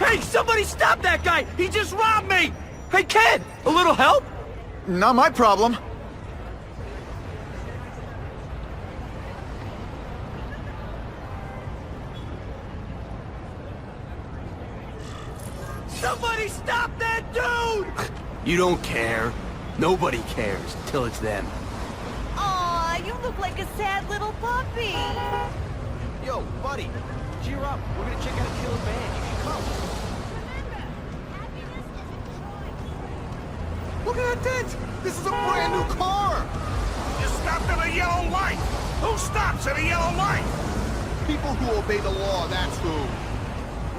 Hey, somebody stop that guy! He just robbed me! Hey, kid! A little help? Not my problem. Somebody stop that dude! You don't care. Nobody cares till it's them. Aw, you look like a sad little puppy. Yo, buddy, cheer up. We're gonna check out a killer band. You should come. Look at that dent! This is a brand new car! You stopped at a yellow light! Who stops at a yellow light? People who obey the law, that's who.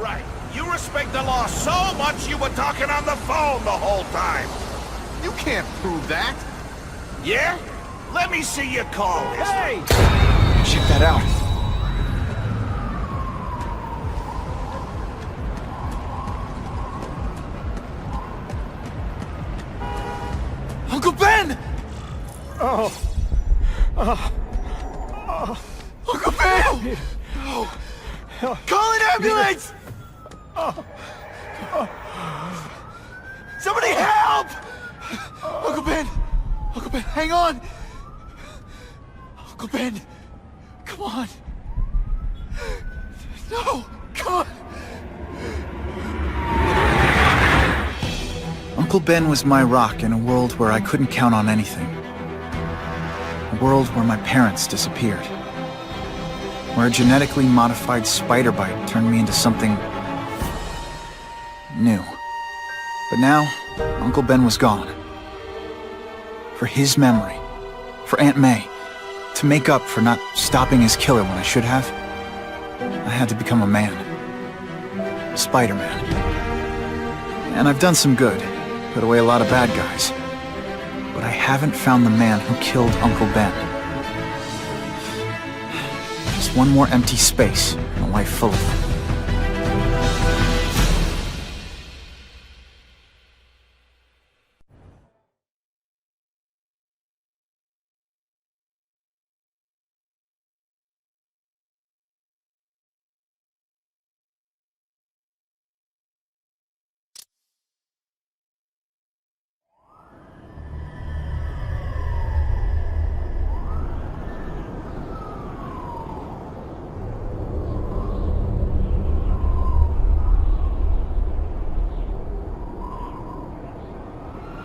Right. You respect the law so much you were talking on the phone the whole time. You can't prove that. Yeah? Let me see your call history. Hey! Check that out. Uncle Ben! Uncle Ben! Call an ambulance! Somebody help! Uncle Ben! Uncle Ben, hang on! Uncle Ben! Come on! No! Come on! Uncle Ben was my rock in a world where I couldn't count on anything. A world where my parents disappeared. Where a genetically modified spider bite turned me into something new. But now, Uncle Ben was gone. For his memory, for Aunt May, to make up for not stopping his killer when I should have, I had to become a man. Spider-Man. And I've done some good, put away a lot of bad guys. But I haven't found the man who killed Uncle Ben. Just one more empty space in a life full of them.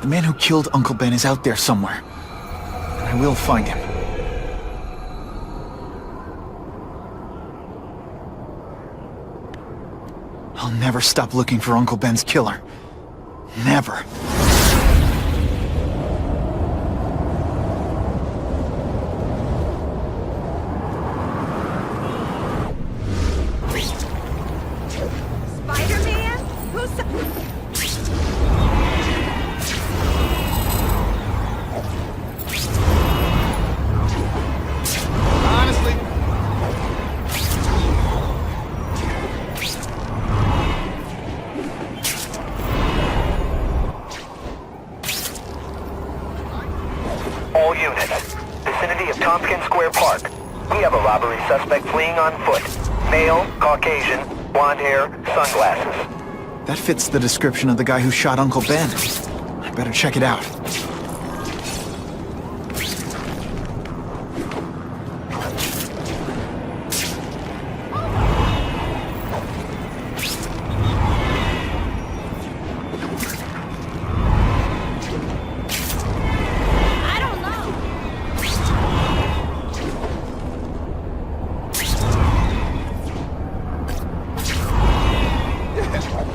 The man who killed Uncle Ben is out there somewhere. And I will find him. I'll never stop looking for Uncle Ben's killer. Never. Spider-Man? Who's... Honestly, All units, vicinity of Tompkins Square Park. We have a robbery suspect fleeing on foot. Male, Caucasian, blonde hair, sunglasses. that fits the description of the guy who shot Uncle Ben. I better check it out. I don't know.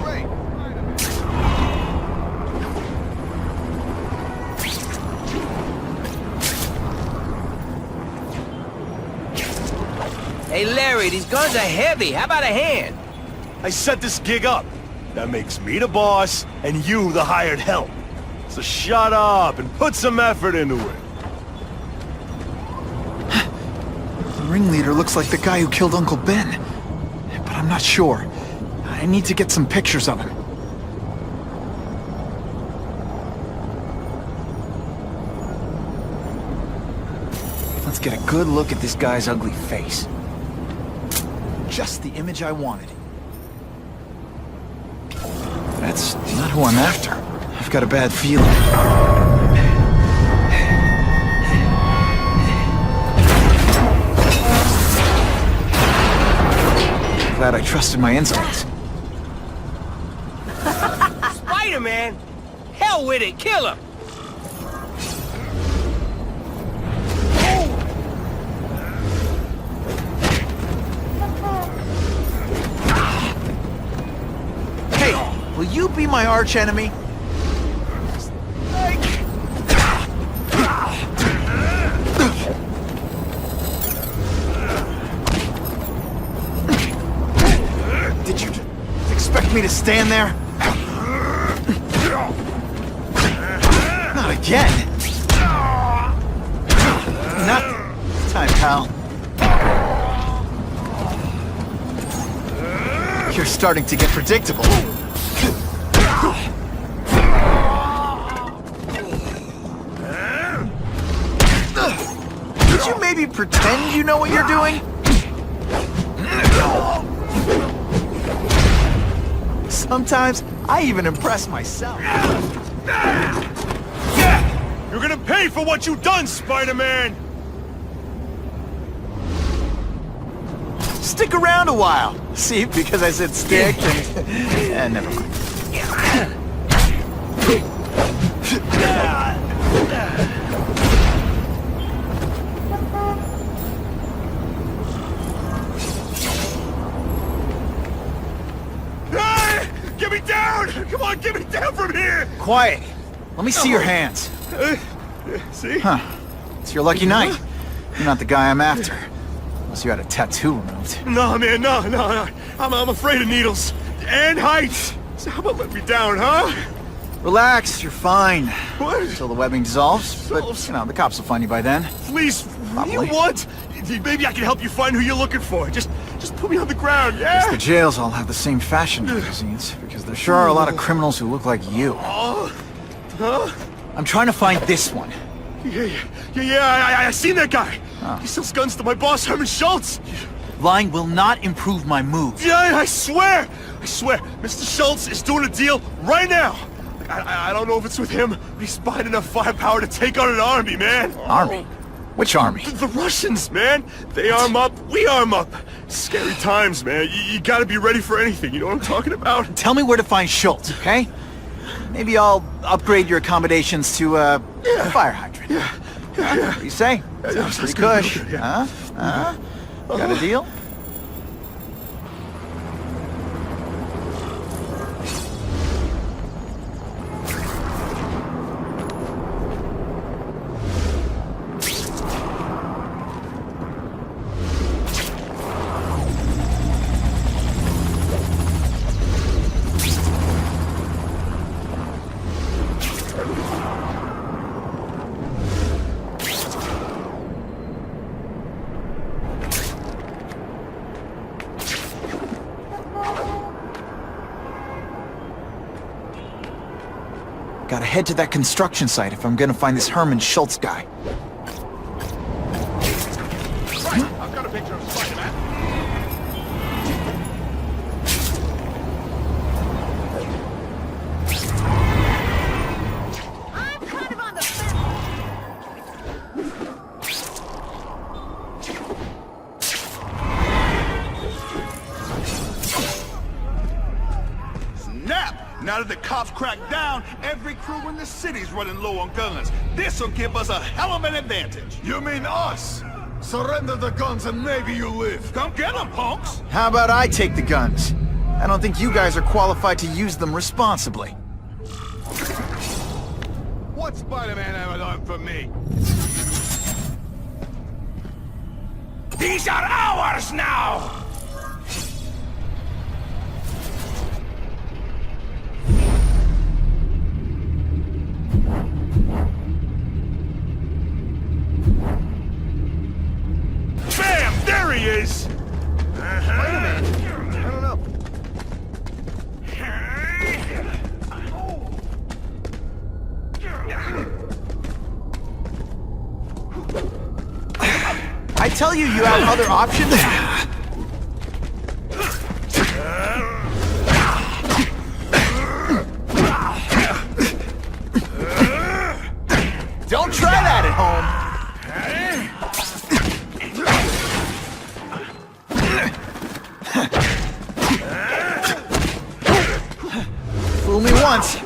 Great. Hey, Larry, these guns are heavy. How about a hand? I set this gig up. That makes me the boss, and you the hired help. So shut up and put some effort into it. The ringleader looks like the guy who killed Uncle Ben. But I'm not sure. I need to get some pictures of him. Let's get a good look at this guy's ugly face. Just the image I wanted. That's not who I'm after. I've got a bad feeling. Glad I trusted my instincts. Spider-Man? Hell with it, kill him! Hey, will you be my arch enemy? Did you expect me to stand there? Not again. Not this time, pal. You're starting to get predictable. Could you maybe pretend you know what you're doing? Sometimes I even impress myself. You're gonna pay for what you've done, Spider-Man! Stick around a while. See, because I said stick and... never mind. Get me down! Come on, get me down from here! Quiet. Let me see your hands. See? Huh. It's your lucky night. You're not the guy I'm after. Unless you had a tattoo removed. No, man, no. I'm afraid of needles. And heights. So how about let me down, huh? Relax, you're fine. What? Until the webbing dissolves. But, you know, the cops will find you by then. Please, what do you Probably. want? Maybe I can help you find who you're looking for. Just put me on the ground, yeah? Guess the jails all have the same fashion magazines, because there sure are a lot of criminals who look like you. Oh, huh? I'm trying to find this one. Yeah, I seen that guy. Oh. He sells guns to my boss, Herman Schultz. Lying will not improve my mood. Yeah, I swear. Mr. Schultz is doing a deal right now. I don't know if it's with him, but he's buying enough firepower to take on an army, man. Army? Which army? The Russians, man. They arm up, we arm up. Scary times, man. You gotta be ready for anything, you know what I'm talking about? Tell me where to find Schultz, okay? Maybe I'll upgrade your accommodations to a fire hydrant. Yeah. What do you say? Sounds pretty cush. Yeah. Huh? Got a deal? Gotta head to that construction site if I'm gonna find this Herman Schultz guy. Right, I've got a picture of Spider-Man. I'm kind of on the fence. Snap! Now that the cops cracked down, every crew in the city's running low on guns. This'll give us a hell of an advantage. You mean us? Surrender the guns and maybe you live. Come get them, punks! How about I take the guns? I don't think you guys are qualified to use them responsibly. What Spider-Man ever done for me? These are ours now! Bam! There he is! Spider-Man? I don't know. I tell you, you have other options. Fool me once.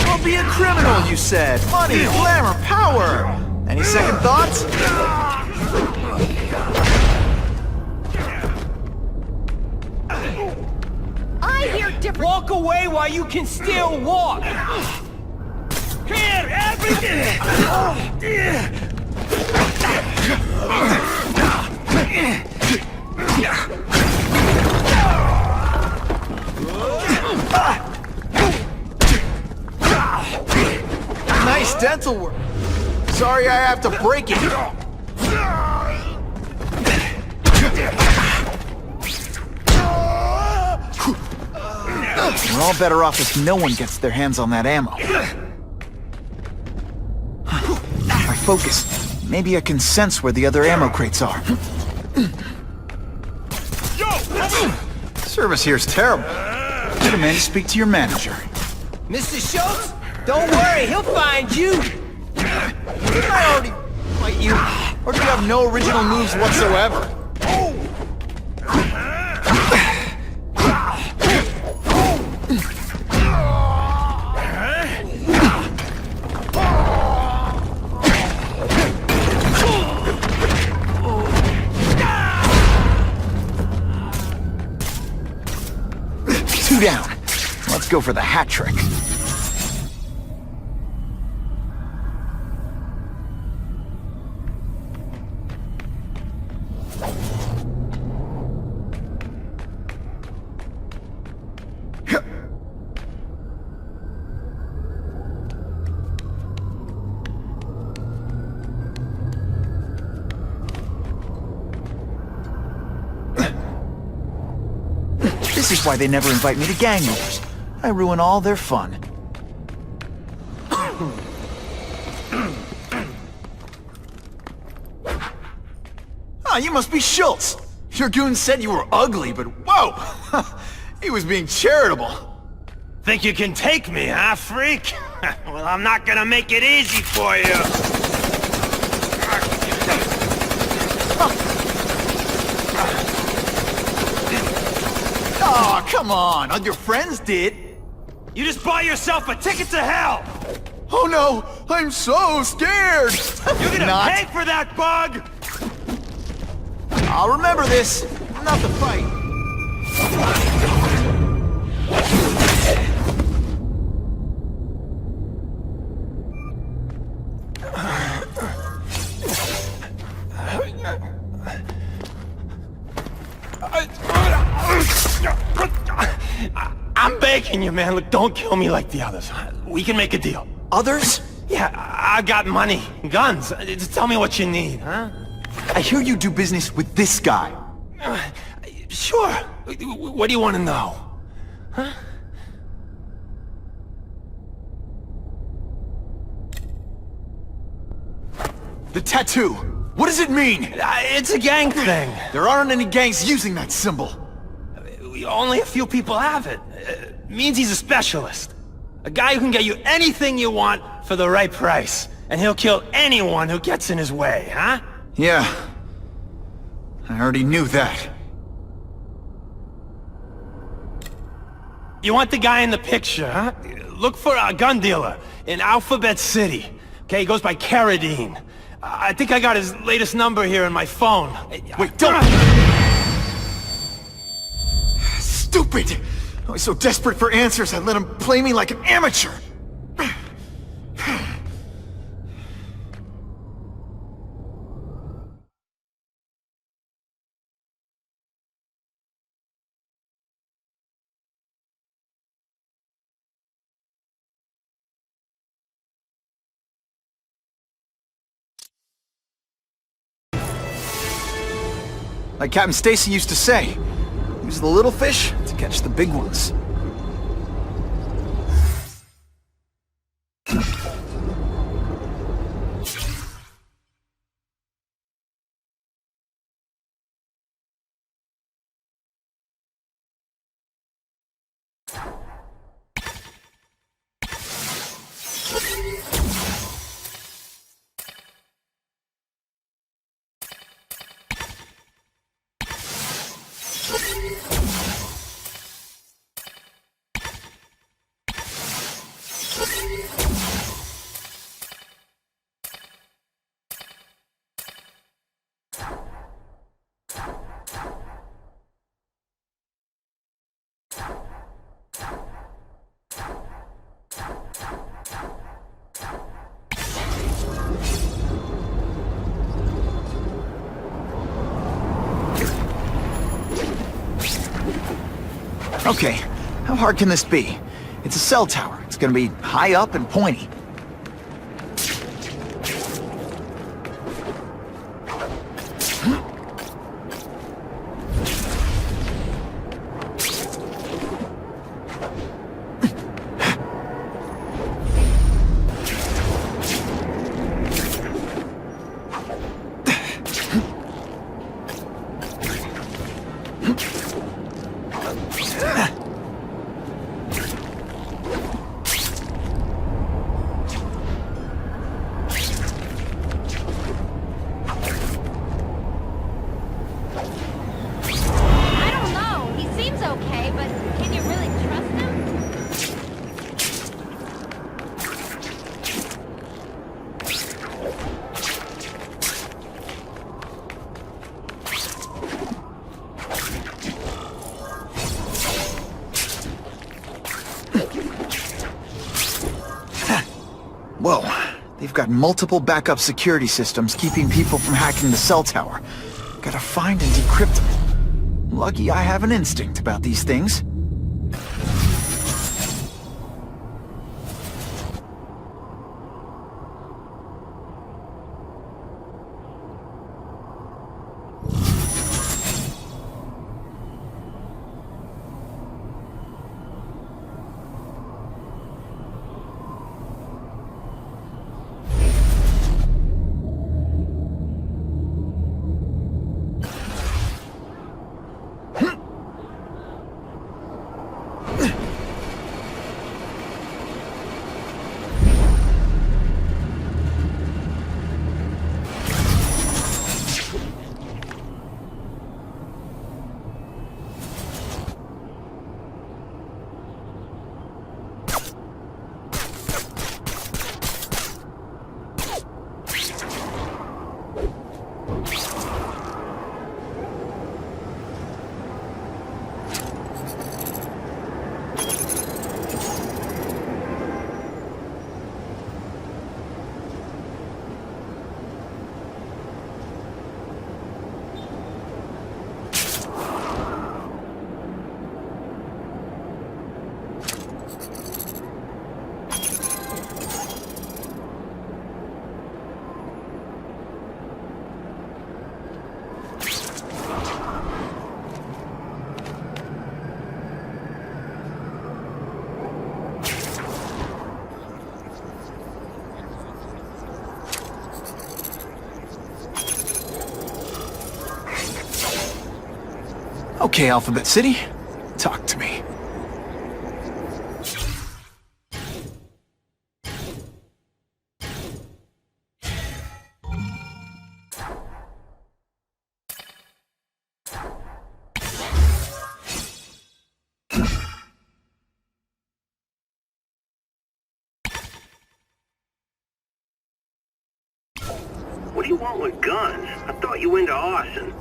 Don't be a criminal, you said. Money, glamour, power. Any second thoughts? I hear different. Walk away while you can still walk! Here, everything! Nice dental work. Sorry I have to break it. We're all better off if no one gets their hands on that ammo. If I focus, maybe I can sense where the other ammo crates are. Service here's terrible. Get a man to speak to your manager. Mr. Schultz, don't worry, he'll find you! Didn't I already fight you? Or do you have no original moves whatsoever? Two down. Let's go for the hat trick. This is why they never invite me to gang wars. I ruin all their fun. Ah, you must be Schultz. Your goon said you were ugly, but whoa! He was being charitable. Think you can take me, huh, freak? Well, I'm not gonna make it easy for you. Oh, come on. All your friends did. You just bought yourself a ticket to hell! Oh no, I'm so scared. You're gonna Not. pay for that, bug! I'll remember this. Not the fight. I'm begging you, man. Look, don't kill me like the others. We can make a deal. Others? Yeah, I got money, guns. Just tell me what you need, huh? I hear you do business with this guy. Sure. What do you want to know? Huh? The tattoo. What does it mean? It's a gang thing. There aren't any gangs using that symbol. Only a few people have it. It means he's a specialist. A guy who can get you anything you want for the right price. And he'll kill anyone who gets in his way, huh? Yeah. I already knew that. You want the guy in the picture, huh? Look for a gun dealer in Alphabet City. Okay, he goes by Carradine. I think I got his latest number here in my phone. Wait, don't! Stupid! I was so desperate for answers, I let him play me like an amateur! Like Captain Stacy used to say, use the little fish to catch the big ones. Okay, how hard can this be? It's a cell tower. It's gonna be high up and pointy. I don't know. He seems okay, but can you really trust him? Whoa, they've got multiple backup security systems keeping people from hacking the cell tower. Gotta find and decrypt them. Lucky I have an instinct about these things. Okay, Alphabet City, talk to me. What do you want with guns? I thought you were into arson.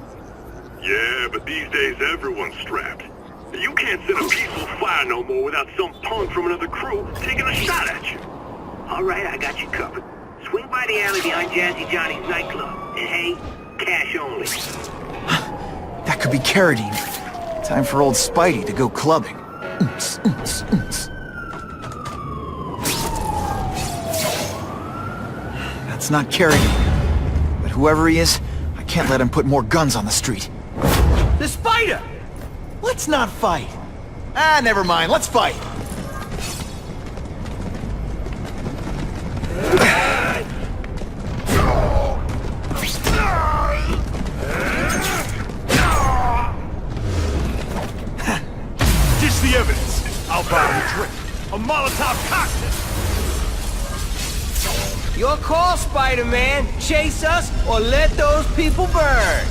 Yeah, but these days everyone's strapped. You can't set a peaceful fire no more without some punk from another crew taking a shot at you. All right, I got you covered. Swing by the alley behind Jazzy Johnny's nightclub. And hey, cash only. That could be Carradine. Time for old Spidey to go clubbing. Oons, oons, oons. That's not Carradine. But whoever he is, I can't let him put more guns on the street. The spider! Let's not fight. Ah, never mind. Let's fight. Ditch the evidence. I'll buy you a drink. A Molotov cocktail. Your call, Spider-Man. Chase us or let those people burn.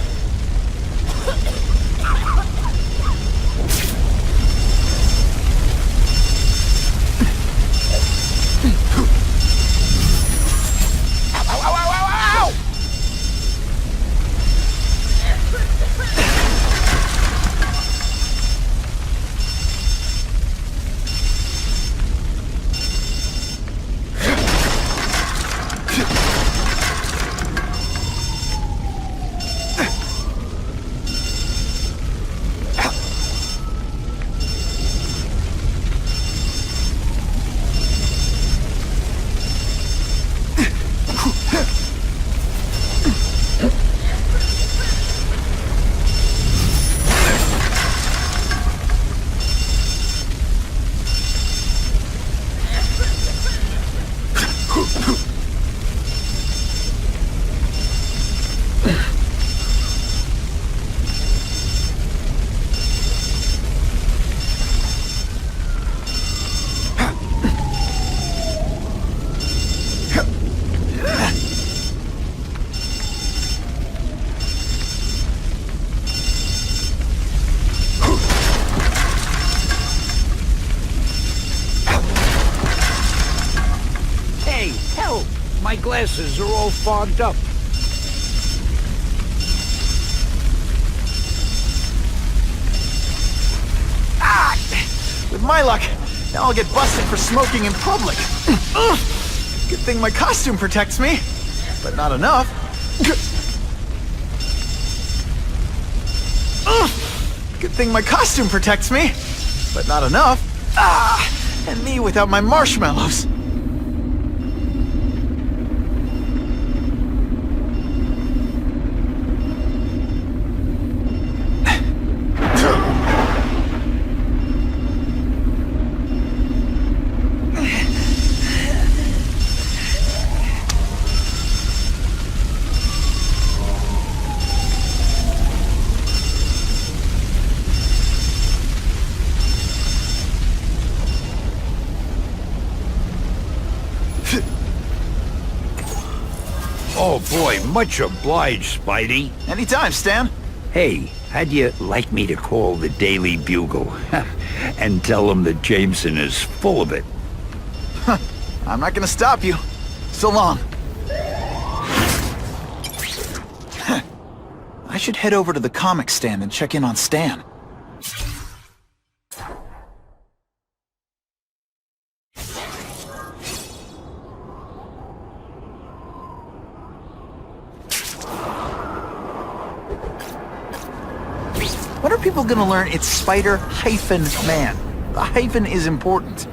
My glasses are all fogged up. Ah! With my luck, now I'll get busted for smoking in public. Good thing my costume protects me, but not enough. Good thing my costume protects me, but not enough. Ah! And me without my marshmallows. Oh boy, much obliged, Spidey. Anytime, Stan. Hey, how'd you like me to call the Daily Bugle and tell them that Jameson is full of it? I'm not gonna stop you. So long. I should head over to the comic stand and check in on Stan. When are people gonna learn it's Spider-Man? The hyphen is important.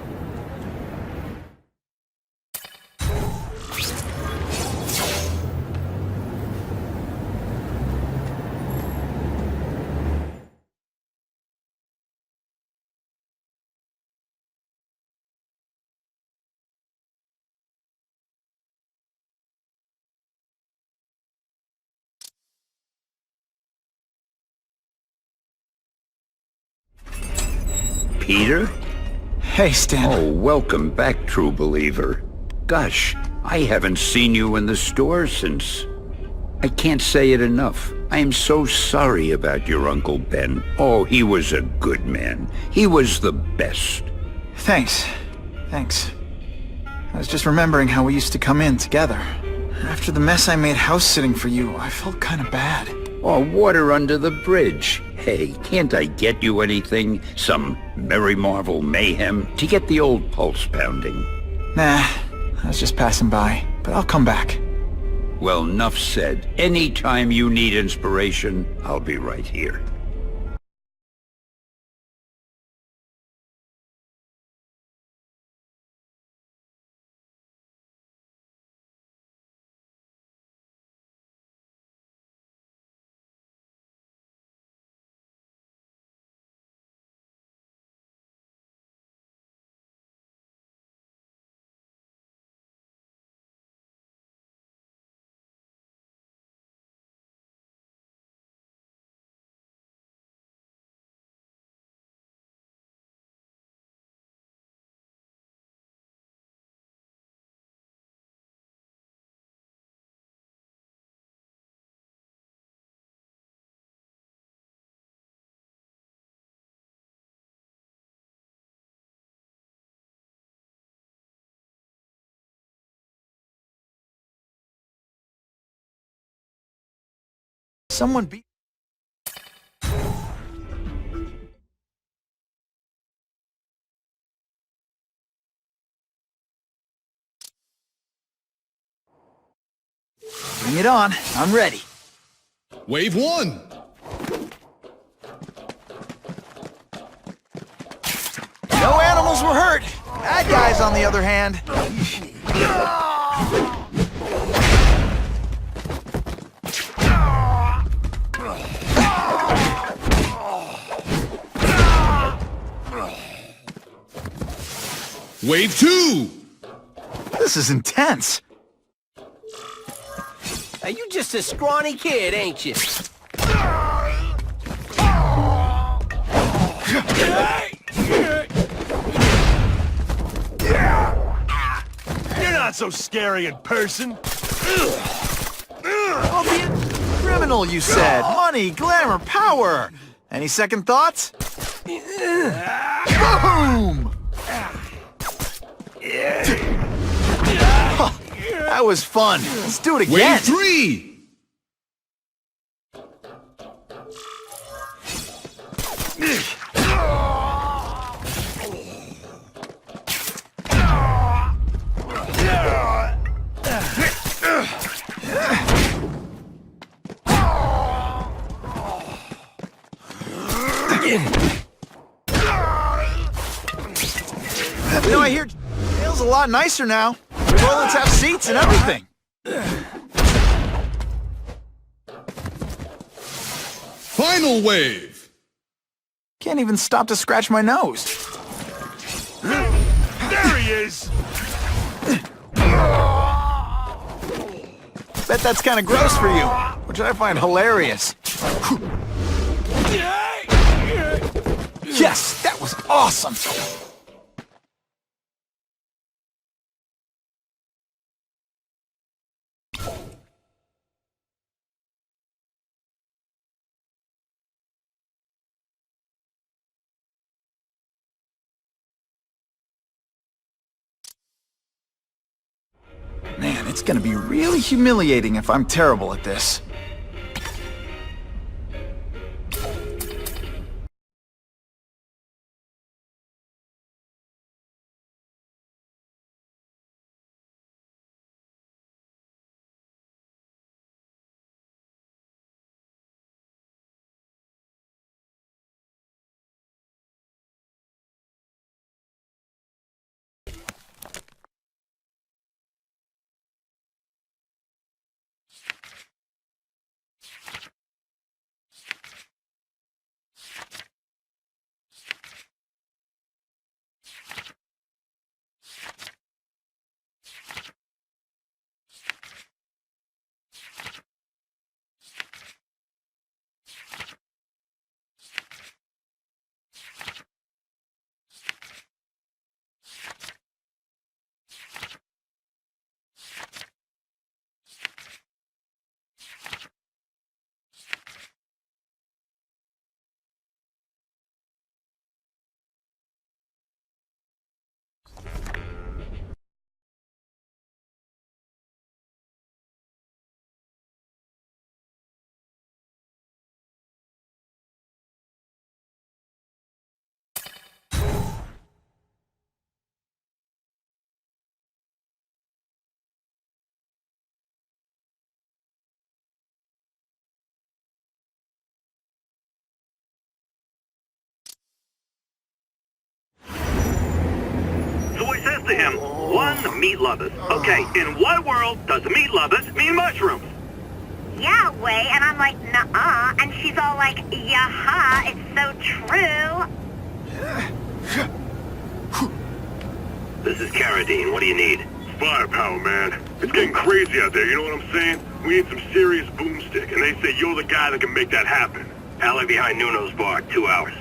Peter? Hey, Stan. Oh, welcome back, true believer. Gosh, I haven't seen you in the store since... I can't say it enough. I am so sorry about your Uncle Ben. Oh, he was a good man. He was the best. Thanks. I was just remembering how we used to come in together. After the mess I made house-sitting for you, I felt kind of bad. Oh, water under the bridge. Hey, can't I get you anything? Some Merry Marvel mayhem to get the old pulse pounding? Nah, I was just passing by, but I'll come back. Well, enough said. Anytime you need inspiration, I'll be right here. Someone beat... Bring it on. I'm ready. Wave 1! No animals were hurt. Bad guys, on the other hand. Wave 2! This is intense. Now, you just a scrawny kid, ain't you? You're not so scary in person. I'll be a criminal, you said. Money, glamour, power. Any second thoughts? Boom! That was fun. Let's do it again. Wave 3! You know, I hear jail's a lot nicer now. Toilets have seats and everything. Final wave! Can't even stop to scratch my nose. There he is! Bet that's kind of gross for you, which I find hilarious. Yes, that was awesome! Man, it's gonna be really humiliating if I'm terrible at this. So he says to him, one, meat lovers. Okay, in what world does meat lovers mean mushrooms? Yeah, way, and I'm like, nuh-uh, and she's all like, yaha, it's so true. This is Carradine. What do you need? Firepower, man. It's getting crazy out there, you know what I'm saying? We need some serious boomstick, and they say you're the guy that can make that happen. Alley behind Nuno's bar, 2 hours.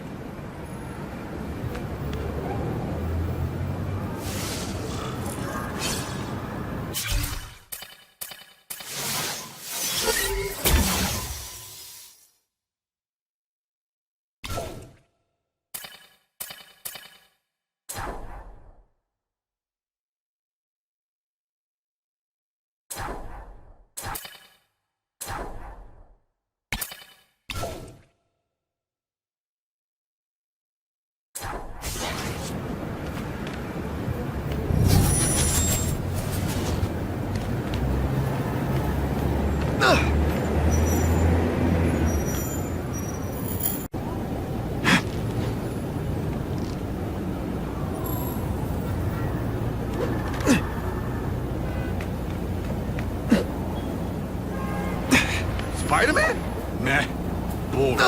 Spiderman? Meh. Boring.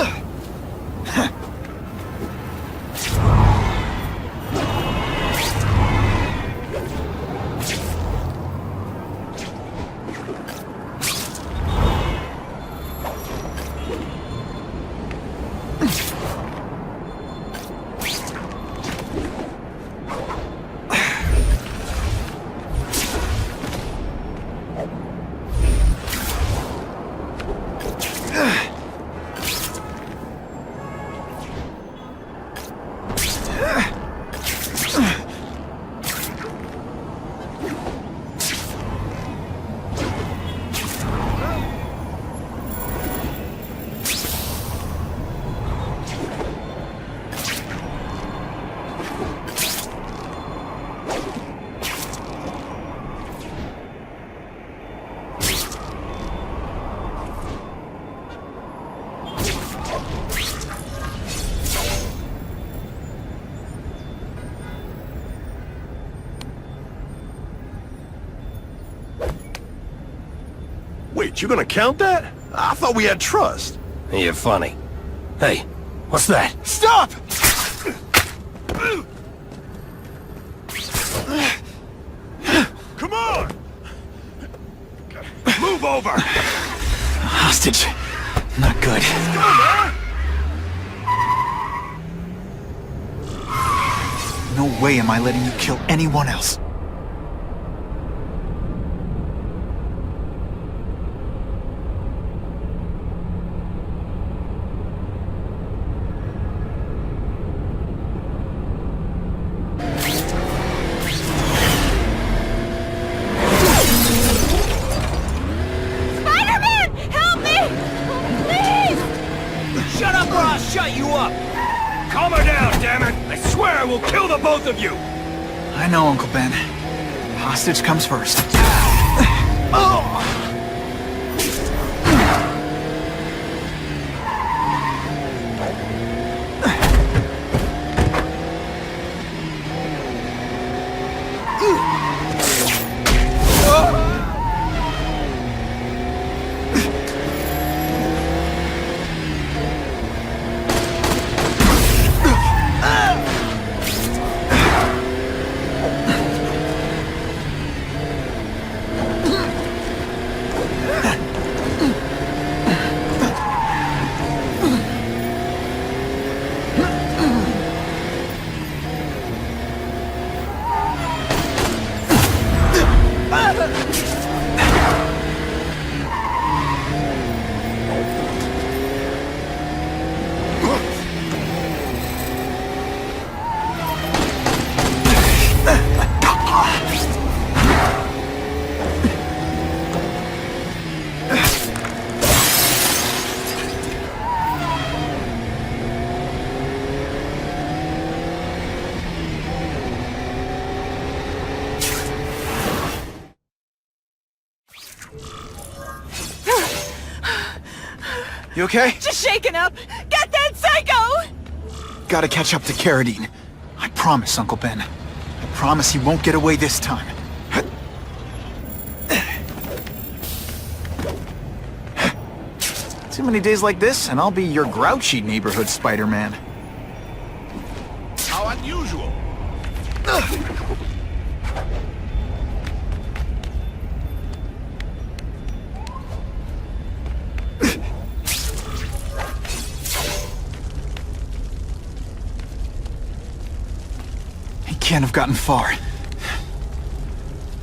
Wait, you gonna count that? I thought we had trust. You're funny. Hey, what's that? Stop! Come on! Move over! Hostage. Not good. No way am I letting you kill anyone else. Spider-Man! Help me! Please! Shut up or I'll shut you up! Calm her down, damn it! I swear I will kill the both of you! I know, Uncle Ben. Hostage comes first. You okay? Just shaken up! Get that psycho! Gotta catch up to Carradine. I promise, Uncle Ben. I promise he won't get away this time. Too many days like this, and I'll be your grouchy neighborhood Spider-Man. How unusual. He can't have gotten far.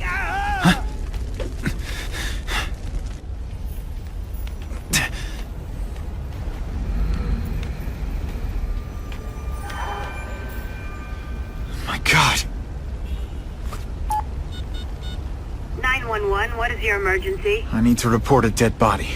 Huh? My God. 911, what is your emergency? I need to report a dead body.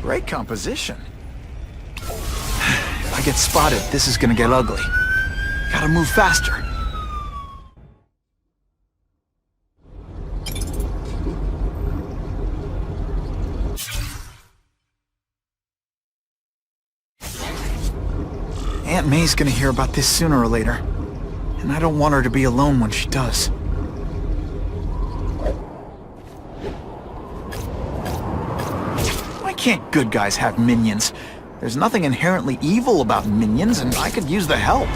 Great composition. If I get spotted, this is gonna get ugly. Gotta move faster. Aunt May's gonna hear about this sooner or later. And I don't want her to be alone when she does. Why can't good guys have minions? There's nothing inherently evil about minions, and I could use the help.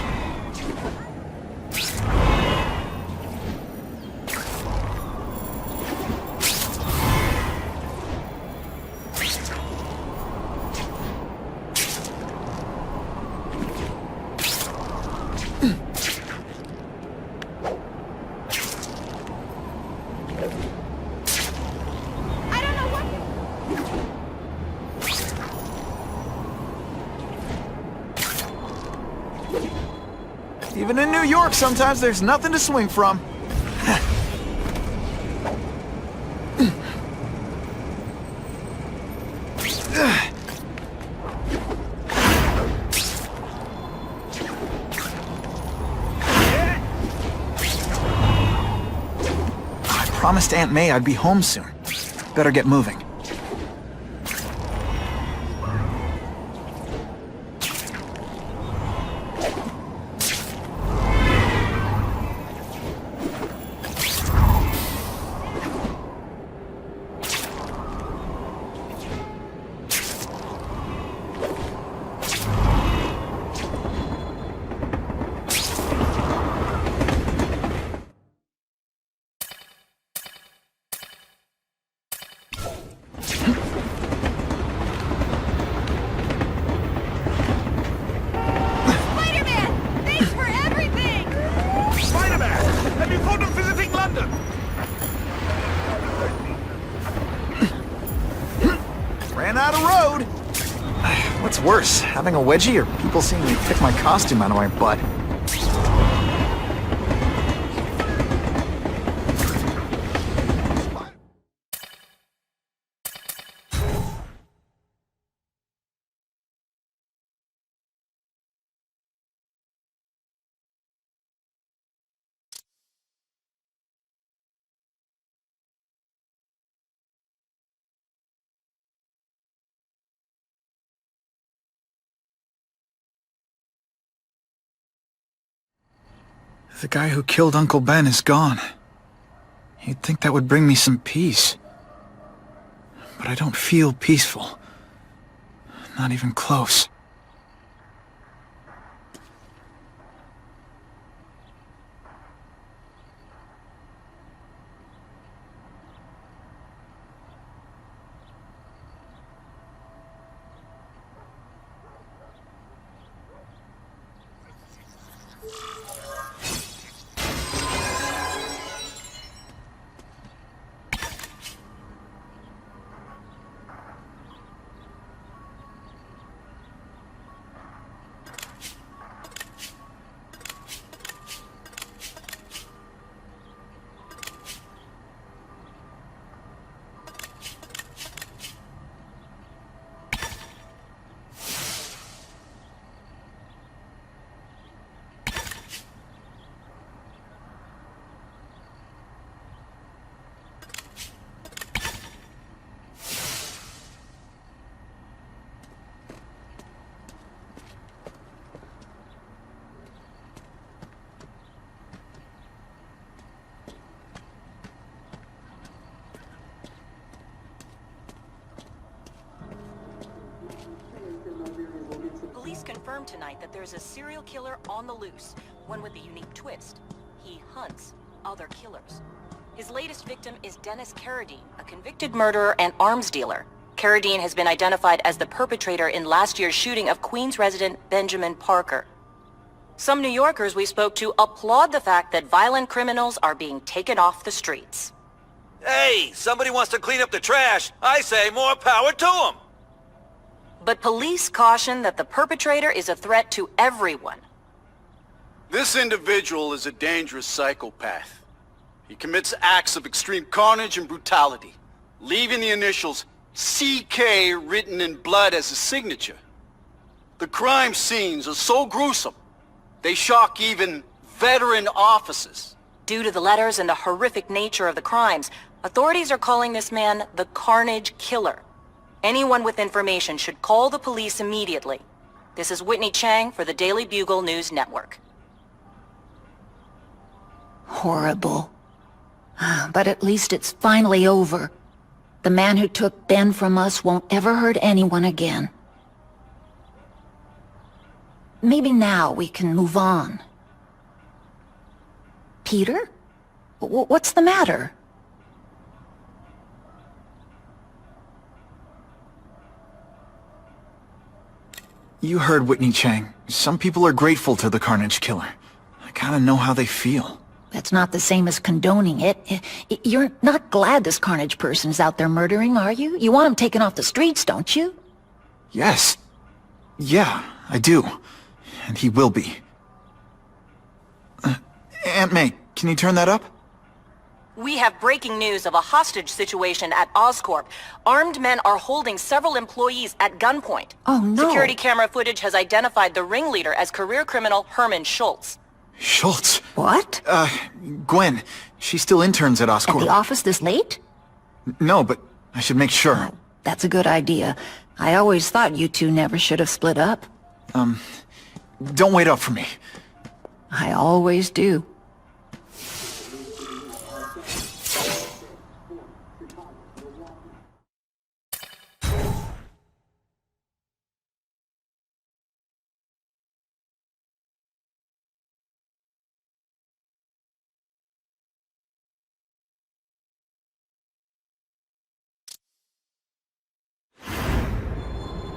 Even in New York, sometimes there's nothing to swing from. I promised Aunt May I'd be home soon. Better get moving. Spider-Man! Thanks for everything! Spiderman! Have you thought of visiting London? Ran out of road. What's worse, having a wedgie or people seeing me pick my costume out of my butt? The guy who killed Uncle Ben is gone. You'd think that would bring me some peace. But I don't feel peaceful. Not even close. Police confirmed tonight that there's a serial killer on the loose, one with a unique twist. He hunts other killers. His latest victim is Dennis Carradine, a convicted murderer and arms dealer. Carradine has been identified as the perpetrator in last year's shooting of Queens resident Benjamin Parker. Some New Yorkers we spoke to applaud the fact that violent criminals are being taken off the streets. Hey, somebody wants to clean up the trash. I say more power to them. But police caution that the perpetrator is a threat to everyone. This individual is a dangerous psychopath. He commits acts of extreme carnage and brutality, leaving the initials CK written in blood as a signature. The crime scenes are so gruesome, they shock even veteran officers. Due to the letters and the horrific nature of the crimes, authorities are calling this man the Carnage Killer. Anyone with information should call the police immediately. This is Whitney Chang for the Daily Bugle News Network. Horrible. But at least it's finally over. The man who took Ben from us won't ever hurt anyone again. Maybe now we can move on. Peter? What's the matter? You heard Whitney Chang. Some people are grateful to the Carnage Killer. I kinda know how they feel. That's not the same as condoning it. You're not glad this Carnage person's out there murdering, are you? You want him taken off the streets, don't you? Yes. Yeah, I do. And he will be. Aunt May, can you turn that up? We have breaking news of a hostage situation at Oscorp. Armed men are holding several employees at gunpoint. Oh, no. Security camera footage has identified the ringleader as career criminal Herman Schultz. Schultz? What? Gwen, she still interns at Oscorp. At the office this late? No, but I should make sure. That's a good idea. I always thought you two never should have split up. Don't wait up for me. I always do.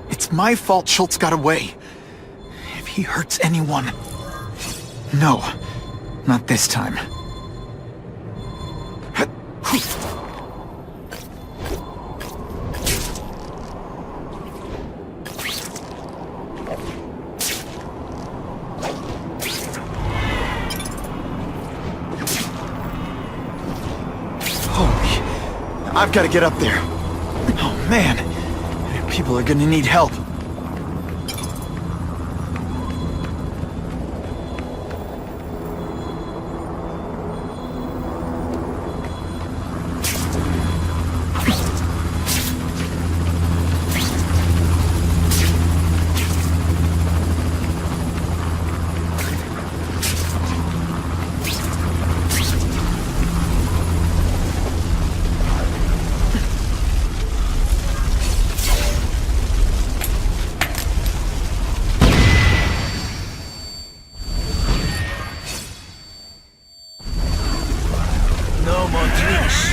It's my fault Schultz got away. If he hurts anyone... No, not this time. Holy... I've got to get up there. Oh, man. People are gonna need help.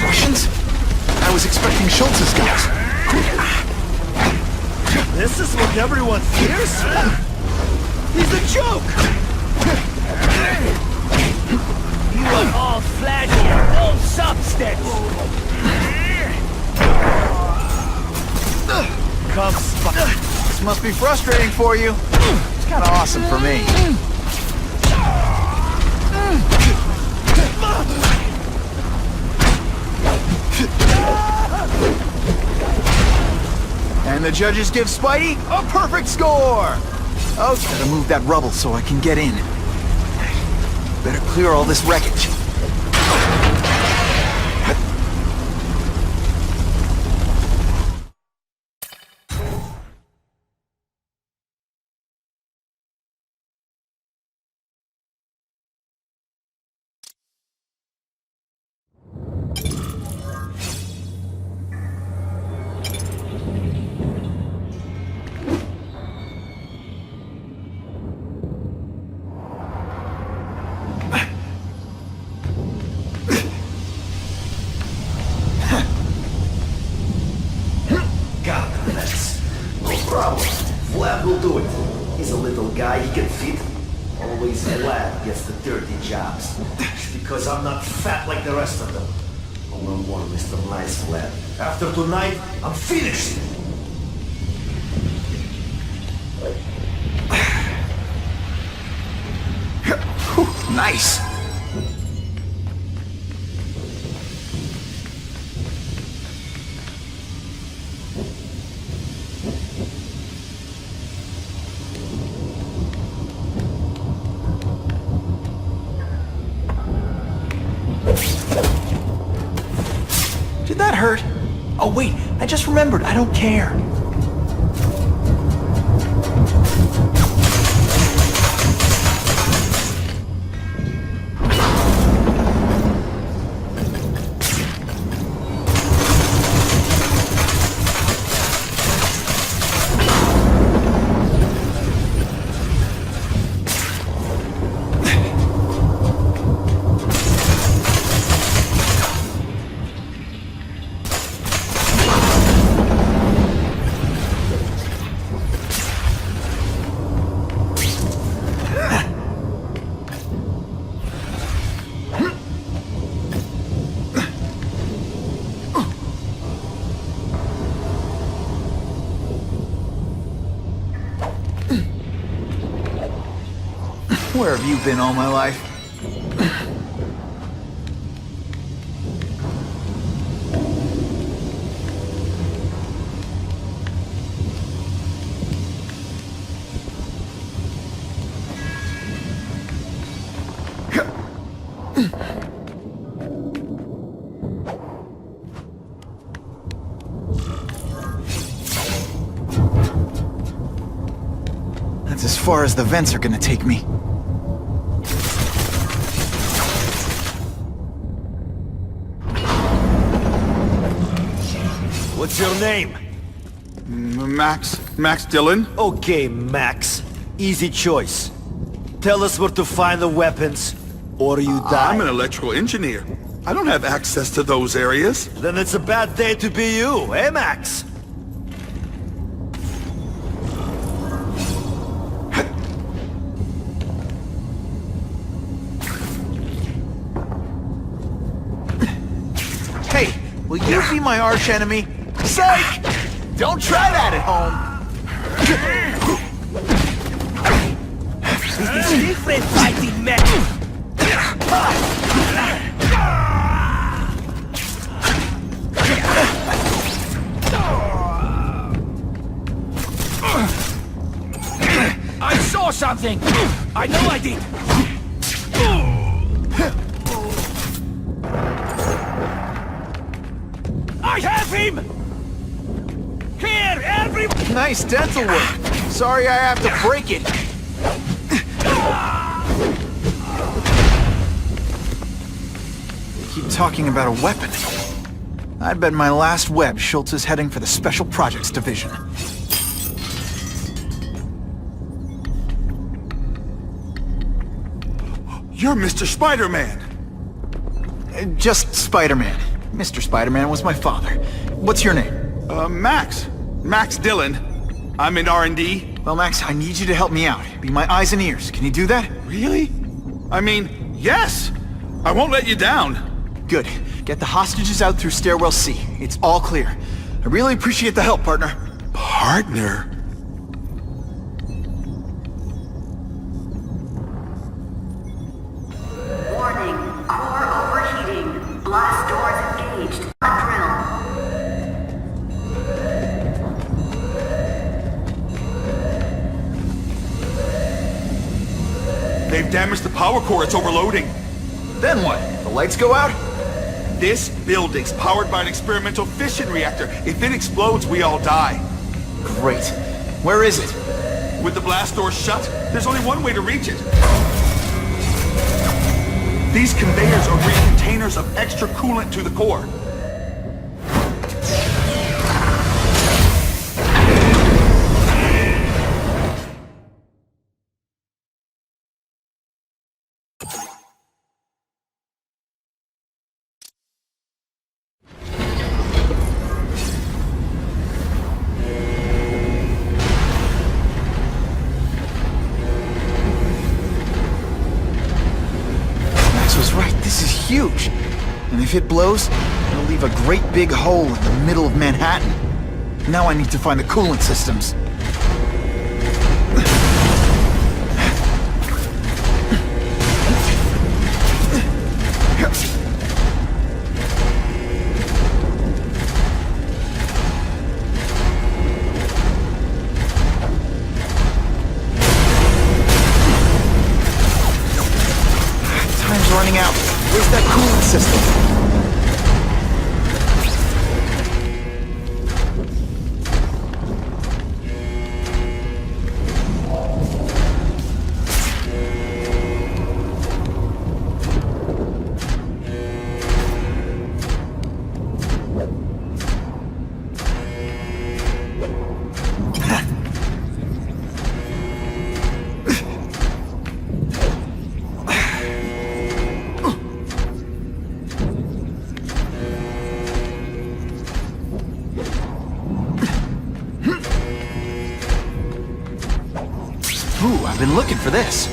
Russians? I was expecting Schultz's guys. This is what everyone fears? He's a joke! You are all flesh and no substance! Come, This must be frustrating for you. It's kind of awesome for me. And the judges give Spidey a perfect score! Oh, gotta move that rubble so I can get in. Better clear all this wreckage. Vlad will do it. He's a little guy, he can fit. Always Vlad gets the dirty jobs. Because I'm not fat like the rest of them. Hold on one, Mr. Nice Vlad. After tonight, I'm finished. Nice. Did that hurt? Oh wait, I just remembered, I don't care. Where have you been all my life? That's as far as the vents are gonna take me. What's your name? Max Dillon? Okay, Max. Easy choice. Tell us where to find the weapons, or you die. I'm an electrical engineer. I don't have access to those areas. Then it's a bad day to be you, eh, Max? Hey, will you be my arch enemy? Psych! Don't try that at home. This is different fighting, man. I saw something! I know I did! I have him! Here, everyone! Nice dental work. Sorry I have to break it. Keep talking about a weapon. I'd bet my last web Schultz is heading for the Special Projects Division. You're Mr. Spider-Man! Just Spider-Man. Mr. Spider-Man was my father. What's your name? Max. Max Dillon. I'm in R&D. Well, Max, I need you to help me out. Be my eyes and ears. Can you do that? Really? I mean, yes! I won't let you down. Good. Get the hostages out through Stairwell C. It's all clear. I really appreciate the help, partner. Partner? Warning, core overheating. Blast doors engaged. Drill. They've damaged the power core. It's overloading. Then what? The lights go out? This building's powered by an experimental fission reactor. If it explodes, we all die. Great. Where is it? With the blast doors shut, there's only one way to reach it. These conveyors are bringing containers of extra coolant to the core. Huge. And if it blows, it'll leave a great big hole in the middle of Manhattan. Now I need to find the coolant systems. Time's running out. Where's that coolant system? Ooh, I've been looking for this.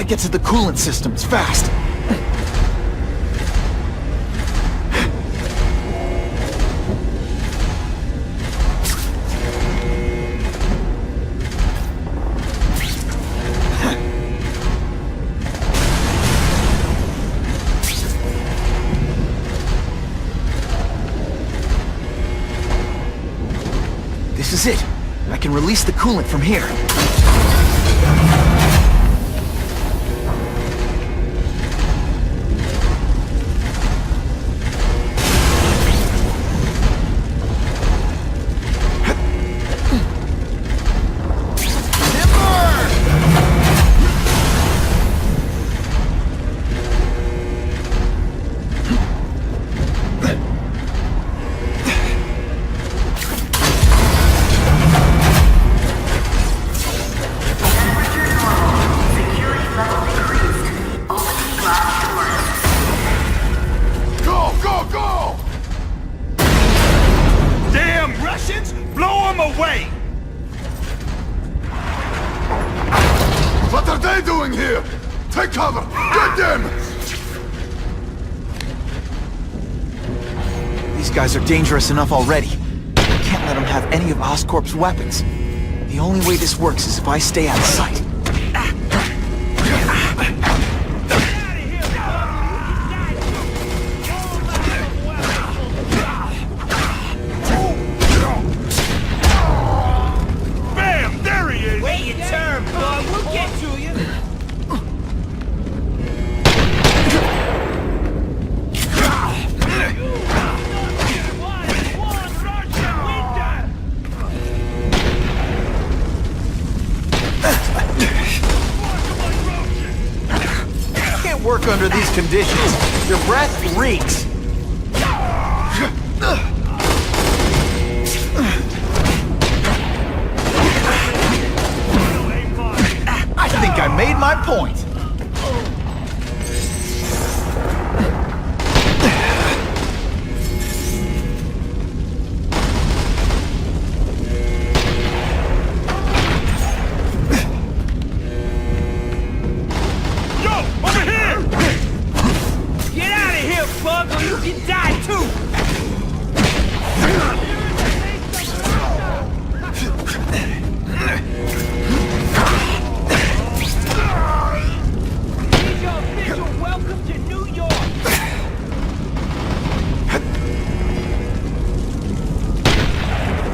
get to the coolant systems, fast. This is it. I can release the coolant from here. What are they doing here? Take cover! Get them! These guys are dangerous enough already. I can't let them have any of Oscorp's weapons. The only way this works is if I stay out of sight. Bam! There he is! Wait your turn, bud. We'll get to you. Can't work under these conditions. Your breath reeks. I think I made my point. Get out of here, bug, or you can die too. Here's your official welcome to New York.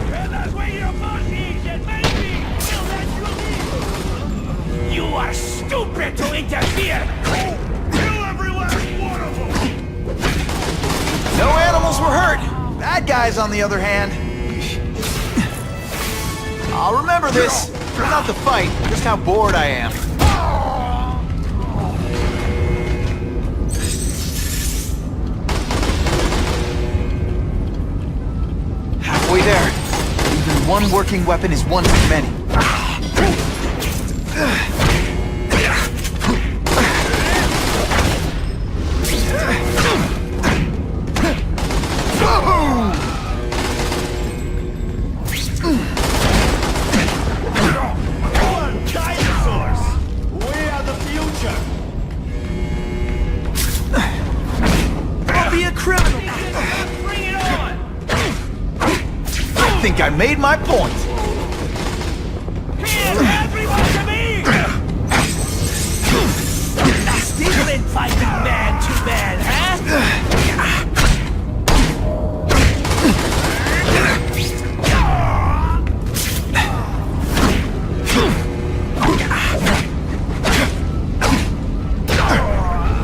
Well, that's where your boss is, and maybe he'll let you leave. You are stupid to interfere. Kill every last one of them! No animals were hurt. Bad guys, on the other hand. I'll remember this. Not the fight, just how bored I am. Halfway there. Even one working weapon is one too many. Dinosaurs! We are the future! I'll be a criminal. Bring it on! I think I made my point. Here, everyone to me! Still ain't fighting man to man, huh?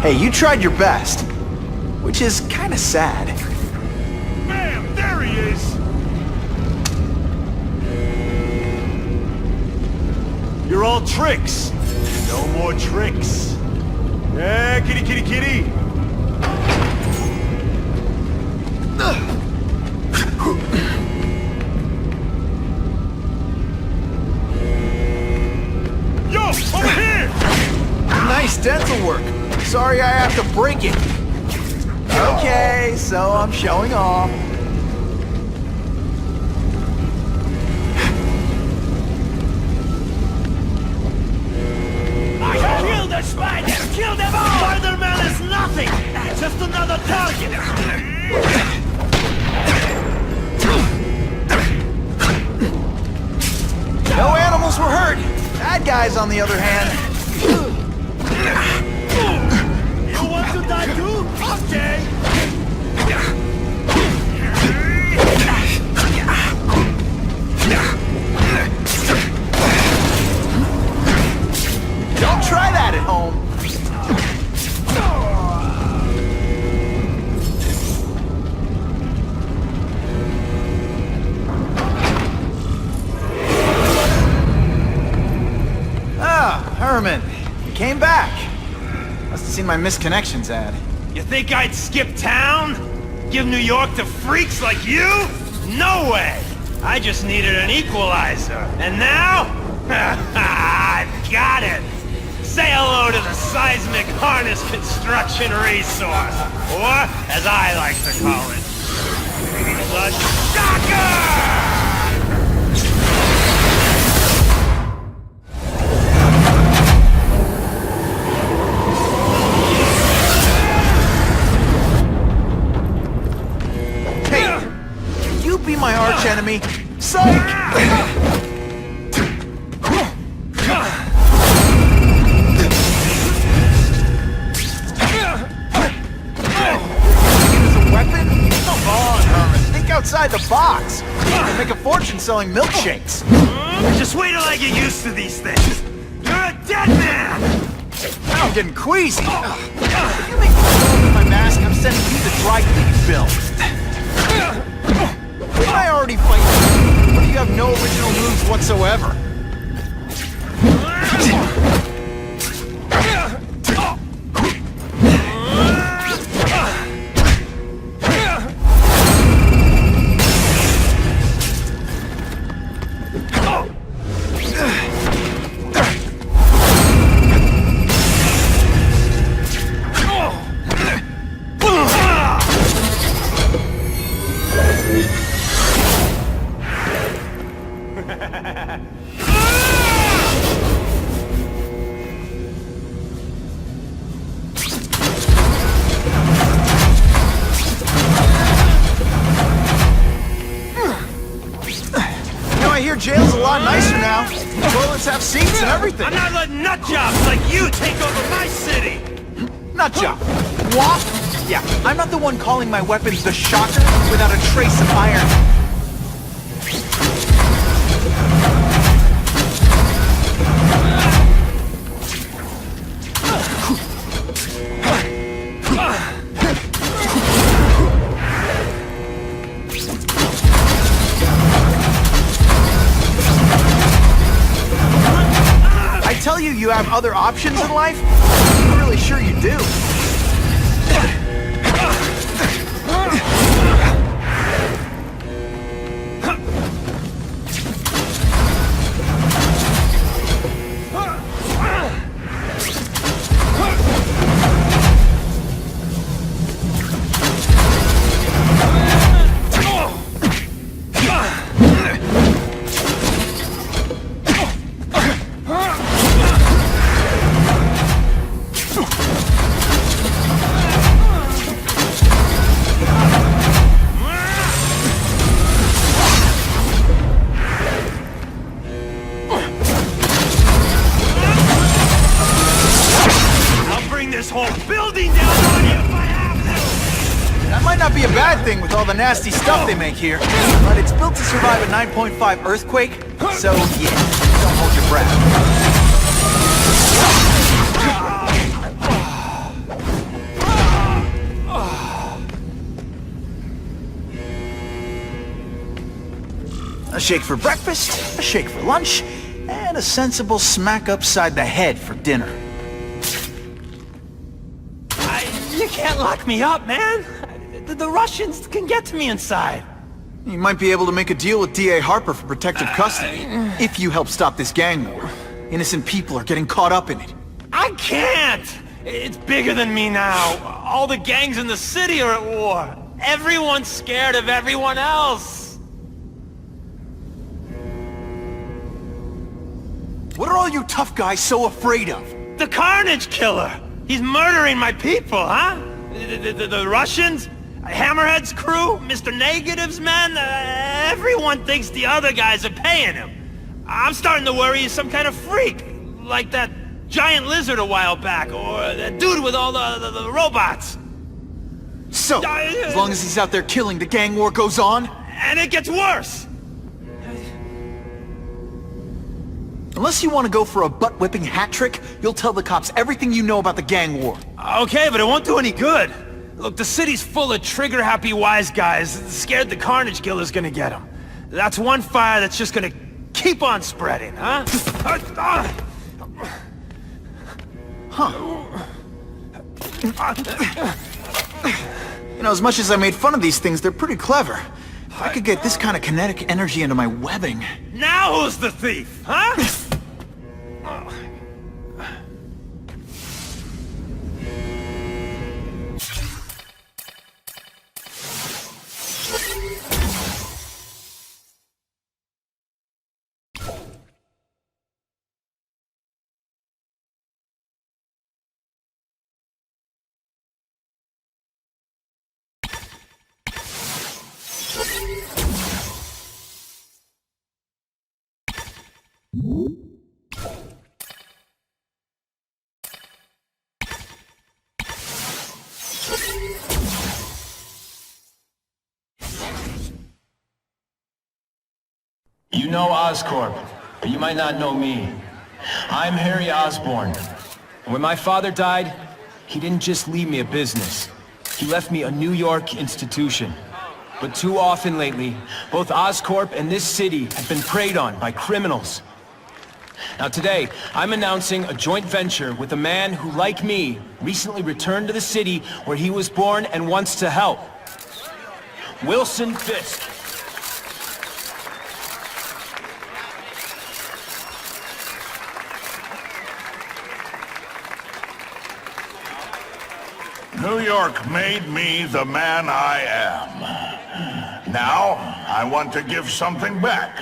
Hey, you tried your best. Which is kinda sad. Bam! There he is! You're all tricks. No more tricks. Yeah, kitty, kitty, kitty. Yo, over here! Nice dental work. Sorry I have to break it. Okay, so I'm showing off. I killed a spider! bad guys, on the other hand... You want to die too? Okay! Don't try that at home. Ah, Herman. You came back. Must have seen my missed connections ad. You think I'd skip town? Give New York to freaks like you? No way! I just needed an equalizer. And now? I've got it! Say hello to the seismic harness construction resource. Or, as I like to call it, the shocker! Be my arch enemy. Psych! Come on, Herman. Think outside the box. You can make a fortune selling milkshakes. Just wait till I get used to these things. You're a dead man! Now I'm getting queasy. If you make me with my mask, I'm sending you the dry cleaning bill. Didn't I already fight you? But you have no original moves whatsoever. Jail's a lot nicer now. Toilets have seats and everything. I'm not letting nutjobs like you take over my city. Nutjob? What? Yeah, I'm not the one calling my weapons the Shocker without a trace of iron. Tell you you have other options in life? I'm really sure you do. This whole building down on you if I have to! That might not be a bad thing with all the nasty stuff they make here, but it's built to survive a 9.5 earthquake, so yeah, don't hold your breath. A shake for breakfast, a shake for lunch, and a sensible smack upside the head for dinner. You can't lock me up, man! The Russians can get to me inside. You might be able to make a deal with D.A. Harper for protective custody, if you help stop this gang war. Innocent people are getting caught up in it. I can't! It's bigger than me now. All the gangs in the city are at war. Everyone's scared of everyone else. What are all you tough guys so afraid of? The Carnage Killer! He's murdering my people, huh? The Russians? Hammerhead's crew? Mr. Negative's men? Everyone thinks the other guys are paying him. I'm starting to worry he's some kind of freak. Like that giant lizard a while back, or that dude with all the robots. So, as long as he's out there killing, the gang war goes on? And it gets worse! Unless you want to go for a butt-whipping hat trick, you'll tell the cops everything you know about the gang war. Okay, but it won't do any good. Look, the city's full of trigger-happy wise guys, scared the Carnage Killer's gonna get them. That's one fire that's just gonna keep on spreading, huh? You know, as much as I made fun of these things, they're pretty clever. I could get this kind of kinetic energy into my webbing. Now who's the thief, huh? You know Oscorp, but you might not know me. I'm Harry Osborn. And when my father died, he didn't just leave me a business. He left me a New York institution. But too often lately, both Oscorp and this city have been preyed on by criminals. Now today, I'm announcing a joint venture with a man who, like me, recently returned to the city where he was born and wants to help. Wilson Fisk. New York made me the man I am. Now, I want to give something back.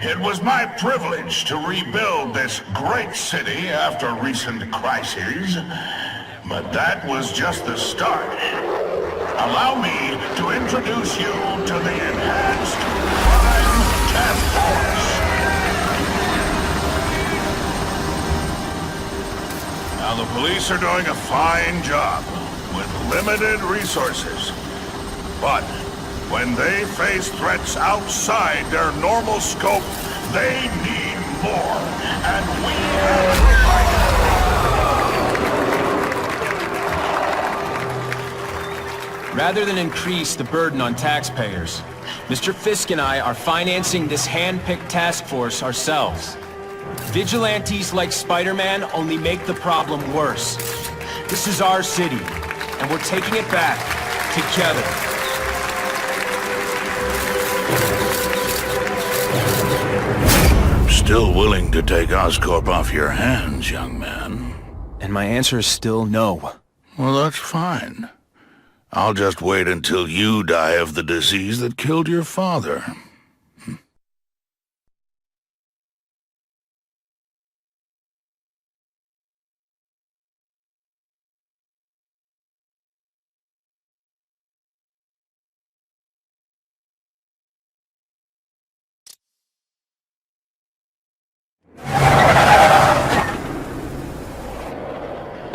It was my privilege to rebuild this great city after recent crises, but that was just the start. Allow me to introduce you to the Enhanced Crime Task Force. Now, the police are doing a fine job with limited resources. But when they face threats outside their normal scope, they need more. And we have to fight. Rather than increase the burden on taxpayers, Mr. Fisk and I are financing this hand-picked task force ourselves. Vigilantes like Spiderman only make the problem worse. This is our city, and we're taking it back together. I'm still willing to take Oscorp off your hands, young man. And my answer is still no. Well, that's fine. I'll just wait until you die of the disease that killed your father.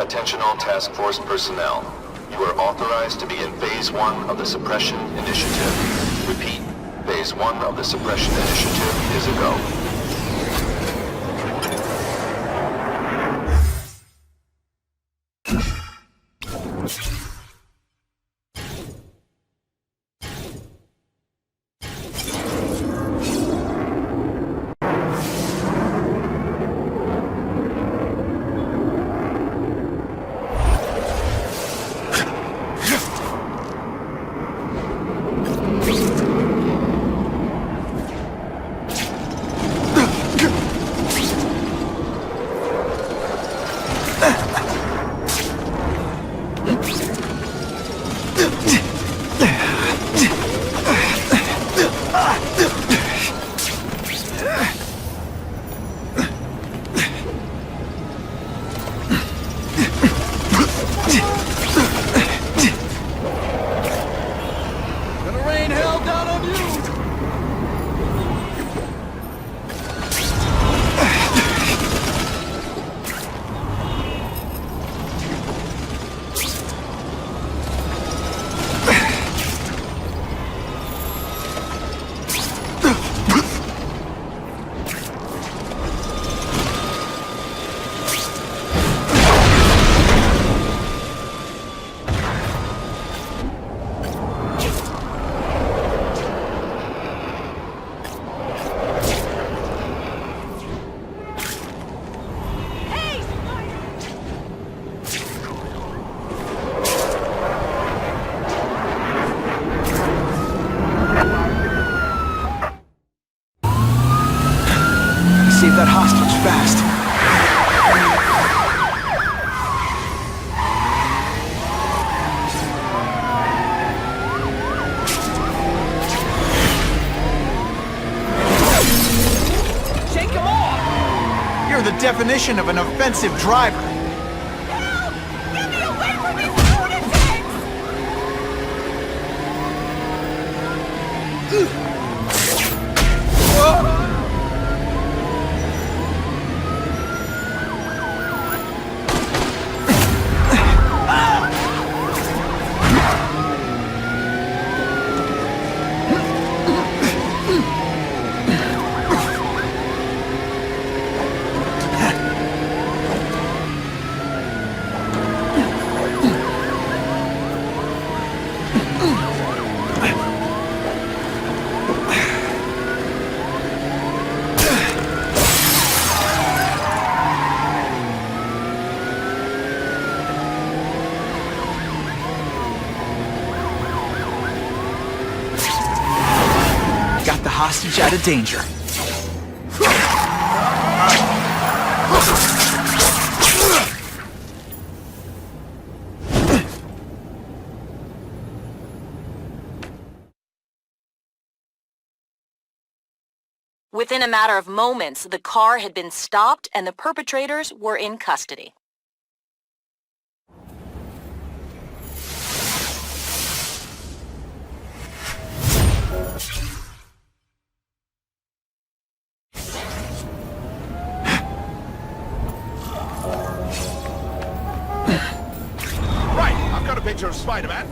Attention all task force personnel. You are authorized to begin Phase 1 of the Suppression Initiative. Repeat, Phase 1 of the Suppression Initiative is a go. save that hostage fast. Shake him off! You're the definition of an offensive driver. Get me away from these lunatics! Got the hostage out of danger. Within a matter of moments, the car had been stopped and the perpetrators were in custody. Right, I've got a picture of Spider-Man.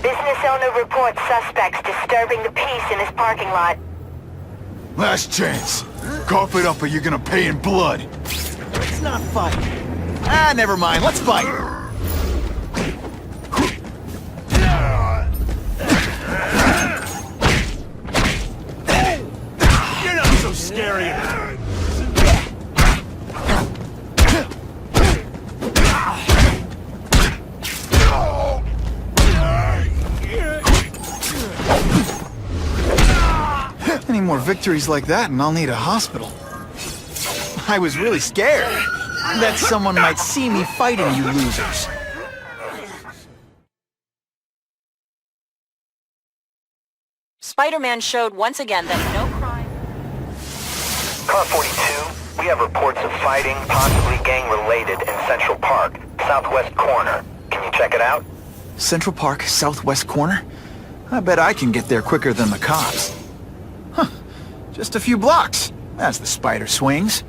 Business owner reports suspects disturbing the peace in his parking lot. Last chance. Cough it up or you're gonna pay in blood. Let's not fight. Ah, never mind. Let's fight. You're not so scary. Any more victories like that and I'll need a hospital. I was really scared that someone might see me fighting you losers. Spider-Man showed once again that no crime... Car 42, we have reports of fighting, possibly gang-related, in Central Park, southwest corner. Can you check it out? Central Park, southwest corner? I bet I can get there quicker than the cops. Huh. Just a few blocks, as the spider swings.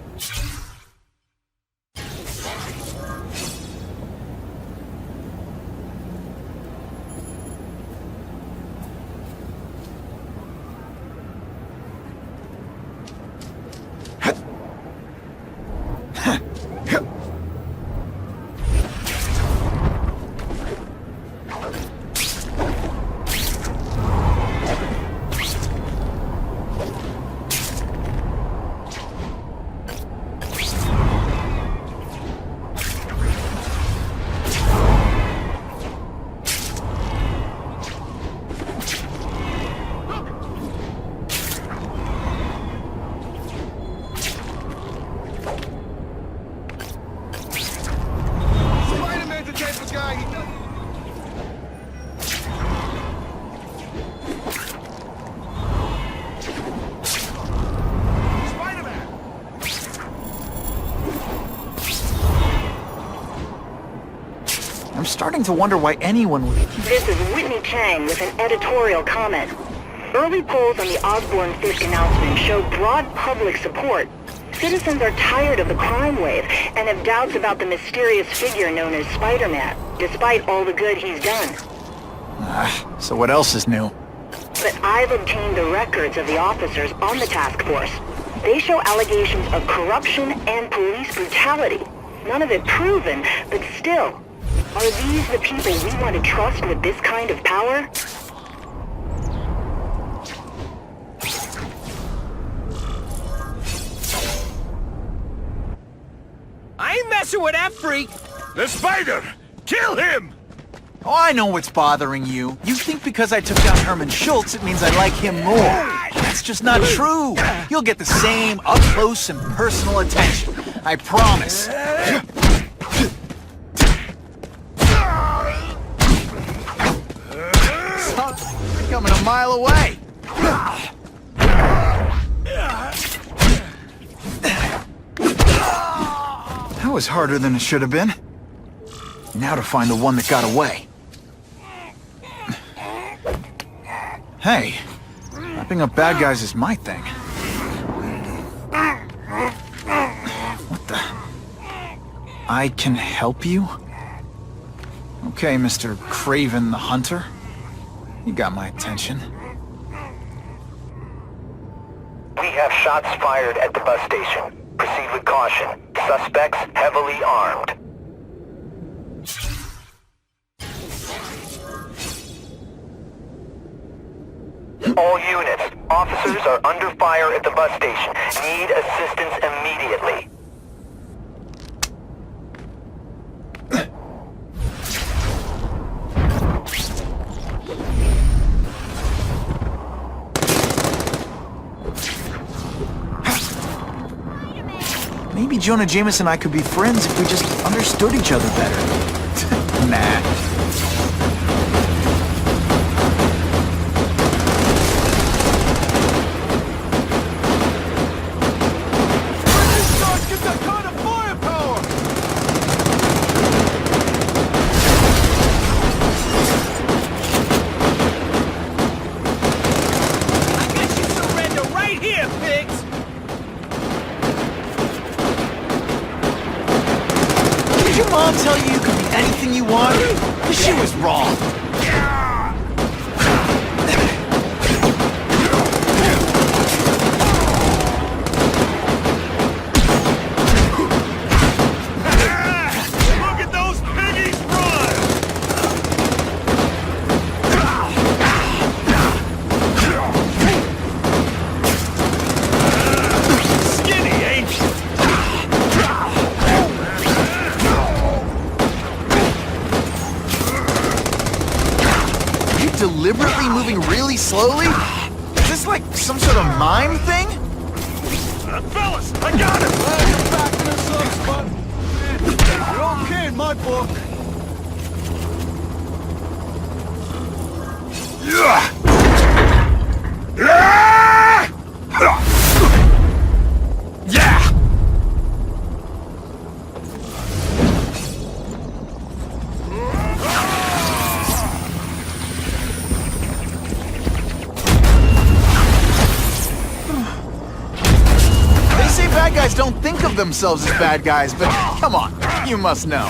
starting to wonder why anyone would... This is Whitney Chang with an editorial comment. Early polls on the Osborne-Fisk announcement show broad public support. Citizens are tired of the crime wave and have doubts about the mysterious figure known as Spiderman, despite all the good he's done. So what else is new? But I've obtained the records of the officers on the task force. They show allegations of corruption and police brutality. None of it proven, but still. Are these the people we want to trust with this kind of power? I ain't messing with that freak! The spider! Kill him! Oh, I know what's bothering you. You think because I took down Herman Schultz, it means I like him more. That's just not true. You'll get the same up-close and personal attention. I promise. You're coming a mile away. That was harder than it should have been. Now to find the one that got away. Hey, wrapping up bad guys is my thing. What the... I can help you? Okay, Mr. Craven the Hunter. You got my attention. We have shots fired at the bus station. Proceed with caution. Suspects heavily armed. All units, officers are under fire at the bus station. Need assistance immediately. Maybe Jonah Jameson and I could be friends if we just understood each other better. Nah. Mom tell you you could be anything you want? She was wrong. Look at those piggies run! Skinny, ain't you? Deliberately moving really slowly? Is this like some sort of mime thing? Fellas, I got him! You're backing us up, Spud. You're okay in my book. Yeah! Bad guys don't think of themselves as bad guys, but come on, you must know.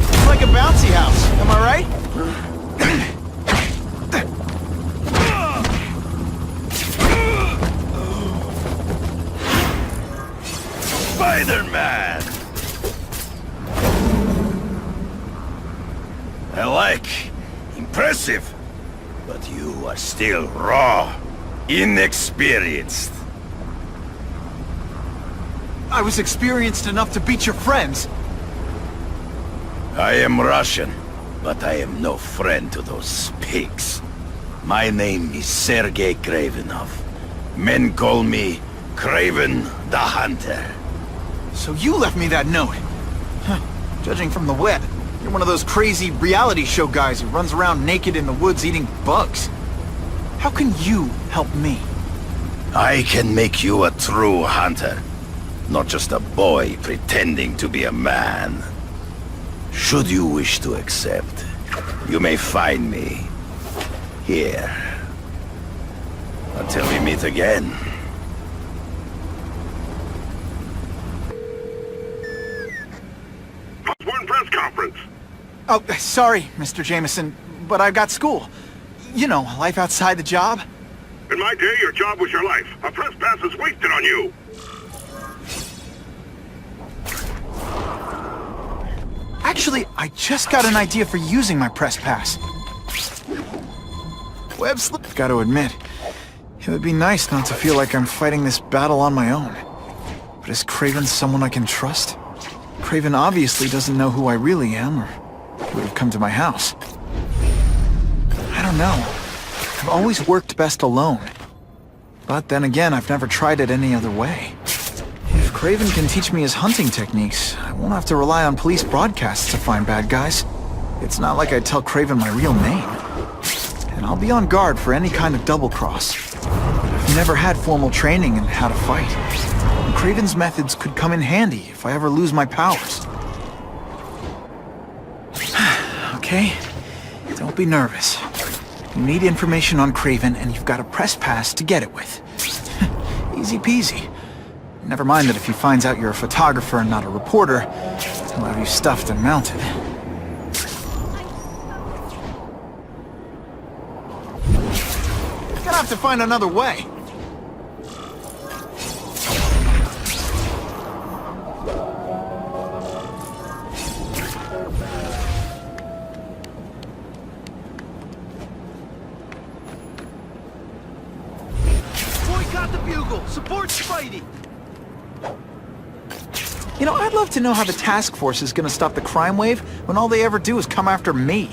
It's like a bouncy house, am I right? Spider-Man! I like. Impressive. But you are still raw. Inexperienced. I was experienced enough to beat your friends. I am Russian, but I am no friend to those pigs. My name is Sergei Kravenov. Men call me Craven the Hunter. So you left me that note. Huh. Judging from the web, you're one of those crazy reality show guys who runs around naked in the woods eating bugs. How can you help me? I can make you a true hunter. Not just a boy pretending to be a man. Should you wish to accept, you may find me here. Until we meet again. Osborn press conference. Oh, sorry, Mr. Jameson, but I've got school. You know, life outside the job. In my day, your job was your life. A press pass is wasted on you. Actually, I just got an idea for using my press pass. Web slip. Gotta admit, it would be nice not to feel like I'm fighting this battle on my own. But is Kraven someone I can trust? Kraven obviously doesn't know who I really am, or he would have come to my house. I don't know. I've always worked best alone. But then again, I've never tried it any other way. If Kraven can teach me his hunting techniques, I won't have to rely on police broadcasts to find bad guys. It's not like I'd tell Kraven my real name. And I'll be on guard for any kind of double-cross. I've never had formal training in how to fight. And Kraven's methods could come in handy if I ever lose my powers. Okay? Don't be nervous. You need information on Kraven, and you've got a press pass to get it with. Easy peasy. Never mind that if he finds out you're a photographer and not a reporter, he'll have you stuffed and mounted. Gonna have to find another way. Boycott the Bugle! Support Spidey! You know, I'd love to know how the task force is gonna stop the crime wave when all they ever do is come after me.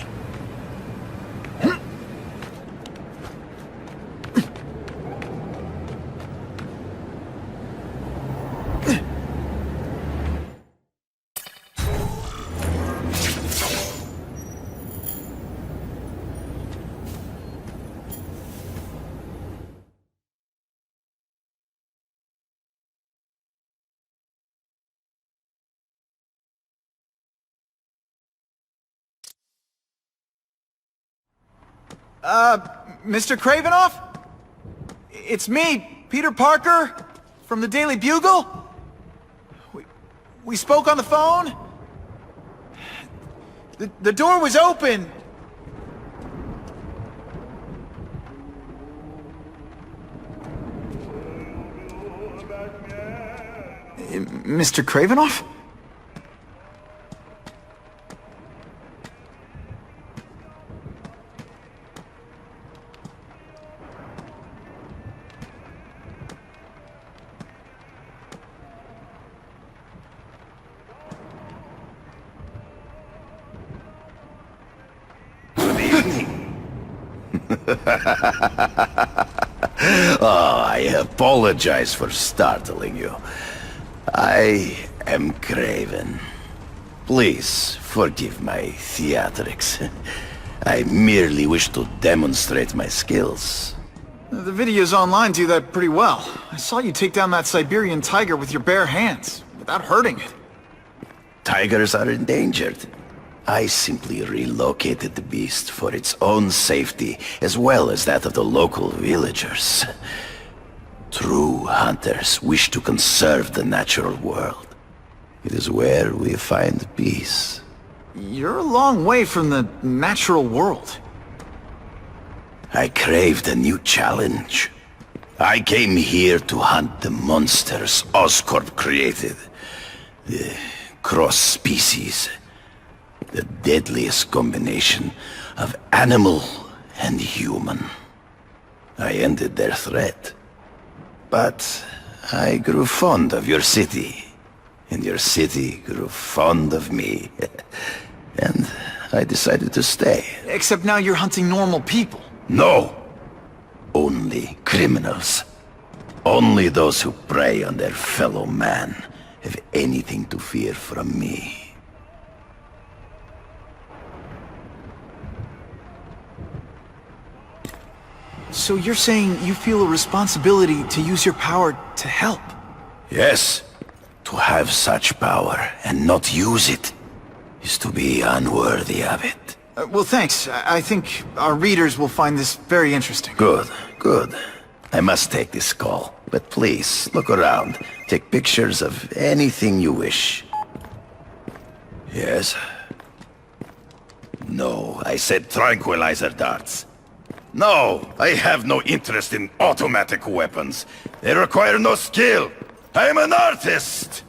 Mr. Kravinoff? It's me, Peter Parker, from the Daily Bugle. We spoke on the phone. The door was open. Mr. Kravinoff? Oh, I apologize for startling you. I am Kraven. Please forgive my theatrics. I merely wish to demonstrate my skills. The videos online do that pretty well. I saw you take down that Siberian tiger with your bare hands, without hurting it. Tigers are endangered. I simply relocated the beast for its own safety, as well as that of the local villagers. True hunters wish to conserve the natural world. It is where we find peace. You're a long way from the natural world. I craved a new challenge. I came here to hunt the monsters Oscorp created. The cross-species. The deadliest combination of animal and human. I ended their threat. But I grew fond of your city. And your city grew fond of me. And I decided to stay. Except now you're hunting normal people. No! Only criminals. Only those who prey on their fellow man have anything to fear from me. So you're saying you feel a responsibility to use your power to help? Yes. To have such power and not use it is to be unworthy of it. Well, thanks. I think our readers will find this very interesting. Good, good. I must take this call, but please, look around. Take pictures of anything you wish. Yes? No, I said tranquilizer darts. No, I have no interest in automatic weapons. They require no skill. I'm an artist!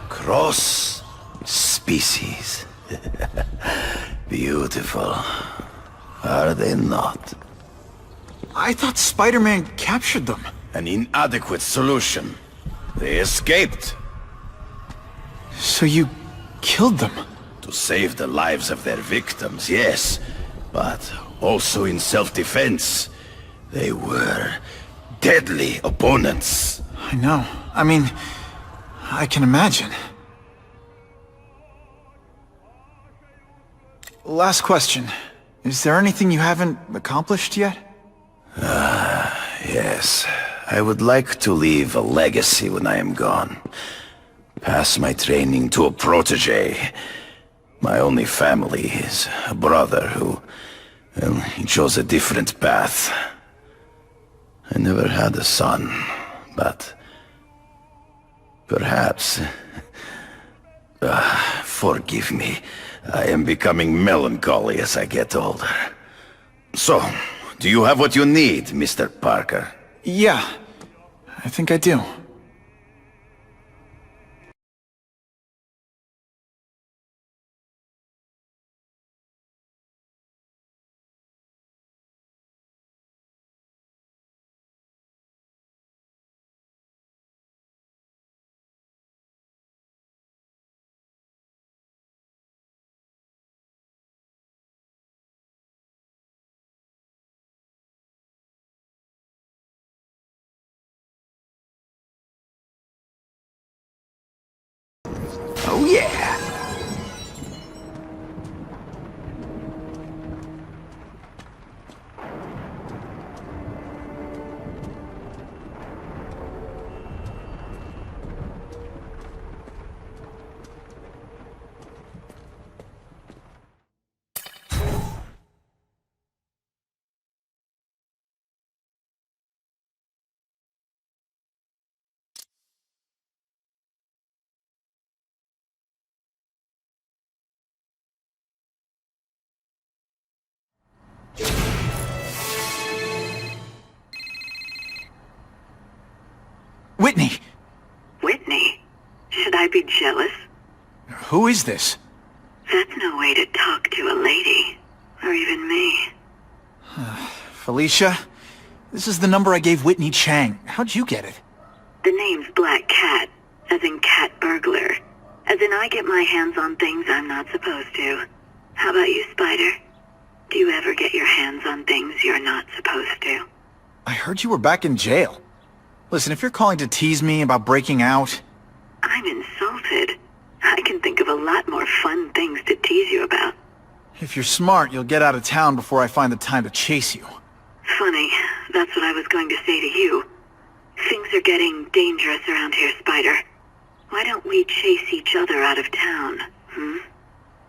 Cross species. Beautiful. Are they not? I thought Spider-Man captured them. An inadequate solution. They escaped. So you killed them? To save the lives of their victims, yes. But also in self-defense. They were deadly opponents. I know. I mean, I can imagine. Last question. Is there anything you haven't accomplished yet? Yes. I would like to leave a legacy when I am gone. Pass my training to a protege. My only family is a brother who... well, he chose a different path. I never had a son, but Perhaps. Forgive me. I am becoming melancholy as I get older. So, do you have what you need, Mr. Parker? Yeah, I think I do. Oh yeah! Whitney! Whitney? Should I be jealous? Who is this? That's no way to talk to a lady. Or even me. Felicia? This is the number I gave Whitney Chang. How'd you get it? The name's Black Cat, as in cat burglar. As in I get my hands on things I'm not supposed to. How about you, Spider? Do you ever get your hands on things you're not supposed to? I heard you were back in jail. Listen, if you're calling to tease me about breaking out... I'm insulted. I can think of a lot more fun things to tease you about. If you're smart, you'll get out of town before I find the time to chase you. Funny, that's what I was going to say to you. Things are getting dangerous around here, Spider. Why don't we chase each other out of town, hmm?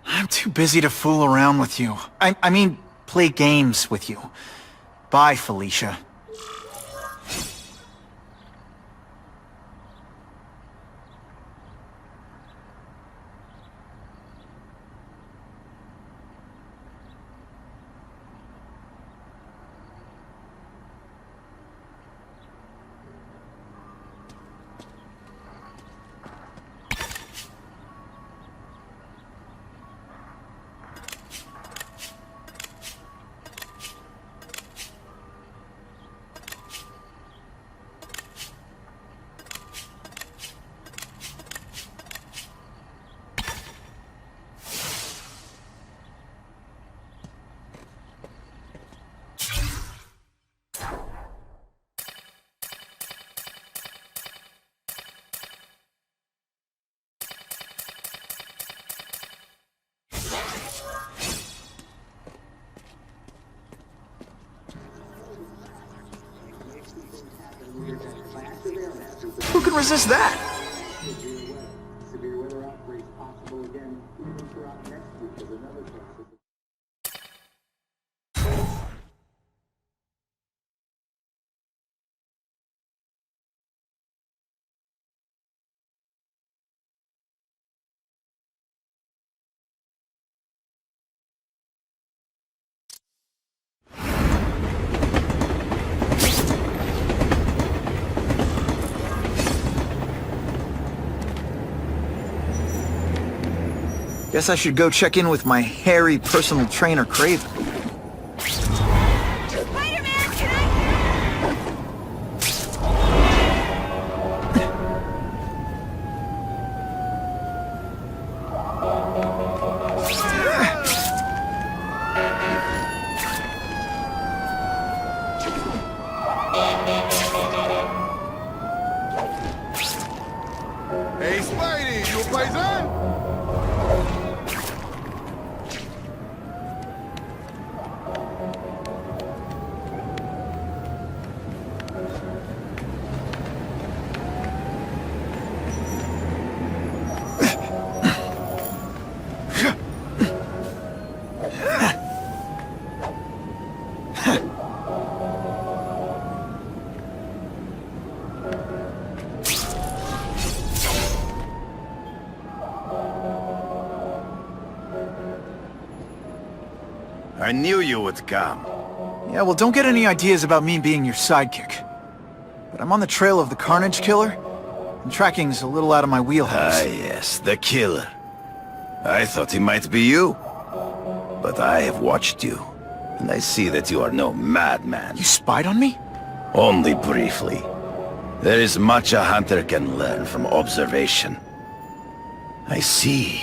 I'm too busy to fool around with you. I mean, play games with you. Bye, Felicia. Who can resist that? Guess I should go check in with my hairy personal trainer, Craven. Spider-Man, can I... Hey, Spidey, you a paisan? I knew you would come. Yeah, well, don't get any ideas about me being your sidekick. But I'm on the trail of the Carnage Killer, and tracking's a little out of my wheelhouse. Ah, yes, the killer. I thought he might be you. But I have watched you, and I see that you are no madman. You spied on me? Only briefly. There is much a hunter can learn from observation. I see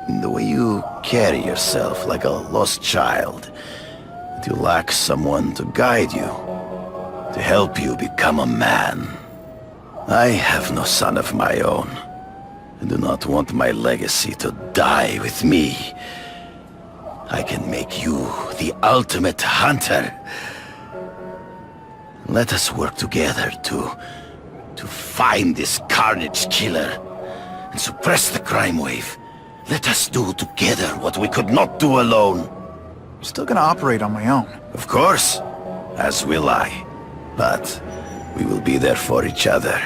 in the way you carry yourself like a lost child, that you lack someone to guide you, to help you become a man. I have no son of my own. I do not want my legacy to die with me. I can make you the ultimate hunter. Let us work together to find this Carnage Killer and suppress the crime wave. Let us do together what we could not do alone. I'm still gonna operate on my own. Of course, as will I. But we will be there for each other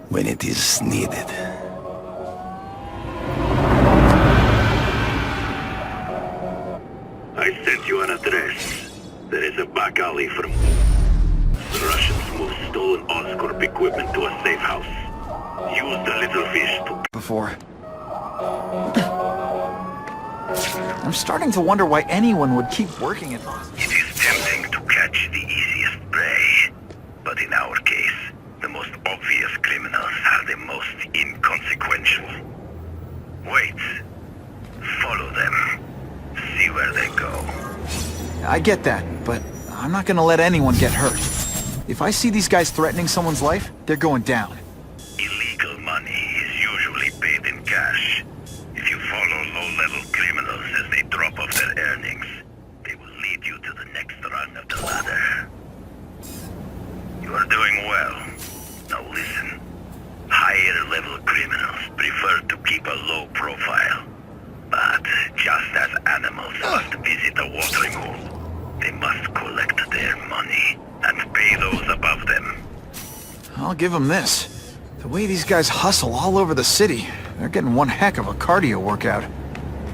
when it is needed. I sent you an address. There is a back alley from... The Russians moved stolen Oscorp equipment to a safe house. Use the little fish to... Before. I'm starting to wonder why anyone would keep working at Oscorp. It is tempting to catch the easiest prey. But in our case, the most obvious criminals are the most inconsequential. Wait. Follow them. See where they go. I get that, but I'm not gonna let anyone get hurt. If I see these guys threatening someone's life, they're going down. Illegal money is usually paid in cash. If you follow low-level criminals as they drop off their earnings, they will lead you to the next rung of the ladder. You are doing well. Now listen. Higher-level criminals prefer to keep a low profile. But just as animals must visit a watering hole, they must collect their money and pay those above them. I'll give them this. The way these guys hustle all over the city, they're getting one heck of a cardio workout.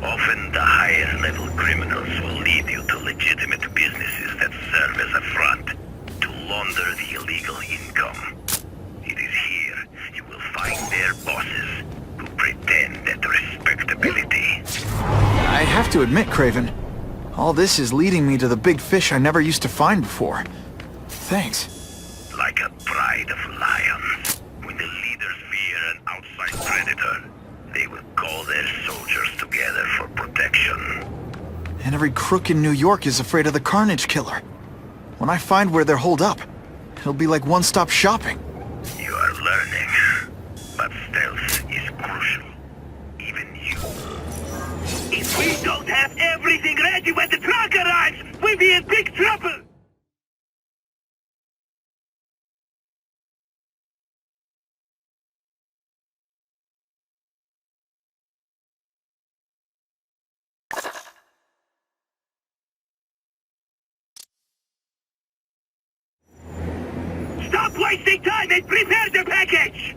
Often the higher-level criminals will lead you to legitimate businesses that serve as a front to launder the illegal income. It is here you will find their bosses who pretend at respectability. I have to admit, Craven, all this is leading me to the big fish I never used to find before. Thanks. Like a pride of lions, when the leaders fear an outside predator, they will call their soldiers together for protection. And every crook in New York is afraid of the Carnage Killer. When I find where they're holed up, it'll be like one-stop shopping. You are learning, but stealth is crucial. Even you. If we don't have everything ready when the truck arrives, we'll be in big trouble! Stop wasting time and prepare the package!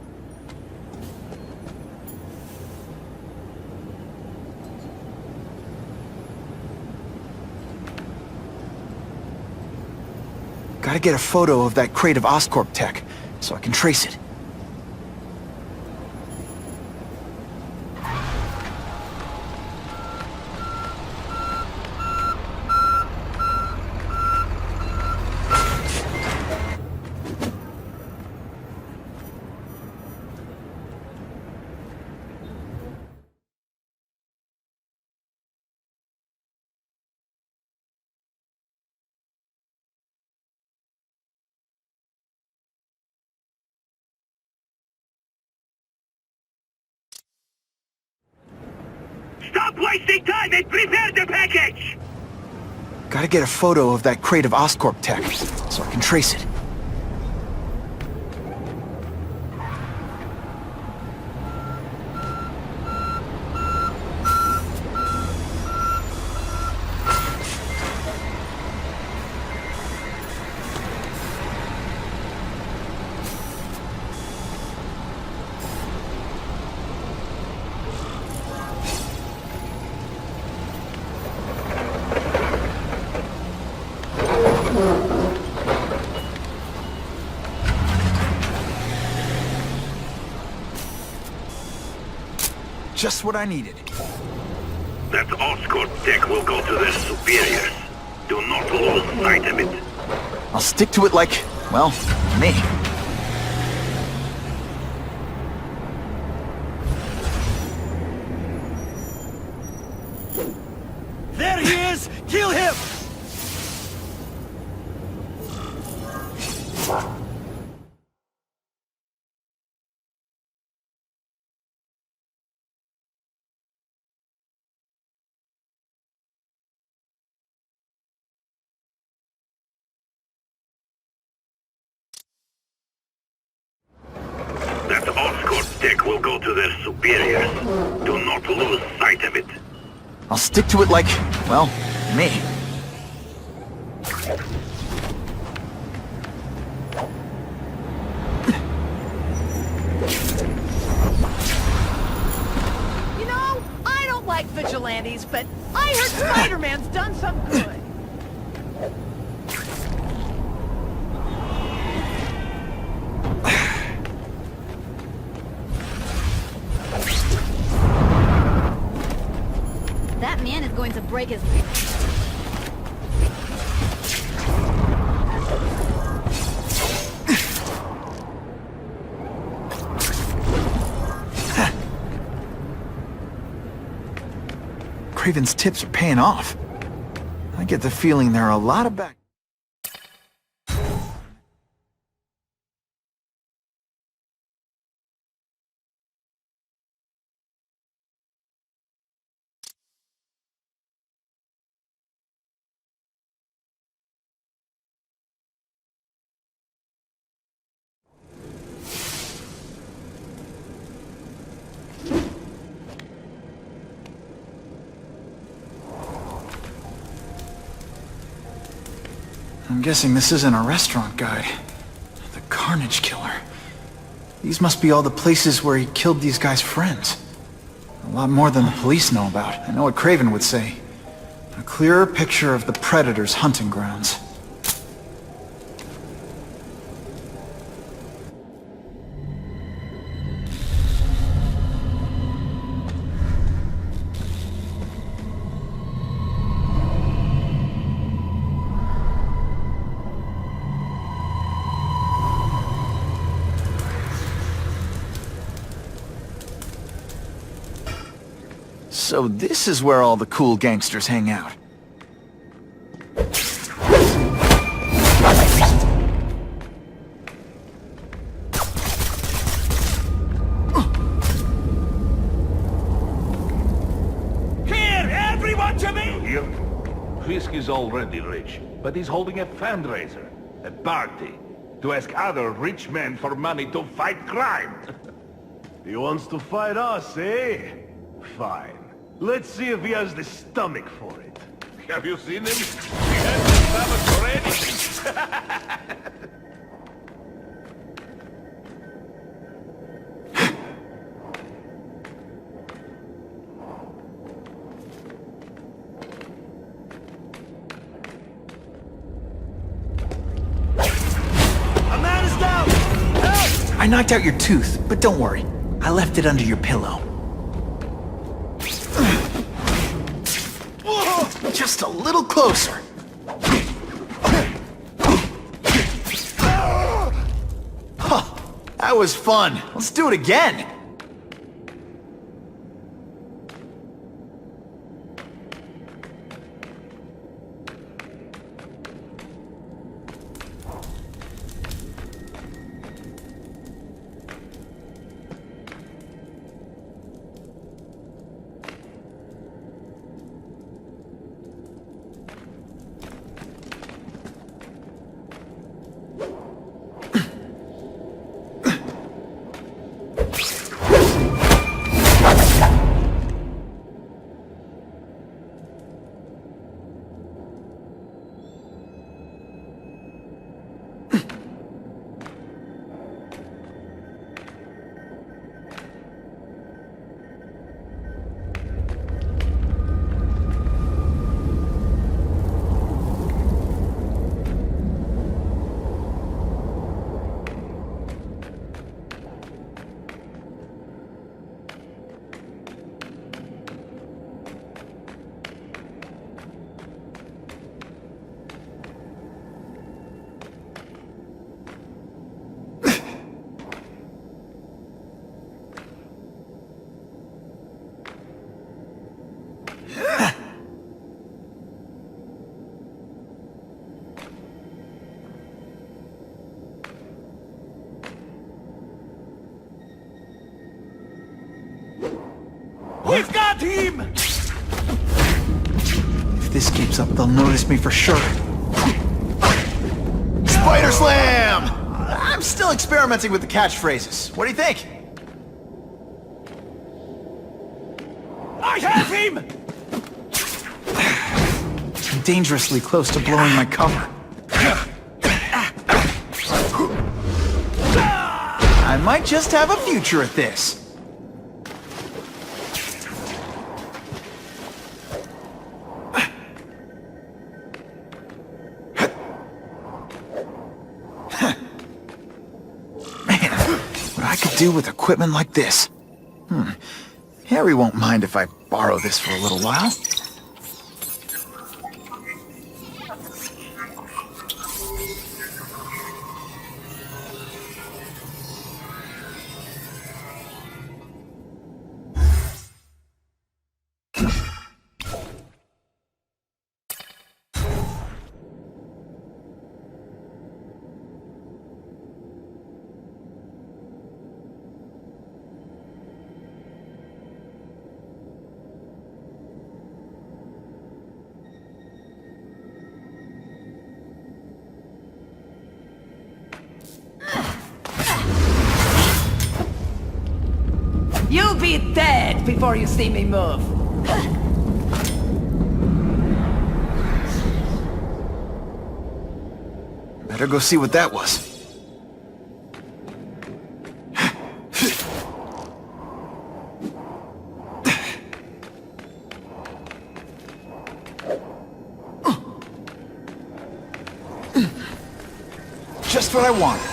Gotta get a photo of that crate of Oscorp tech, so I can trace it. Stop wasting time and prepare the package! Gotta get a photo of that crate of Oscorp tech, so I can trace it. Just what I needed. That Oscorp tech will go to their superiors. Do not lose sight of it. I'll stick to it like, well, me. There he is! Kill him! That Oscorp tech will go to their superiors. Do not lose sight of it. I'll stick to it like, well, me. You know, I don't like vigilantes, but I heard Spider-Man's done some good. That man is going to break his... Craven's tips are paying off. I get the feeling there are a lot of back... I'm guessing this isn't a restaurant guide. The Carnage Killer. These must be all the places where he killed these guys' friends. A lot more than the police know about. I know what Craven would say. A clearer picture of the Predator's hunting grounds. So this is where all the cool gangsters hang out. Here, everyone to me! Here? Fisk is already rich, but he's holding a fundraiser, a party, to ask other rich men for money to fight crime. He wants to fight us, eh? Fine. Let's see if he has the stomach for it. Have you seen him? He has the stomach for anything. A man is down! Help! I knocked out your tooth, but don't worry. I left it under your pillow. Just a little closer. Huh, that was fun. Let's do it again. got him! If this keeps up, they'll notice me for sure. Spider Slam! I'm still experimenting with the catchphrases. What do you think? I have him! I'm dangerously close to blowing my cover. I might just have a future at this. What I could do with equipment like this. Harry won't mind if I borrow this for a little while. You'll be dead before you see me move. Better go see what that was. Just what I wanted.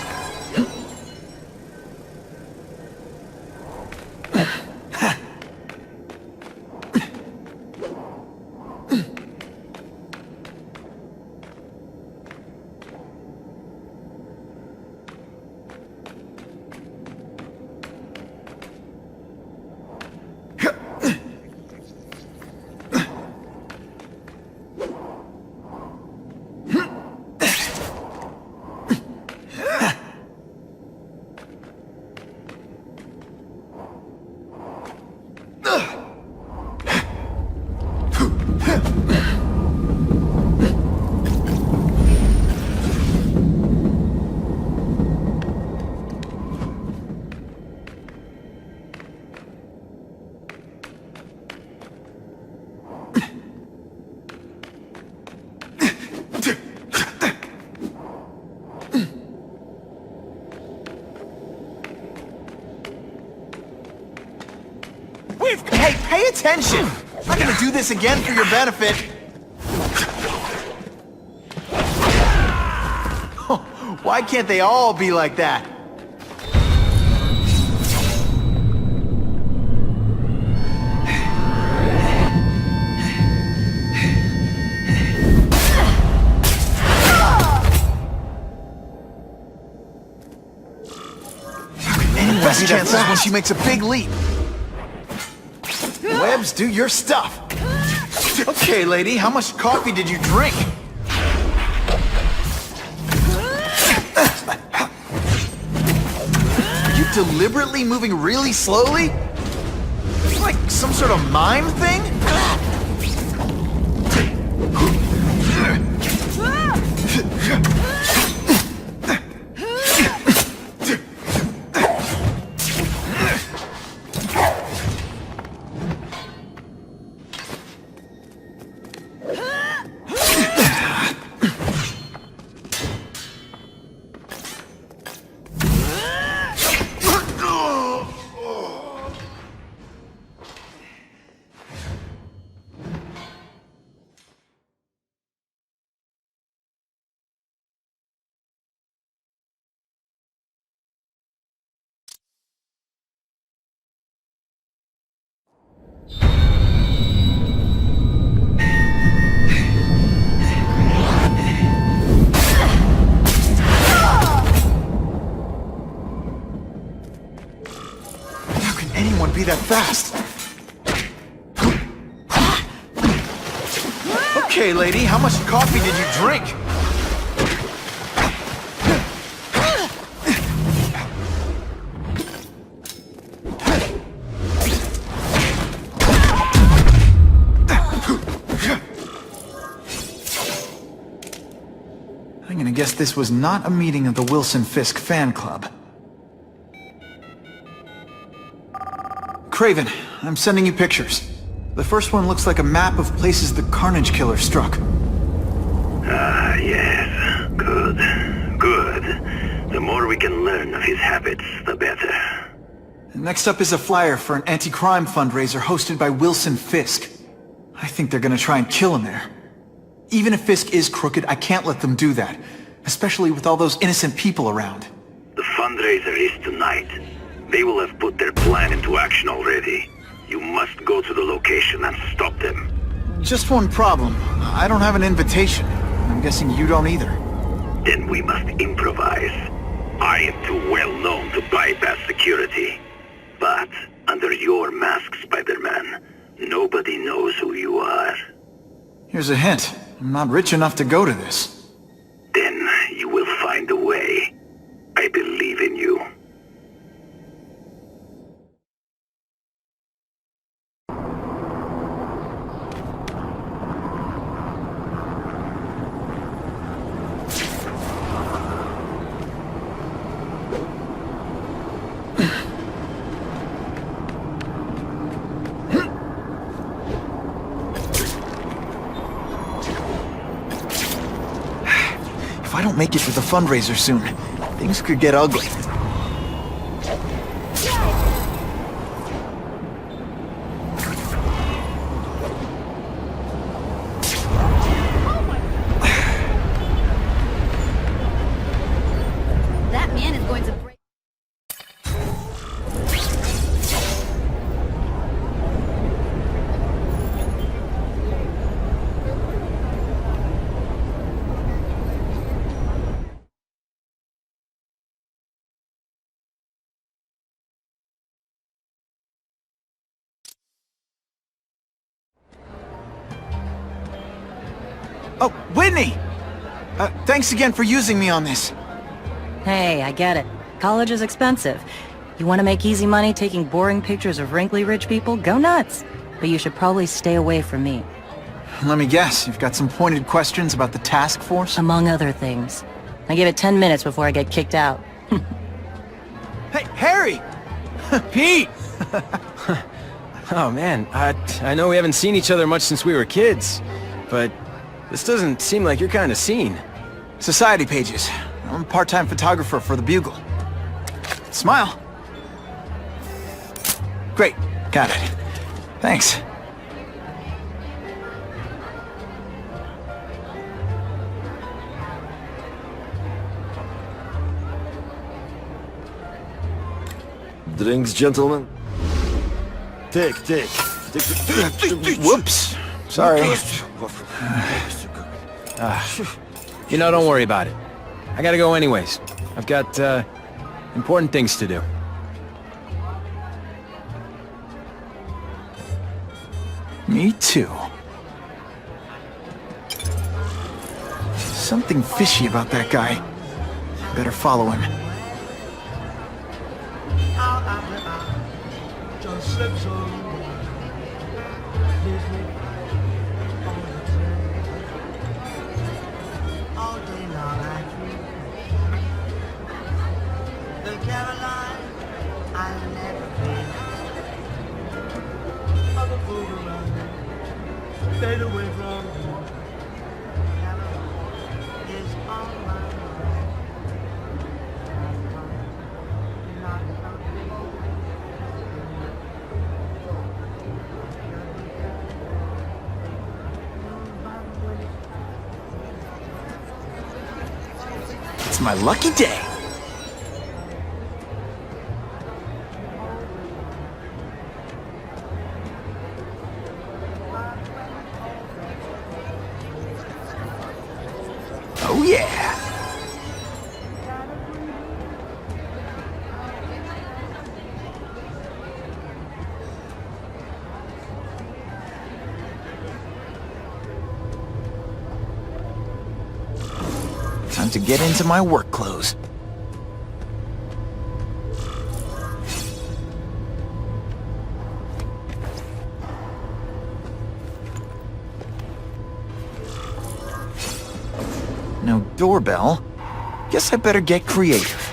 Hey, pay attention! I'm not gonna do this again for your benefit. Why can't they all be like that? Best chances when she makes a big leap. Webbs, do your stuff. Okay, lady, how much coffee did you drink? Are you deliberately moving really slowly? Like some sort of mime thing? Anyone be that fast? Okay, lady, how much coffee did you drink? guess this was not a meeting of the Wilson Fisk fan club. Craven, I'm sending you pictures. The first one looks like a map of places the Carnage Killer struck. Ah, yes. Good. Good. The more we can learn of his habits, the better. Next up is a flyer for an anti-crime fundraiser hosted by Wilson Fisk. I think they're gonna try and kill him there. Even if Fisk is crooked, I can't let them do that. Especially with all those innocent people around. The fundraiser is tonight. They will have put their plan into action already. You must go to the location and stop them. Just one problem. I don't have an invitation. I'm guessing you don't either. Then we must improvise. I am too well known to bypass security. But under your mask, Spider-Man, nobody knows who you are. Here's a hint. I'm not rich enough to go to this. Then you will find a way. I believe in you. If I don't make it to the fundraiser soon, things could get ugly. That man is going to break... Oh, Whitney! Thanks again for using me on this. Hey, I get it. College is expensive. You want to make easy money taking boring pictures of wrinkly rich people? Go nuts! But you should probably stay away from me. Let me guess, you've got some pointed questions about the task force? Among other things. I give it 10 minutes before I get kicked out. Hey, Harry! Pete! Oh man, I know we haven't seen each other much since we were kids, but this doesn't seem like your kind of scene. Society pages. I'm a part-time photographer for the Bugle. Smile. Great, got it. Thanks. Drinks, gentlemen? Take. Whoops. Sorry. You know, don't worry about it. I gotta go anyways. I've got, important things to do. Me too. Something fishy about that guy. Better follow him. It's my lucky day. Oh yeah. Time to get into my work clothes. No doorbell. Guess I better get creative.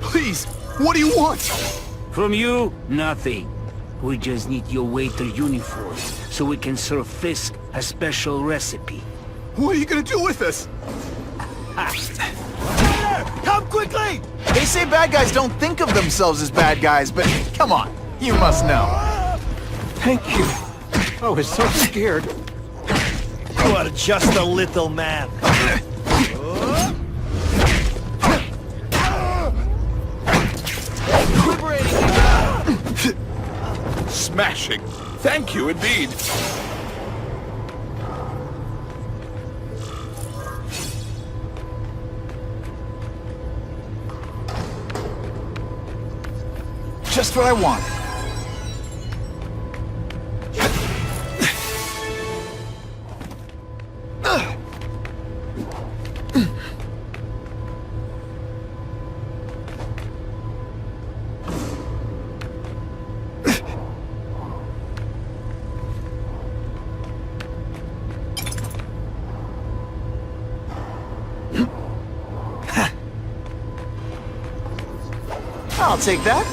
Please, what do you want? From you, nothing. We just need your waiter uniform, so we can serve Fisk a special recipe. What are you gonna do with us? Come quickly! They say bad guys don't think of themselves as bad guys, but come on, you must know. Thank you. I was so scared. You are just a little man. Smashing. Thank you indeed. Just what I want. I'll take that.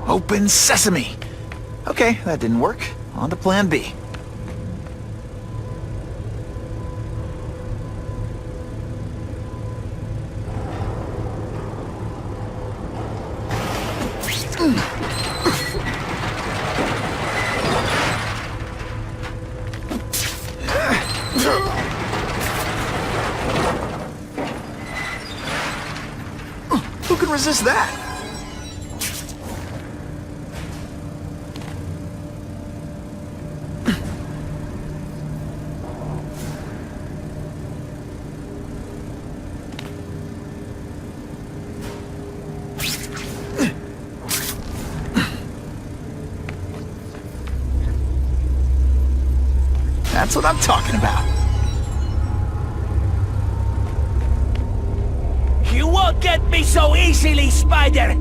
Open sesame. Okay, that didn't work. On to plan B. Who can resist that? That's what I'm talking about. You won't get me so easily, Spider!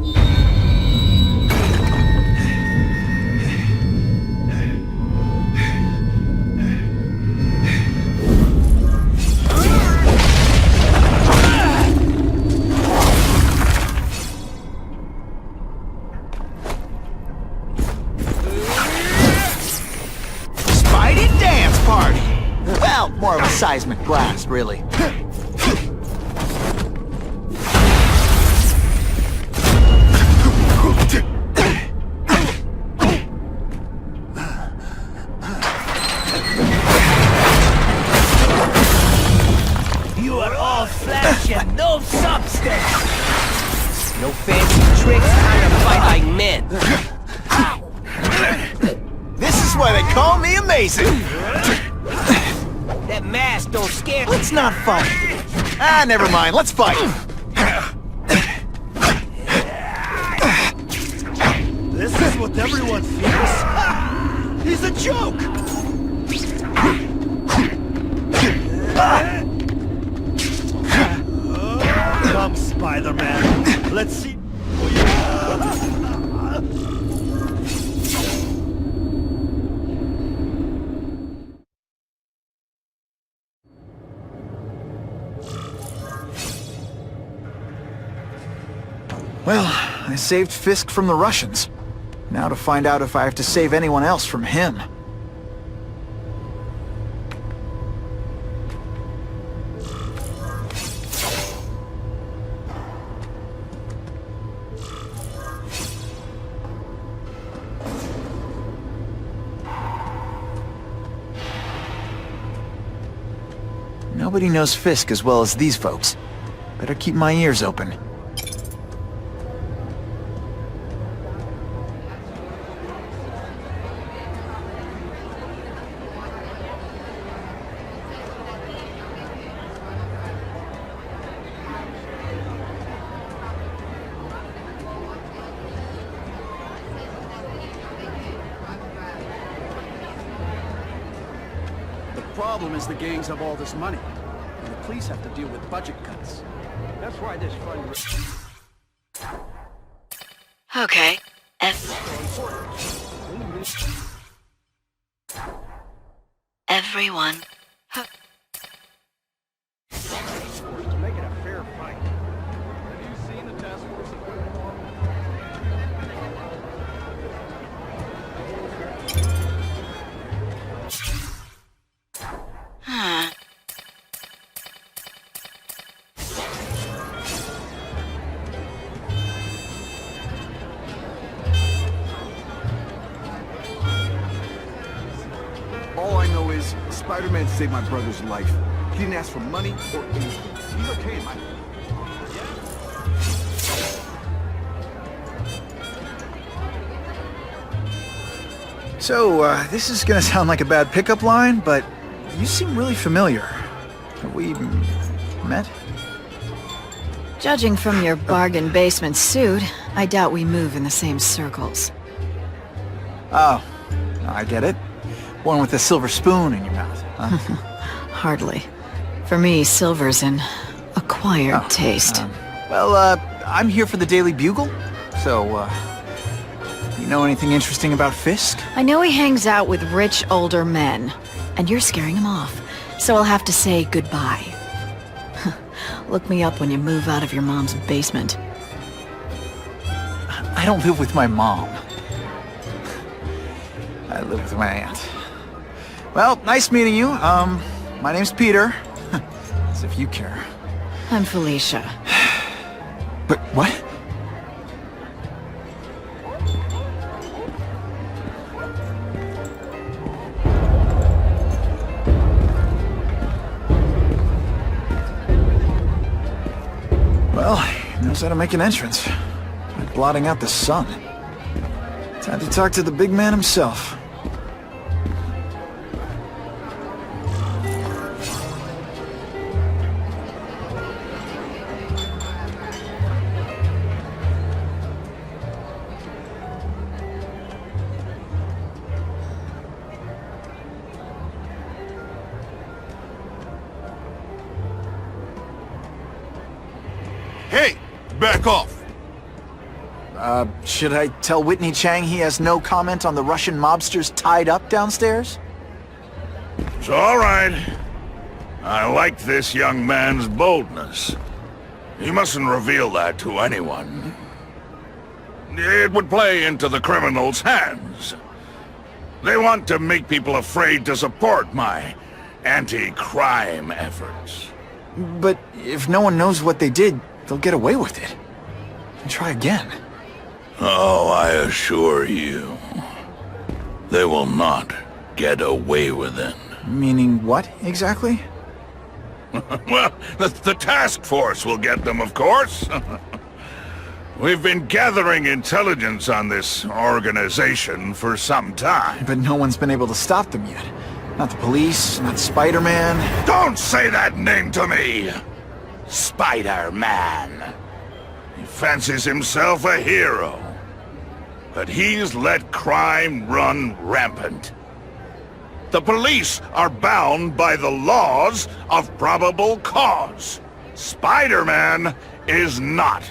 Spidey dance party! Well, more of a seismic blast, really. You are all flesh and no substance! No fancy tricks, time to fight like men! This is why they call me amazing! That mask don't scare me! Let's not fight! Ah, never mind, let's fight! This is what everyone feels. He's a joke. Come, Spider-Man. Let's see. Well, I saved Fisk from the Russians. Now to find out if I have to save anyone else from him. Nobody knows Fisk as well as these folks. Better keep my ears open. problem is the gangs have all this money, and the police have to deal with budget cuts. That's why this fund... Okay. Everyone. To make it a fair fight. Have you seen the task force? Huh. All I know is Spider-Man saved my brother's life. He didn't ask for money or anything. He's okay in my... So, this is gonna sound like a bad pickup line, but you seem really familiar. Have we met? Judging from your bargain basement suit, I doubt we move in the same circles. Oh, I get it. One with a silver spoon in your mouth, huh? Hardly. For me, silver's an acquired taste. I'm here for the Daily Bugle, so, you know anything interesting about Fisk? I know he hangs out with rich older men, and you're scaring him off, so I'll have to say goodbye. Look me up when you move out of your mom's basement. I don't live with my mom. I live with my aunt. Well, nice meeting you. My name's Peter. As if you care. I'm Felicia. But what? Well, he knows how to make an entrance. Like blotting out the sun. Time to talk to the big man himself. Hey! Back off! Should I tell Whitney Chang he has no comment on the Russian mobsters tied up downstairs? It's all right. I like this young man's boldness. He mustn't reveal that to anyone. It would play into the criminals' hands. They want to make people afraid to support my anti-crime efforts. But if no one knows what they did, they'll get away with it. And try again. Oh, I assure you, they will not get away with it. Meaning what, exactly? Well, the task force will get them, of course. We've been gathering intelligence on this organization for some time. But no one's been able to stop them yet. Not the police, not Spider-Man. Don't say that name to me! Spider-Man. He fancies himself a hero. But he's let crime run rampant. The police are bound by the laws of probable cause. Spider-Man is not.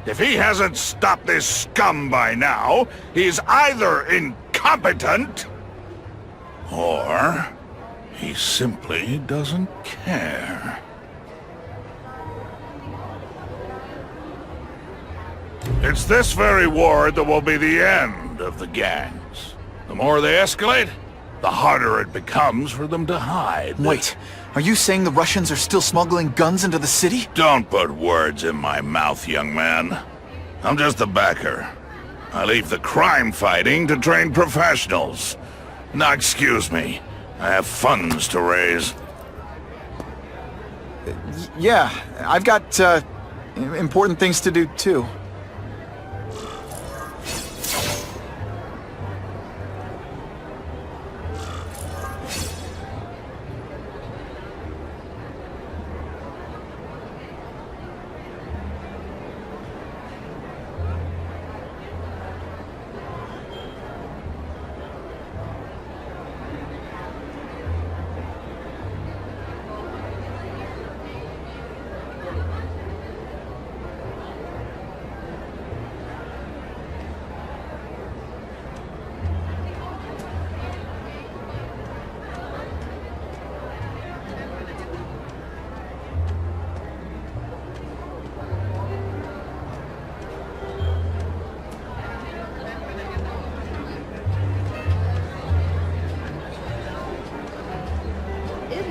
If he hasn't stopped this scum by now, he's either incompetent, or he simply doesn't care. It's this very ward that will be the end of the gangs. The more they escalate, the harder it becomes for them to hide. Wait, are you saying the Russians are still smuggling guns into the city? Don't put words in my mouth, young man. I'm just a backer. I leave the crime fighting to trained professionals. Now, excuse me. I have funds to raise. Yeah, I've got, important things to do, too.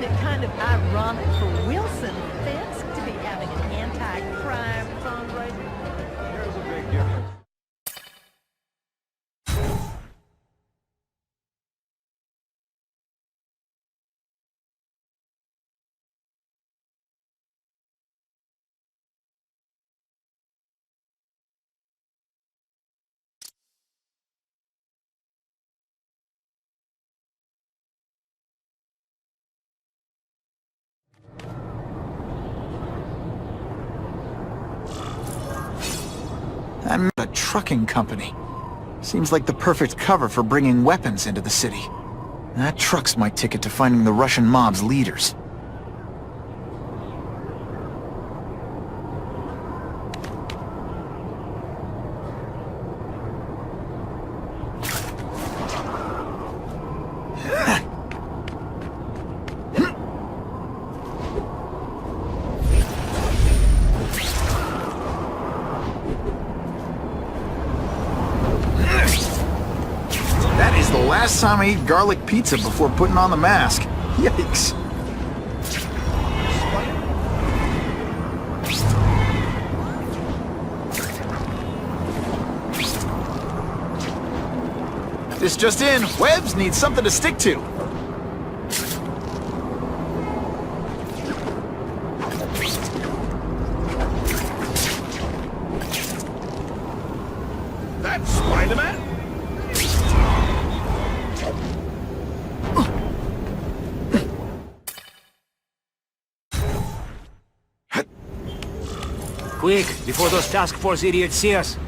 it kind of ironic for Wilson Fisk to be having an anti-crime fundraiser? There's a big difference. I'm a trucking company. Seems like the perfect cover for bringing weapons into the city. That truck's my ticket to finding the Russian mob's leaders. That is the last time I ate garlic pizza before putting on the mask. Yikes. This just in, Webbs needs something to stick to. That's Spiderman? Quick, before those task force idiots see us.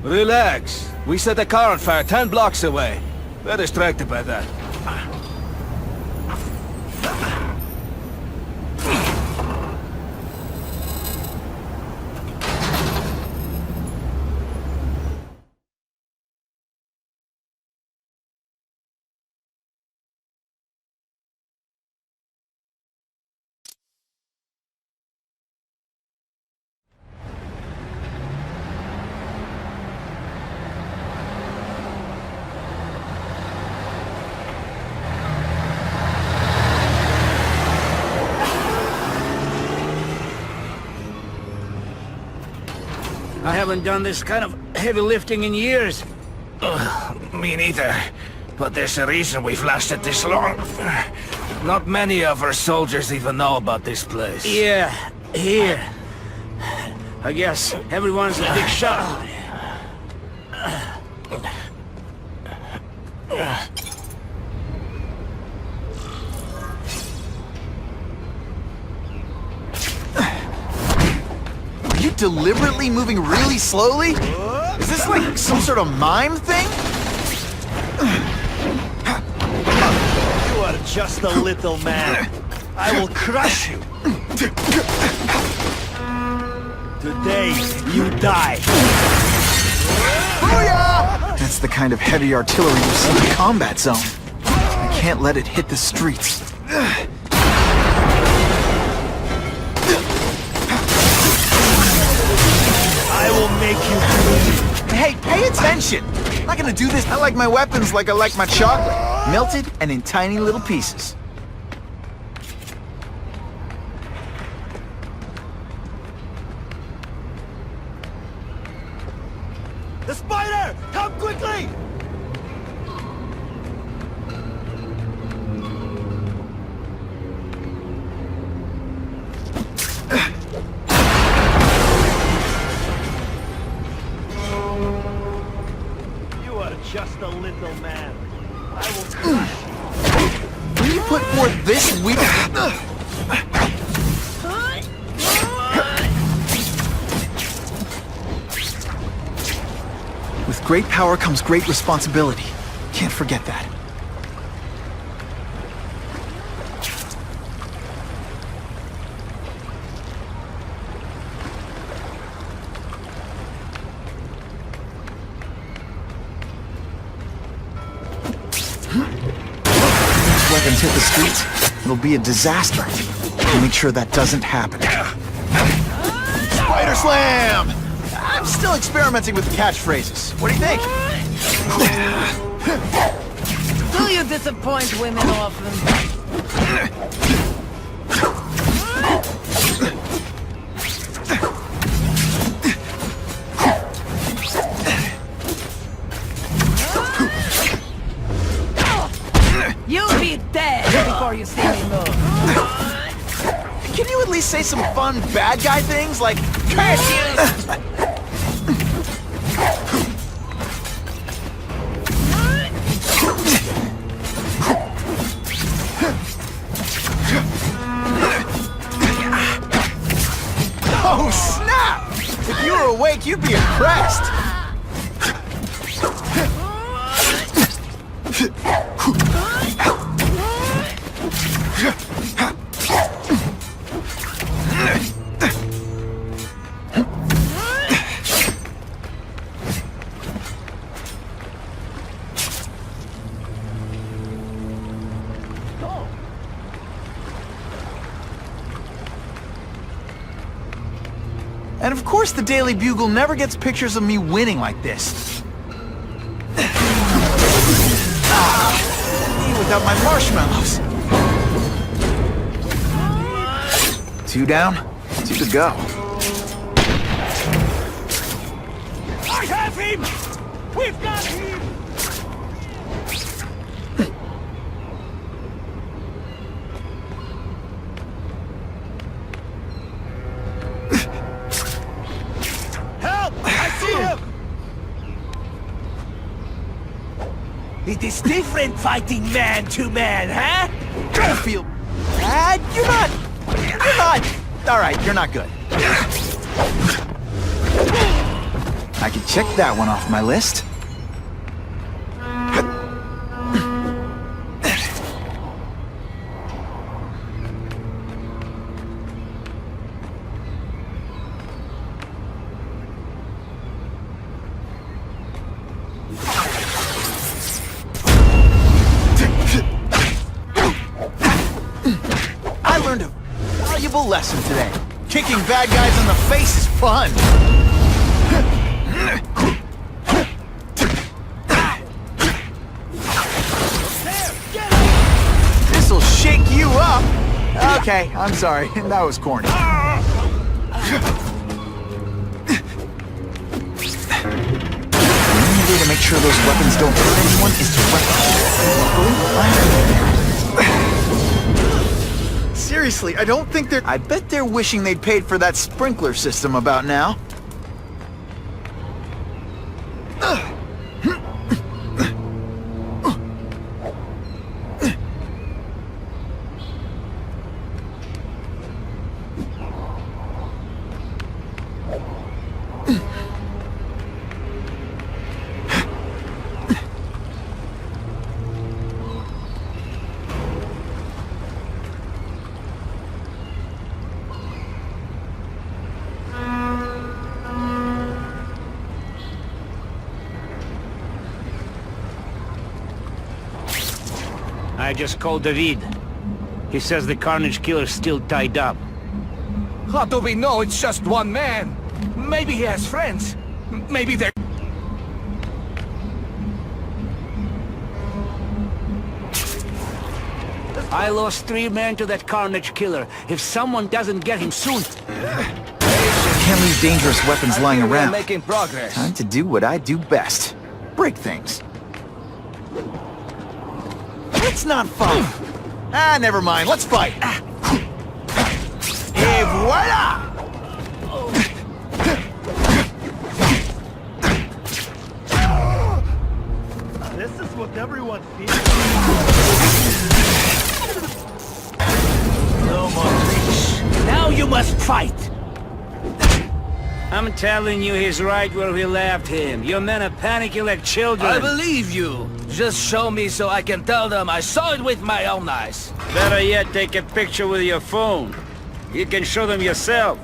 Relax. We set a car on fire 10 blocks away. They're distracted by that. I haven't done this kind of heavy lifting in years. Me neither. But there's a reason we've lasted this long. Not many of our soldiers even know about this place. Yeah, here. I guess everyone's a big shot. Are you deliberately moving really slowly? Is this like some sort of mime thing? You are just a little man. I will crush you. Today, you die. Booyah! That's the kind of heavy artillery you see in the combat zone. I can't let it hit the streets. I will make you bleed. Hey, pay attention! I'm not gonna do this. I like my weapons like I like my chocolate. Melted and in tiny little pieces. The spider! Come quickly! You are just a little man. I will crush you. When you put forth this weak... With great power comes great responsibility. Can't forget that. These weapons hit the streets, it'll be a disaster. Make sure that doesn't happen. Spider Slam! I'm still experimenting with catchphrases. What do you think? Will you disappoint women often? dead before you see me move. Can you at least say some fun bad guy things like curse you? Oh, snap! If you were awake, you'd be impressed. And of course the Daily Bugle never gets pictures of me winning like this. Me without my marshmallows. 2 down, 2 to go. I have him! We've got him! Help! I see him! It is different fighting man to man, huh? Don't feel bad. You're not. All right, you're not good. I can check that one off my list. I learned a valuable lesson today. Kicking bad guys in the face is fun. This'll shake you up. Okay, I'm sorry. That was corny. The only way to make sure those weapons don't hurt anyone is to wreck them. Luckily, seriously, I don't think they're... I bet they're wishing they'd paid for that sprinkler system about now. I just called David. He says the Carnage Killer's still tied up. How do we know it's just one man? Maybe he has friends. Maybe they're... I lost 3 men to that Carnage Killer. If someone doesn't get him soon... Can't leave dangerous weapons lying around. Making progress. Time to do what I do best. Break things. It's not fun. Never mind. Let's fight. Et voila! This is what everyone feels. No more tricks. Now you must fight! I'm telling you, he's right where we left him. Your men are panicking like children. I believe you. Just show me so I can tell them I saw it with my own eyes. Better yet, take a picture with your phone. You can show them yourself.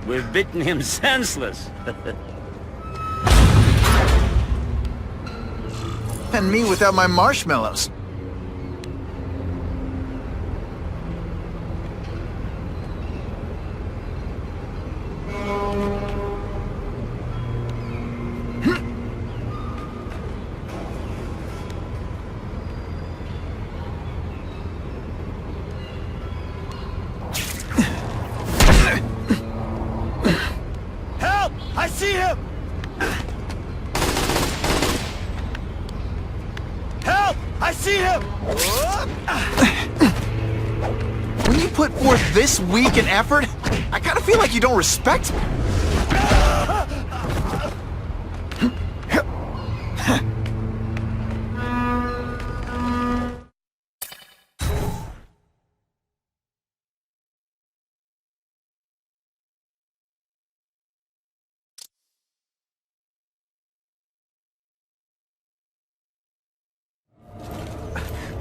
We've beaten him senseless. And me without my marshmallows. Help! I see him! Help! I see him! When you put forth this weak an effort, I kind of feel like you don't respect me.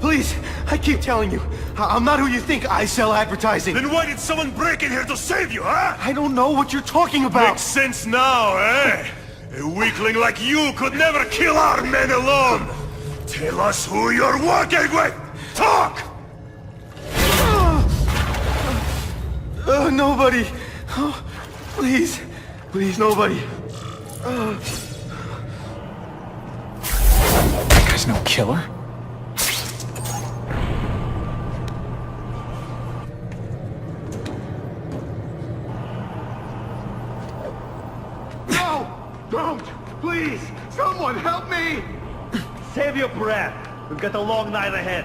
Please, I keep telling you, I'm not who you think. I sell advertising. Then why did someone break in here to save you, huh? I don't know what you're talking about. Makes sense now, eh? A weakling like you could never kill our men alone! Tell us who you're working with! Talk! Nobody. Oh, please. Please, nobody. That guy's no killer. Don't! Please! Someone help me! Save your breath. We've got a long night ahead.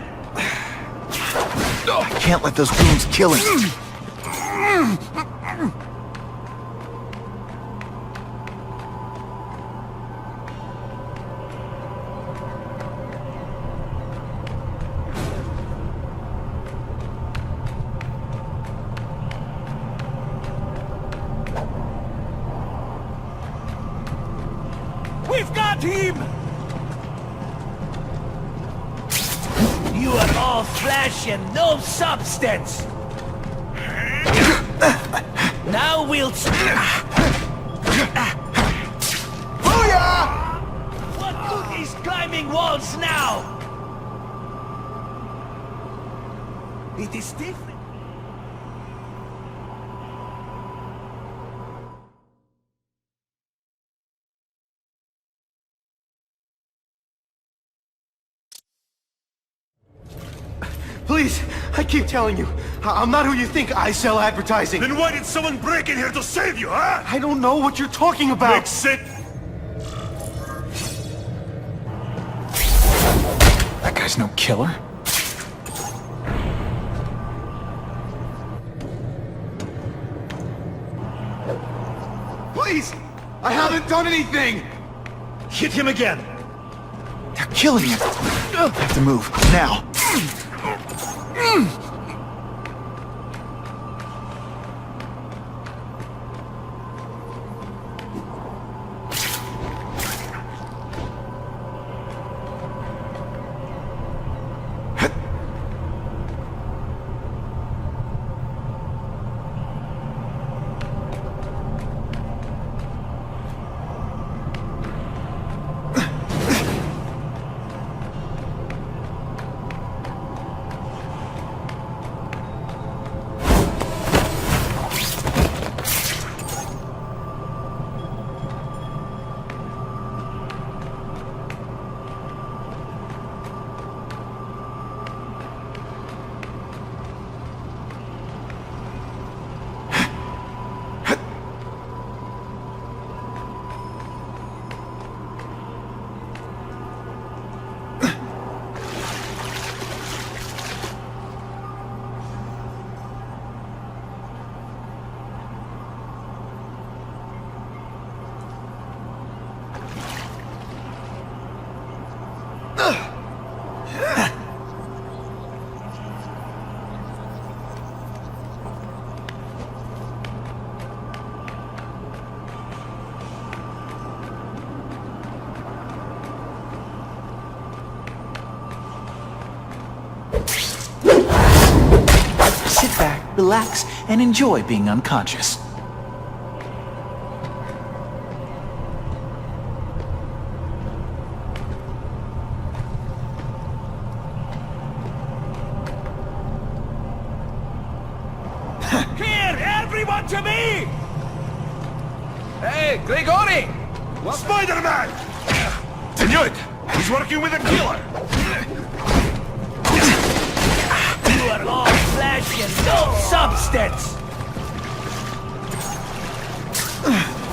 I can't let those goons kill him. We've got him! You are all flesh and no substance! Now we'll... Booyah! What good is climbing walls now? It is different. Please, I keep telling you, I'm not who you think. I sell advertising. Then why did someone break in here to save you, huh? I don't know what you're talking about. Makes sense. That guy's no killer. Please! I haven't done anything! Hit him again! They're killing him. I have to move, now. Sit back, relax, and enjoy being unconscious. Here! Everyone to me! Hey, Grigori! Spiderman! I knew it! He's working with a killer! You are all flesh and no substance!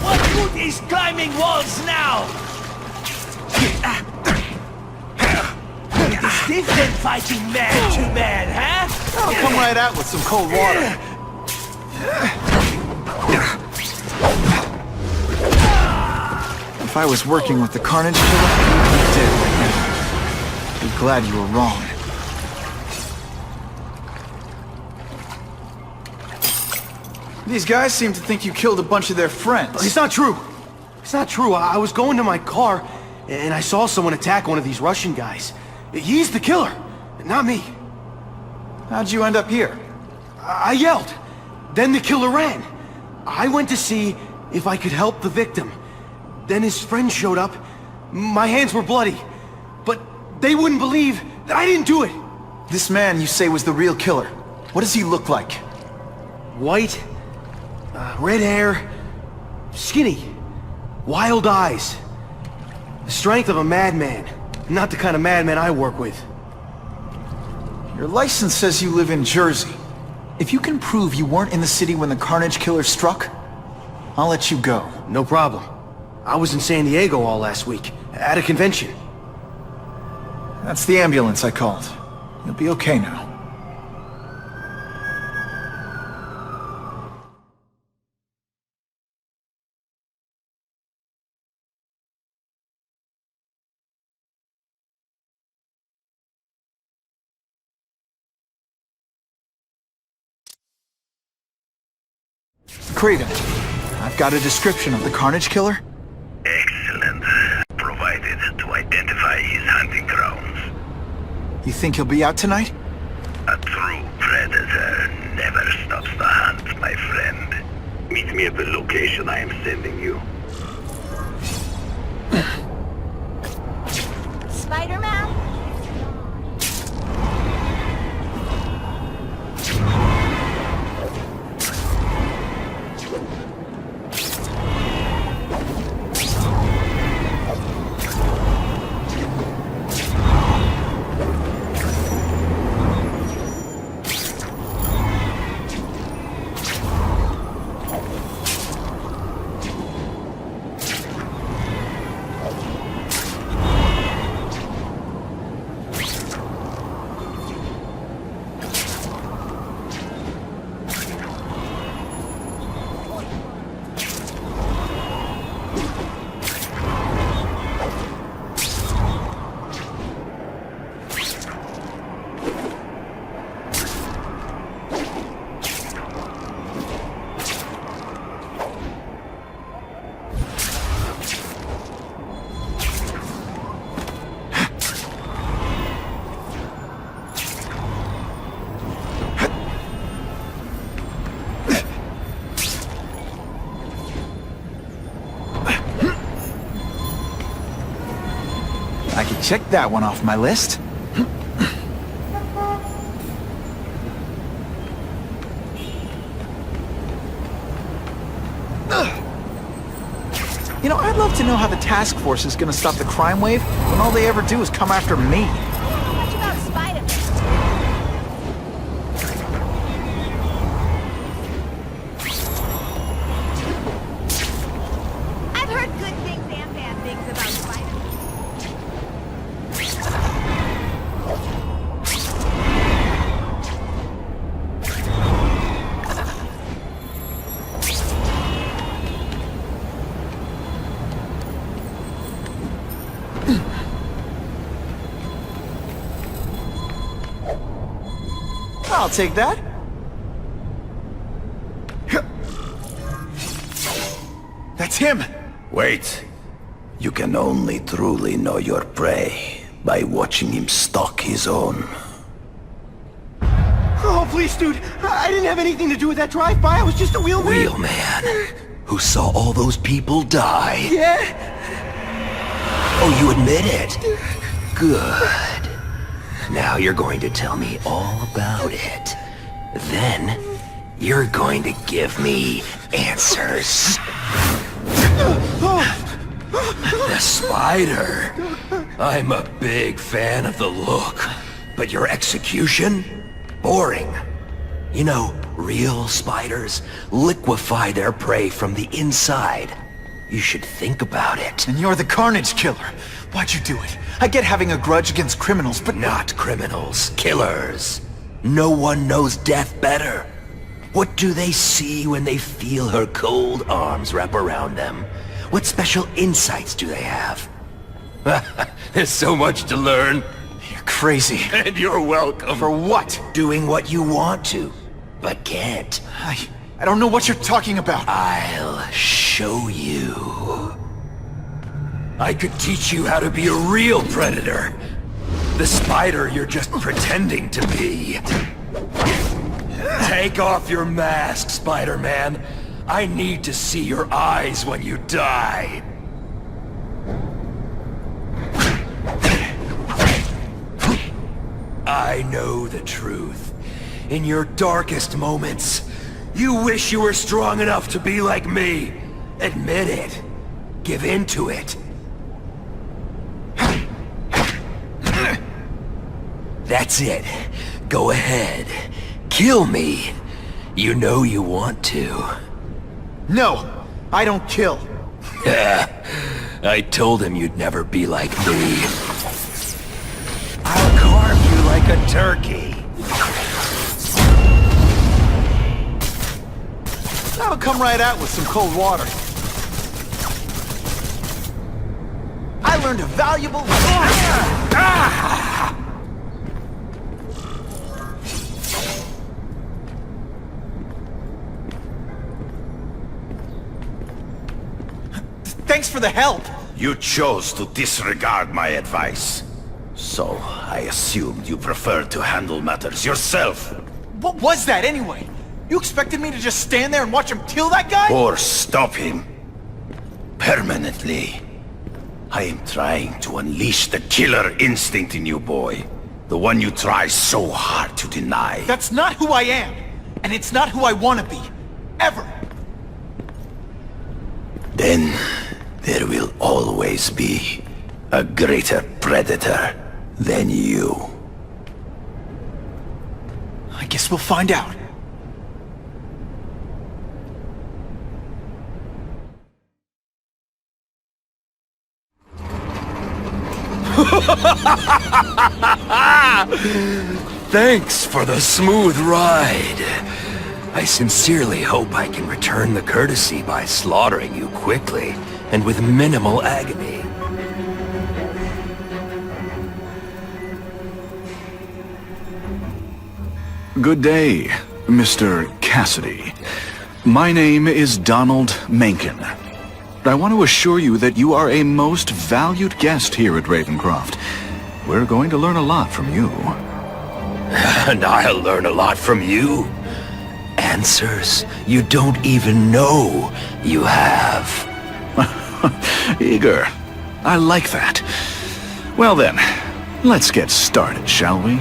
What good is climbing walls now? It is This then fighting man to man, huh? I'll come right out with some cold water. If I was working with the Carnage Killer, you'd be dead right now. Be glad you were wrong. These guys seem to think you killed a bunch of their friends. It's not true. It's not true. I was going to my car, and I saw someone attack one of these Russian guys. He's the killer, not me. How'd you end up here? I yelled. Then the killer ran. I went to see if I could help the victim. Then his friend showed up. My hands were bloody. But they wouldn't believe that I didn't do it. This man you say was the real killer. What does he look like? White, red hair, skinny, wild eyes. The strength of a madman. Not the kind of madman I work with. Your license says you live in Jersey. If you can prove you weren't in the city when the Carnage Killer struck, I'll let you go. No problem. I was in San Diego all last week, at a convention. That's the ambulance I called. You'll be okay now. Kraven, I've got a description of the Carnage Killer. Excellent. Provided to identify his hunting grounds. You think he'll be out tonight? A true predator never stops the hunt, my friend. Meet me at the location I am sending you. Spider-Man? I can check that one off my list. You know, I'd love to know how the task force is gonna stop the crime wave when all they ever do is come after me. How much about Spiderman? I've heard good things and bad things about Spiderman. I'll take that. That's him! Wait. You can only truly know your prey by watching him stalk his own. Oh, please, dude. I didn't have anything to do with that drive-by. I was just a wheelman. Wheelman? Who saw all those people die? Yeah? Oh, you admit it? Good. Now you're going to tell me all about it. Then, you're going to give me answers. The spider. I'm a big fan of the look. But your execution? Boring. You know, real spiders liquefy their prey from the inside. You should think about it. And you're the Carnage Killer. Why'd you do it? I get having a grudge against criminals, but... Not criminals, killers. No one knows death better. What do they see when they feel her cold arms wrap around them? What special insights do they have? There's so much to learn. You're crazy. And you're welcome. For what? Doing what you want to, but can't. I don't know what you're talking about. I'll show you. I could teach you how to be a real predator. The spider you're just pretending to be. Take off your mask, Spider-Man. I need to see your eyes when you die. I know the truth. In your darkest moments, you wish you were strong enough to be like me. Admit it. Give in to it. That's it. Go ahead. Kill me. You know you want to. No, I don't kill. I told him you'd never be like me. I'll carve you like a turkey. That'll come right out with some cold water. I learned a valuable lesson. Thanks for the help. You chose to disregard my advice. So, I assumed you preferred to handle matters yourself. What was that anyway? You expected me to just stand there and watch him kill that guy? Or stop him. Permanently. I am trying to unleash the killer instinct in you, boy. The one you try so hard to deny. That's not who I am. And it's not who I want to be. Ever. Then, there will always be a greater predator than you. I guess we'll find out. Thanks for the smooth ride. I sincerely hope I can return the courtesy by slaughtering you quickly and with minimal agony. Good day, Mr. Cassidy. My name is Donald Mencken. I want to assure you that you are a most valued guest here at Ravencroft. We're going to learn a lot from you. And I'll learn a lot from you. Answers you don't even know you have. Eager. I like that. Well then, let's get started, shall we?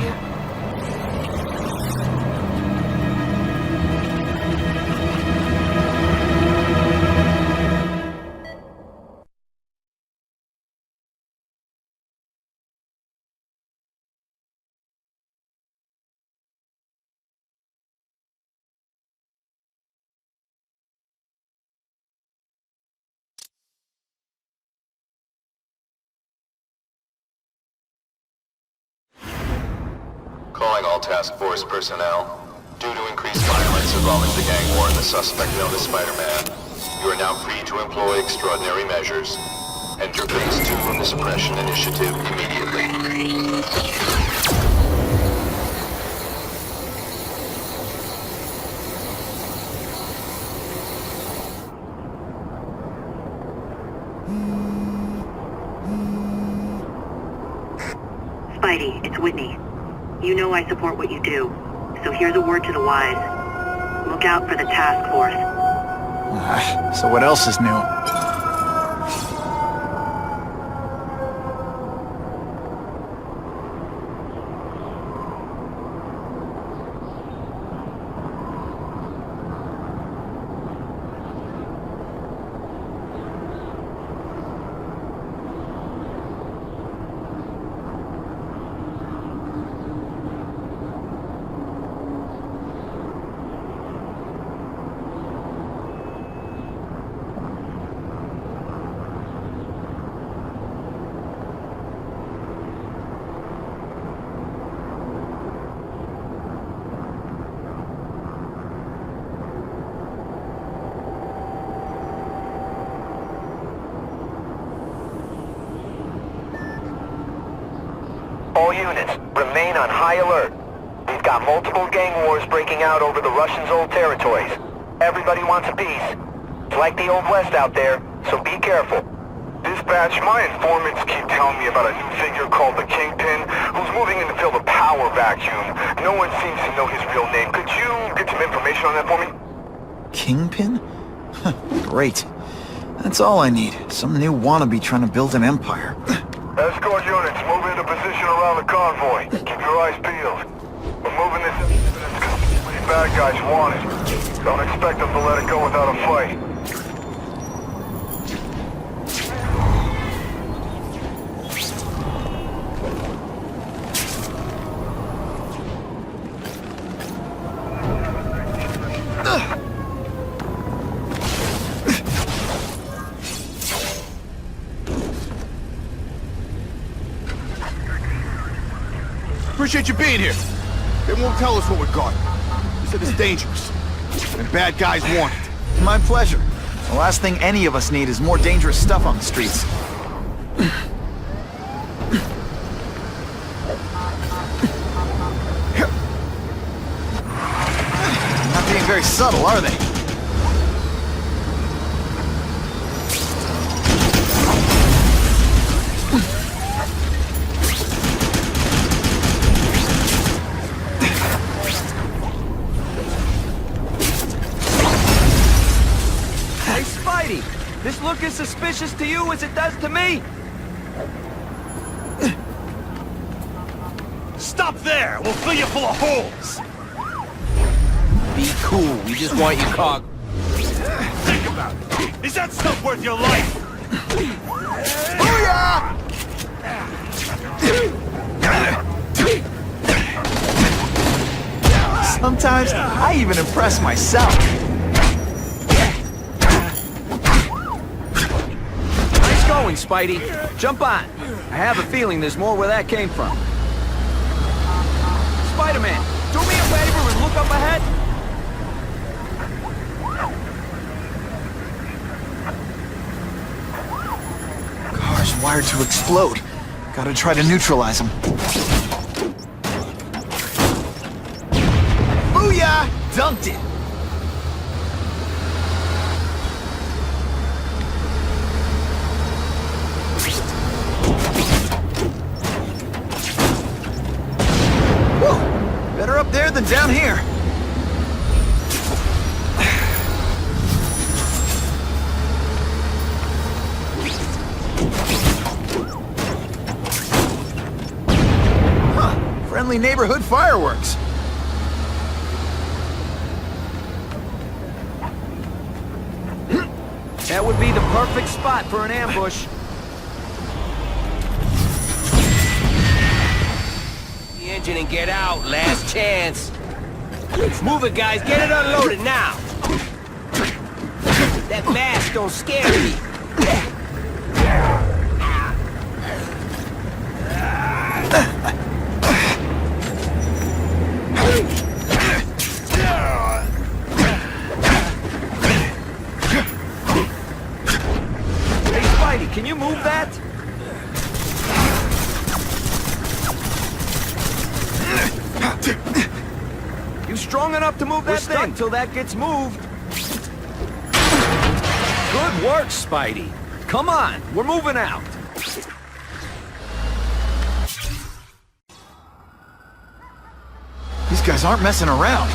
Calling all task force personnel. Due to increased violence involving the gang war and the suspect known as Spider-Man, you are now free to employ extraordinary measures. Enter Phase 2 of the Suppression Initiative immediately. Spidey, it's Whitney. You know I support what you do, so here's a word to the wise. Look out for the task force. So what else is new? units. Remain on high alert. We've got multiple gang wars breaking out over the Russians' old territories. Everybody wants a piece. It's like the Old West out there, so be careful. Dispatch, my informants keep telling me about a new figure called the Kingpin, who's moving in to fill the power vacuum. No one seems to know his real name. Could you get some information on that for me? Kingpin? Great. That's all I need. Some new wannabe trying to build an empire. Escort units, move into position around the convoy. Keep your eyes peeled. We're moving this because these bad guys want it. Don't expect them to let it go without a fight. Appreciate you being here. They won't tell us what we got. They said it's dangerous. And bad guys want it. My pleasure. The last thing any of us need is more dangerous stuff on the streets. Not being very subtle, are they? This look as suspicious to you as it does to me? Stop there! We'll fill you full of holes! Be cool, we just want your car. Think about it! Is that stuff worth your life? Booyah! Sometimes I even impress myself. Going, Spidey. Jump on. I have a feeling there's more where that came from. Spider-Man, do me a favor and look up ahead. Car's wired to explode. Gotta try to neutralize them. Booyah! Dunked it! Better up there than down here. Huh. Friendly neighborhood fireworks. That would be the perfect spot for an ambush. Engine and get out. Last chance. Move it, guys. Get it unloaded now. That mask don't scare me. Hey, Spidey, can you move that? You strong enough to move that thing? We're stuck till that gets moved. Good work, Spidey. Come on, we're moving out. These guys aren't messing around.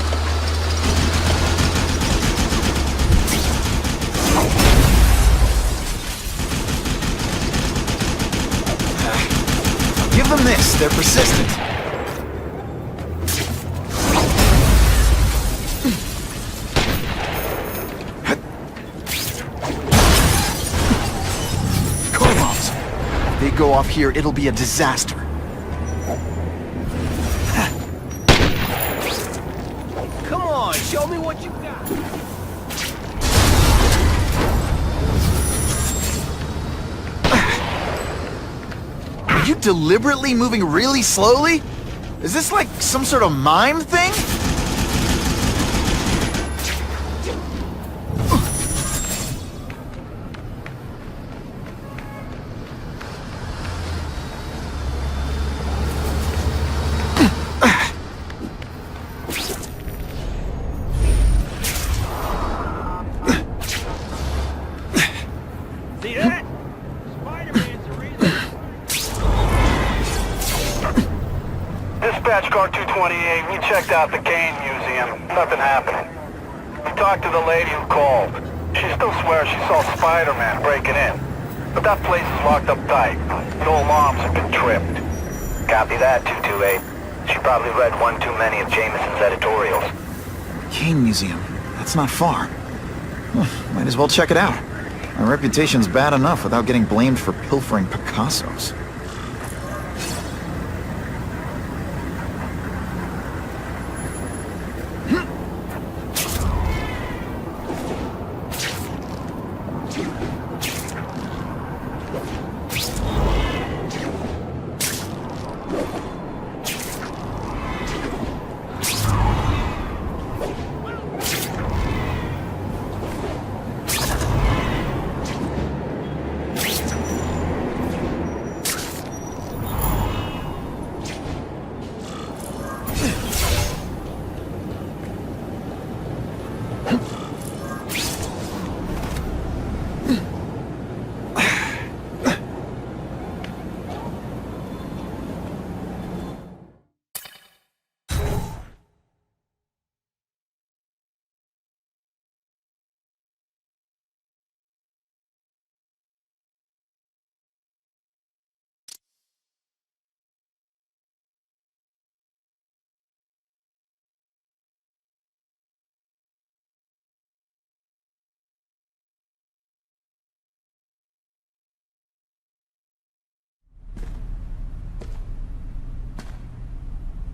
I'll give them this, they're persistent. They go off here, it'll be a disaster. Come on, show me what you got. Are you deliberately moving really slowly? Is this like some sort of mime thing? Dispatch car 228, we checked out the Kane Museum. Nothing happening. We talked to the lady who called. She still swears she saw Spider-Man breaking in. But that place is locked up tight. No alarms have been tripped. Copy that, 228. She probably read one too many of Jameson's editorials. Kane Museum. That's not far. Might as well check it out. My reputation's bad enough without getting blamed for pilfering Picassos.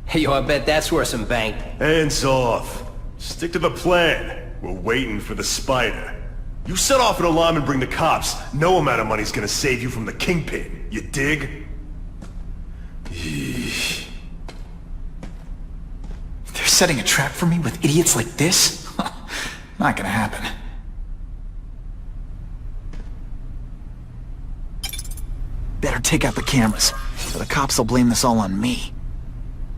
Hey, yo, I bet that's worth some bank. Hands off. Stick to the plan. We're waiting for the spider. You set off an alarm and bring the cops. No amount of money's gonna save you from the kingpin. You dig? They're setting a trap for me with idiots like this? Not gonna happen. Better take out the cameras, or the cops will blame this all on me.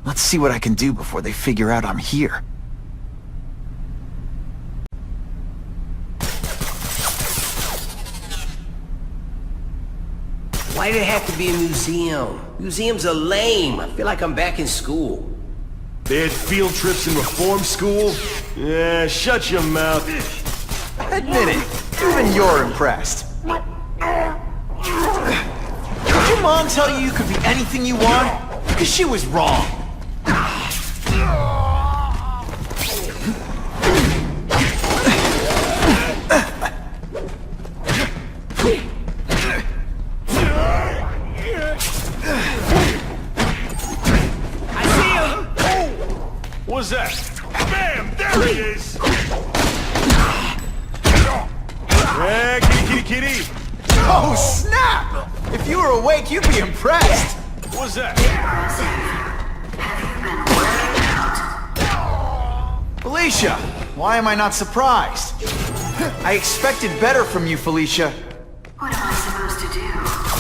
Let's see what I can do before they figure out I'm here. Why did it have to be a museum? Museums are lame. I feel like I'm back in school. They had field trips in reform school? Yeah, shut your mouth. Admit it, even you're impressed. Did your mom tell you you could be anything you want? Because she was wrong. What's that? Bam! There he is! Yeah, kitty, kitty, kitty! Oh, snap! If you were awake, you'd be impressed. What's that? Felicia, why am I not surprised? I expected better from you, Felicia. What am I supposed to do?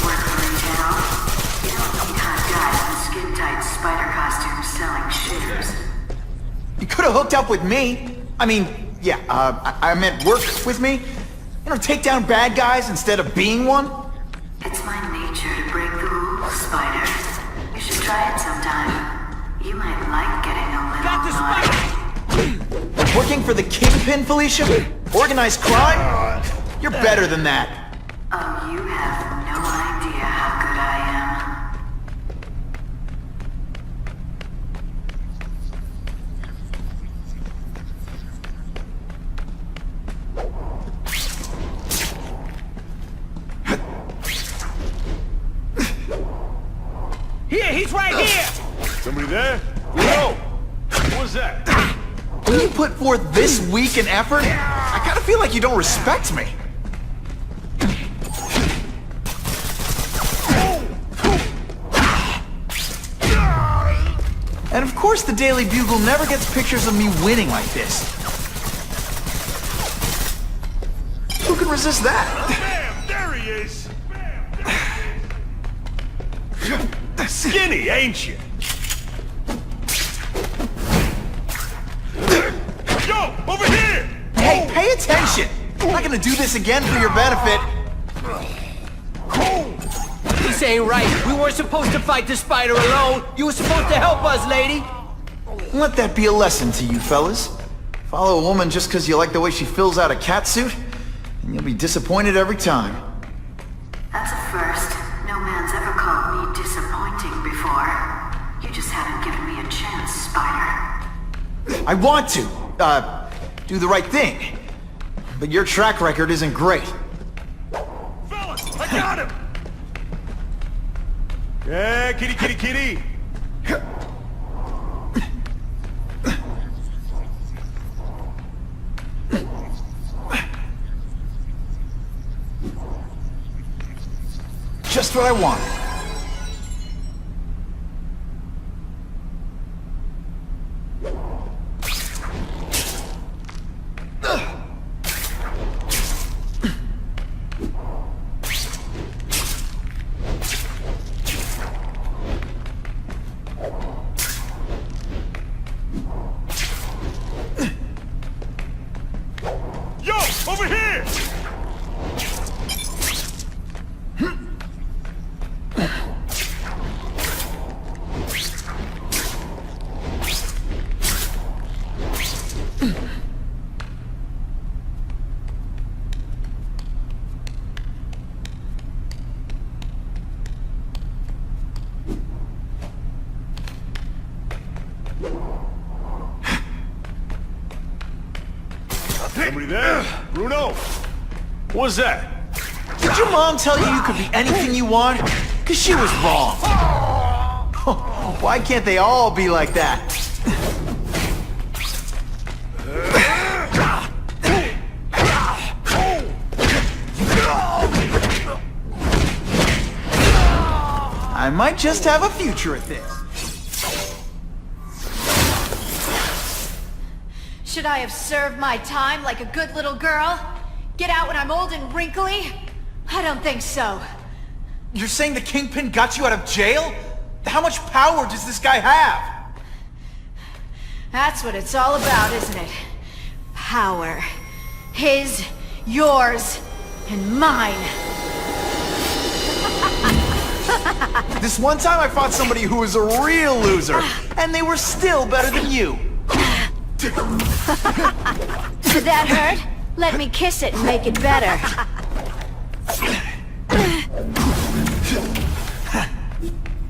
Work for retail? You don't need hot guys in skin-tight spider costumes selling shoes. You could have hooked up with me. I mean, yeah, I meant work with me. You know, take down bad guys instead of being one. It's my nature to break the rules, Spider. You should try it sometime. You might like getting a little naughty. Working for the Kingpin, Felicia? Organized crime? You're better than that. Oh, you have no idea how good I am. Here, he's right here! Somebody there? No! What was that? When you put forth this week in effort, I kinda feel like you don't respect me. And of course the Daily Bugle never gets pictures of me winning like this. Who can resist that? Bam! There he is! Skinny, ain't you? Yo, over here! Hey, pay attention! I'm not gonna do this again for your benefit. This ain't right. We weren't supposed to fight the spider alone. You were supposed to help us, lady. Let that be a lesson to you, fellas. Follow a woman just because you like the way she fills out a catsuit, and you'll be disappointed every time. That's a first. No man's ever called me disappointing before. You just haven't given me a chance, Spider. I want to, do the right thing. But your track record isn't great. Fellas, I got him! Yeah, kitty, kitty, kitty! Just what I want. Yo, over here! Somebody there? Bruno? What was that? Did your mom tell you you could be anything you want? Cause she was wrong. Why can't they all be like that? I might just have a future at this. Should I have served my time like a good little girl? Get out when I'm old and wrinkly? I don't think so. You're saying the Kingpin got you out of jail? How much power does this guy have? That's what it's all about, isn't it? Power. His, yours, and mine. This one time I fought somebody who was a real loser, and they were still better than you. Did that hurt? Let me kiss it and make it better.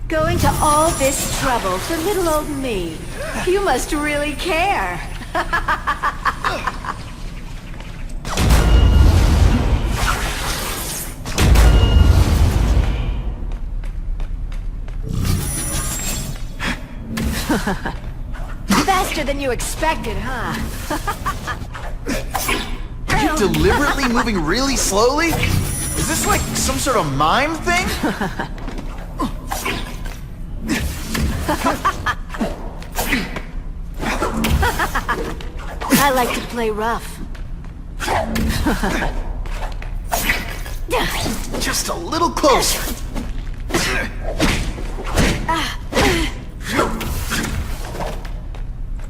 Going to all this trouble for little old me. You must really care. Faster than you expected, huh? Are you deliberately moving really slowly? Is this like some sort of mime thing? I like to play rough. Just a little closer.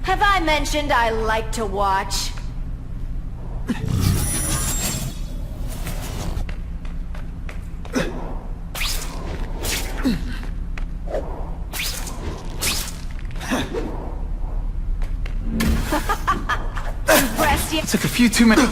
Have I mentioned I like to watch? Impressed you? Took a few too many.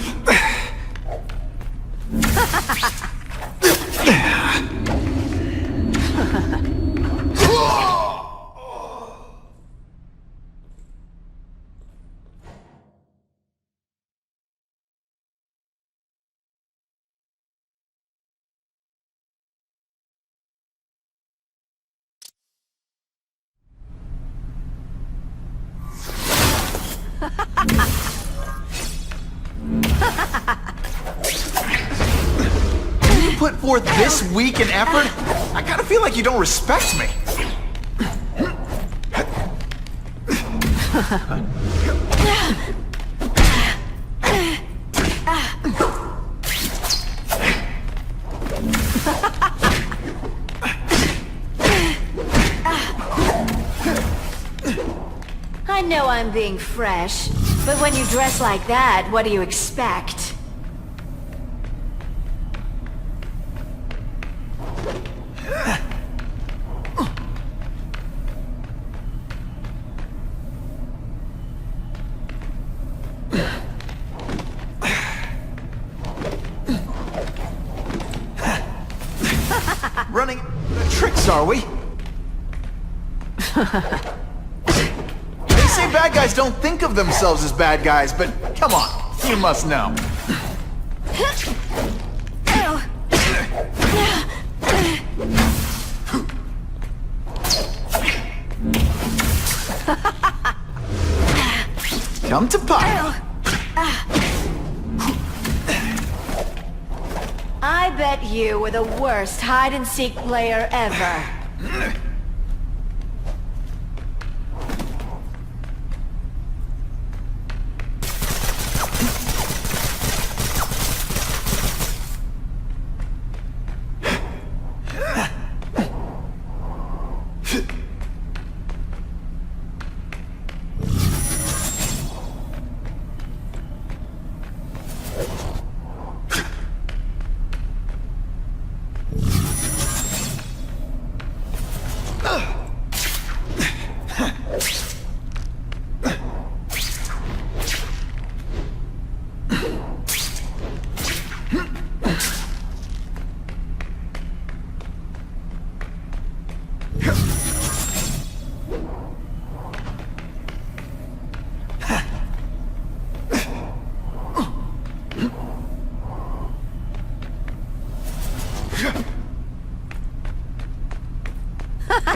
You put forth this week and effort? I kinda feel like you don't respect me. I know I'm being fresh, but when you dress like that, what do you expect? are we? They say bad guys don't think of themselves as bad guys, but come on, you must know. Come to Papa. I bet you were the worst hide-and-seek player ever.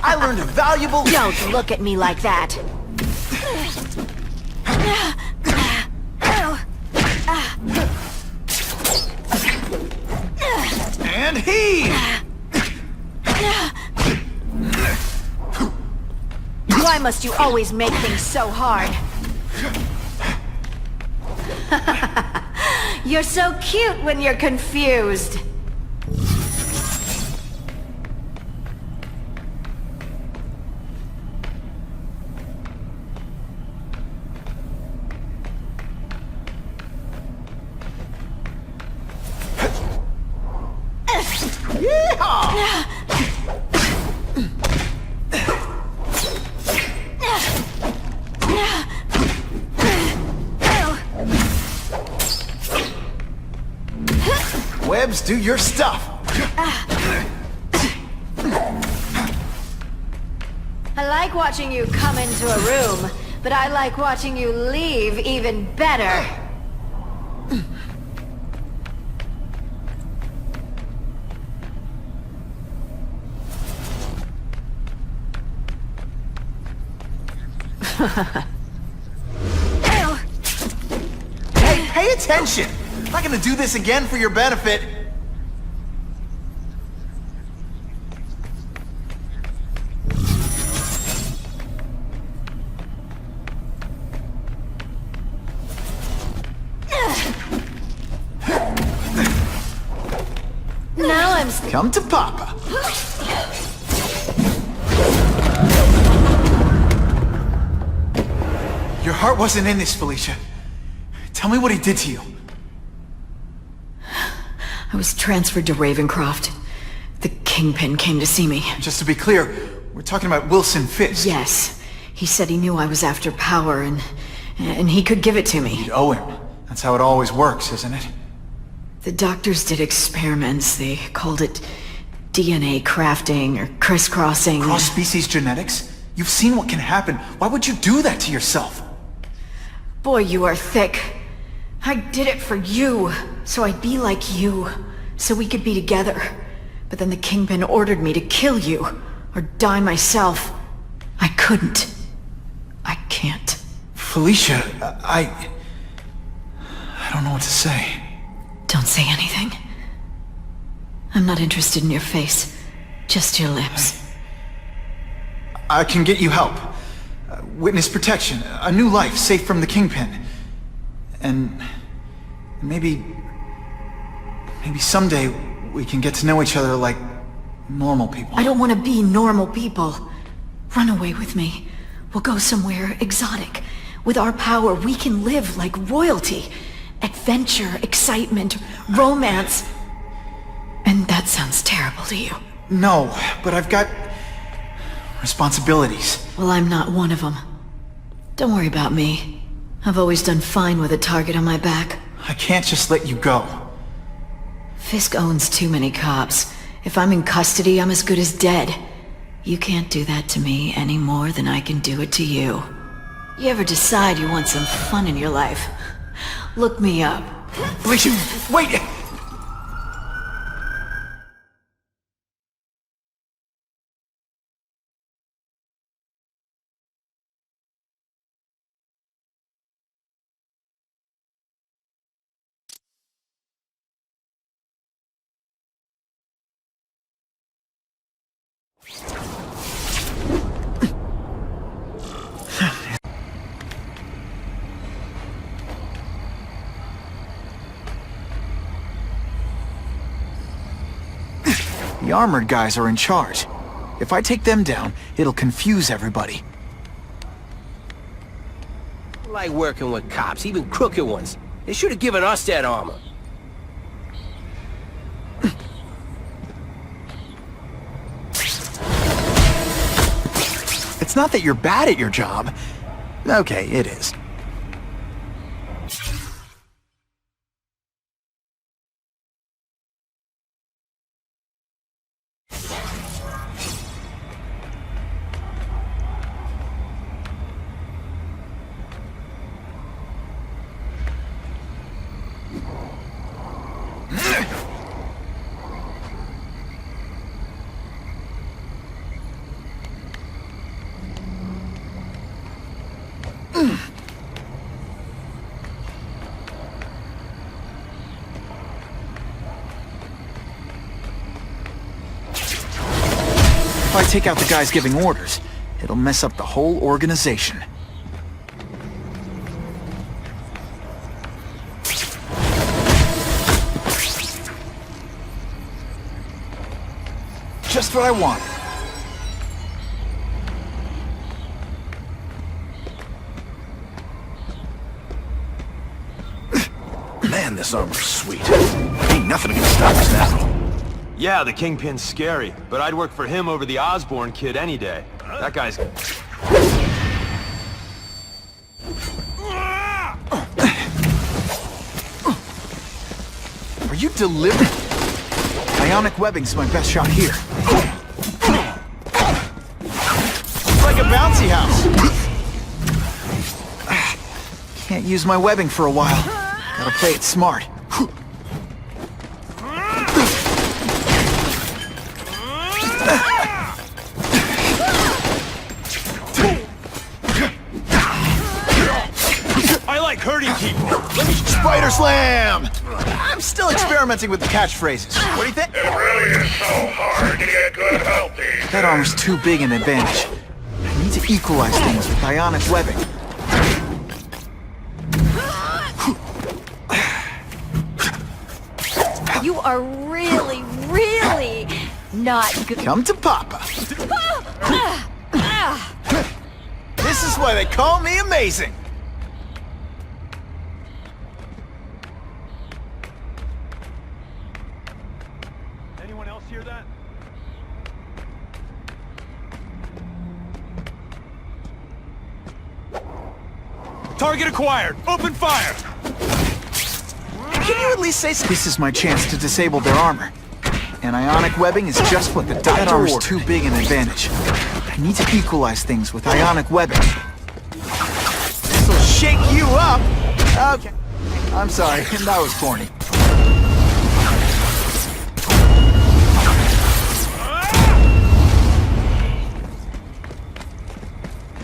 I learned a valuable... Don't look at me like that. And he! Why must you always make things so hard? You're so cute when you're confused. Webs, do your stuff. I like watching you come into a room, but I like watching you leave even better. Hey, pay attention! I'm not gonna do this again for your benefit. Now I'm... Come to Papa. Your heart wasn't in this, Felicia. Tell me what he did to you. I was transferred to Ravencroft. The Kingpin came to see me. Just to be clear, we're talking about Wilson Fisk. Yes. He said he knew I was after power and he could give it to me. You'd owe him. That's how it always works, isn't it? The doctors did experiments. They called it DNA crafting or crisscrossing. Cross-species genetics? You've seen what can happen. Why would you do that to yourself? Boy, you are thick. I did it for you, so I'd be like you, so we could be together. But then the Kingpin ordered me to kill you, or die myself. I couldn't. I can't. Felicia, I don't know what to say. Don't say anything. I'm not interested in your face, just your lips. I can get you help. Witness protection, a new life safe from the Kingpin. And maybe someday we can get to know each other like normal people. I don't want to be normal people. Run away with me. We'll go somewhere exotic. With our power, we can live like royalty. Adventure, excitement, romance. And that sounds terrible to you. No, but I've got responsibilities. Well, I'm not one of them. Don't worry about me. I've always done fine with a target on my back. I can't just let you go. Fisk owns too many cops. If I'm in custody, I'm as good as dead. You can't do that to me any more than I can do it to you. You ever decide you want some fun in your life? Look me up. Wait! The armored guys are in charge. If I take them down, it'll confuse everybody. I like working with cops, even crooked ones. They should have given us that armor. It's not that you're bad at your job. Okay, it is. If I take out the guys giving orders, it'll mess up the whole organization. Just what I want. Man, this armor's sweet. Ain't nothing gonna stop us now. Yeah, the Kingpin's scary, but I'd work for him over the Osborn kid any day. That guy's... Are you delivering? Ionic webbing's my best shot here. It's like a bouncy house. Can't use my webbing for a while. Gotta play it smart. I like hurting people. Let me Spider Slam! I'm still experimenting with the catchphrases. What do you think? It really is so hard to get good help these days. That armor's too big an advantage. I need to equalize things with ionic webbing. You are really, really not good. Come to Papa. This is why they call me amazing. Anyone else hear that? Target acquired! Open fire! Can you at least say so? This is my chance to disable their armor. And ionic webbing is just what the doctor ordered. That armor's too big an advantage. I need to equalize things with ionic webbing. This'll shake you up! Okay. I'm sorry, that was corny.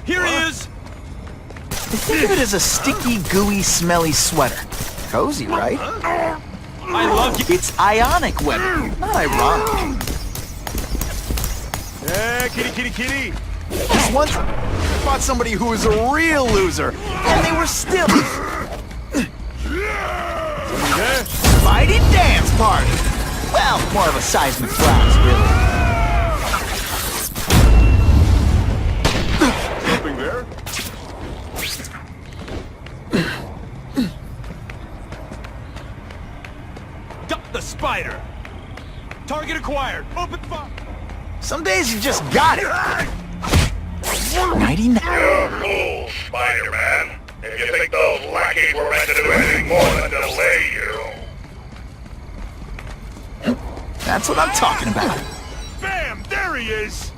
Here he is! Think of it as a sticky, gooey, smelly sweater. Cozy, right? I love you. It's ionic webbing, not ironic. Yeah, kitty. Just once, I fought somebody who was a real loser, and they were still... Fighting dance party! Well, more of a seismic blast, really. Something there? Duck the spider! Target acquired! Open fire! Some days you just got it! 99. You're cool, Spider-Man. If you think those lackeys were meant to do anything more than delay you... That's what I'm talking about. Bam! There he is!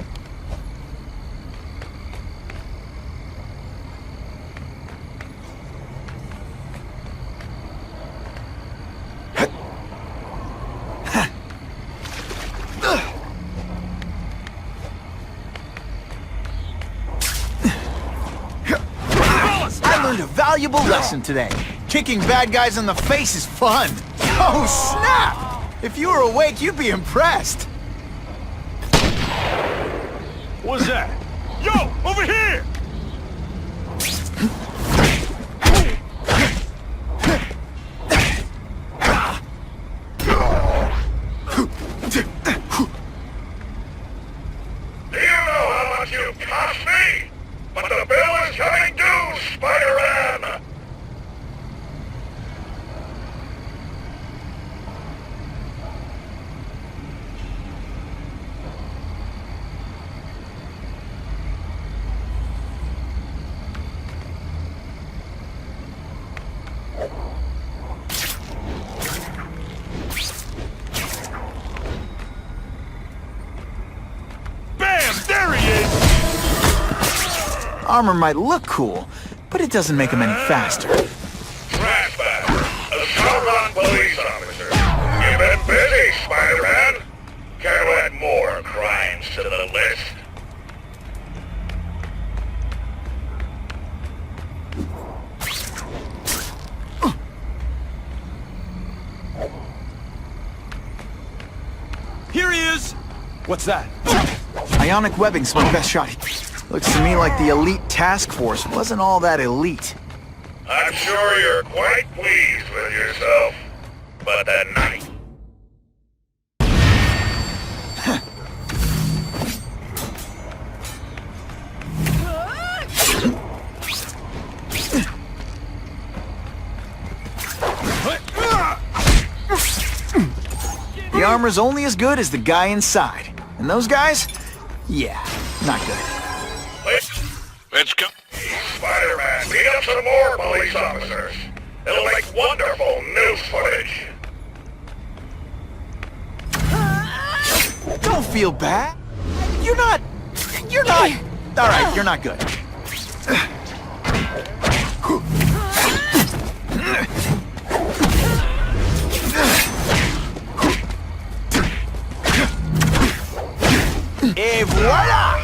learned a valuable lesson today. Kicking bad guys in the face is fun. Oh, snap! If you were awake, you'd be impressed. What's that? Yo, over here! Do you know how much you cost me? But the bill is coming due, Spider-Man! Armor might look cool, but it doesn't make him any faster. Flashback. A Sauron police officer. You've been busy, Spider-Man. Care to add more crimes to the list? Here he is! What's that? Ionic webbing's my best shot. Looks to me like the elite task force wasn't all that elite. I'm sure you're quite pleased with yourself. But that night... The armor's only as good as the guy inside. And those guys? Yeah, not good. Let's go. Spider-Man, beat up some more police officers. It'll make wonderful news footage. Don't feel bad. You're not... Alright, you're not good. Et voila!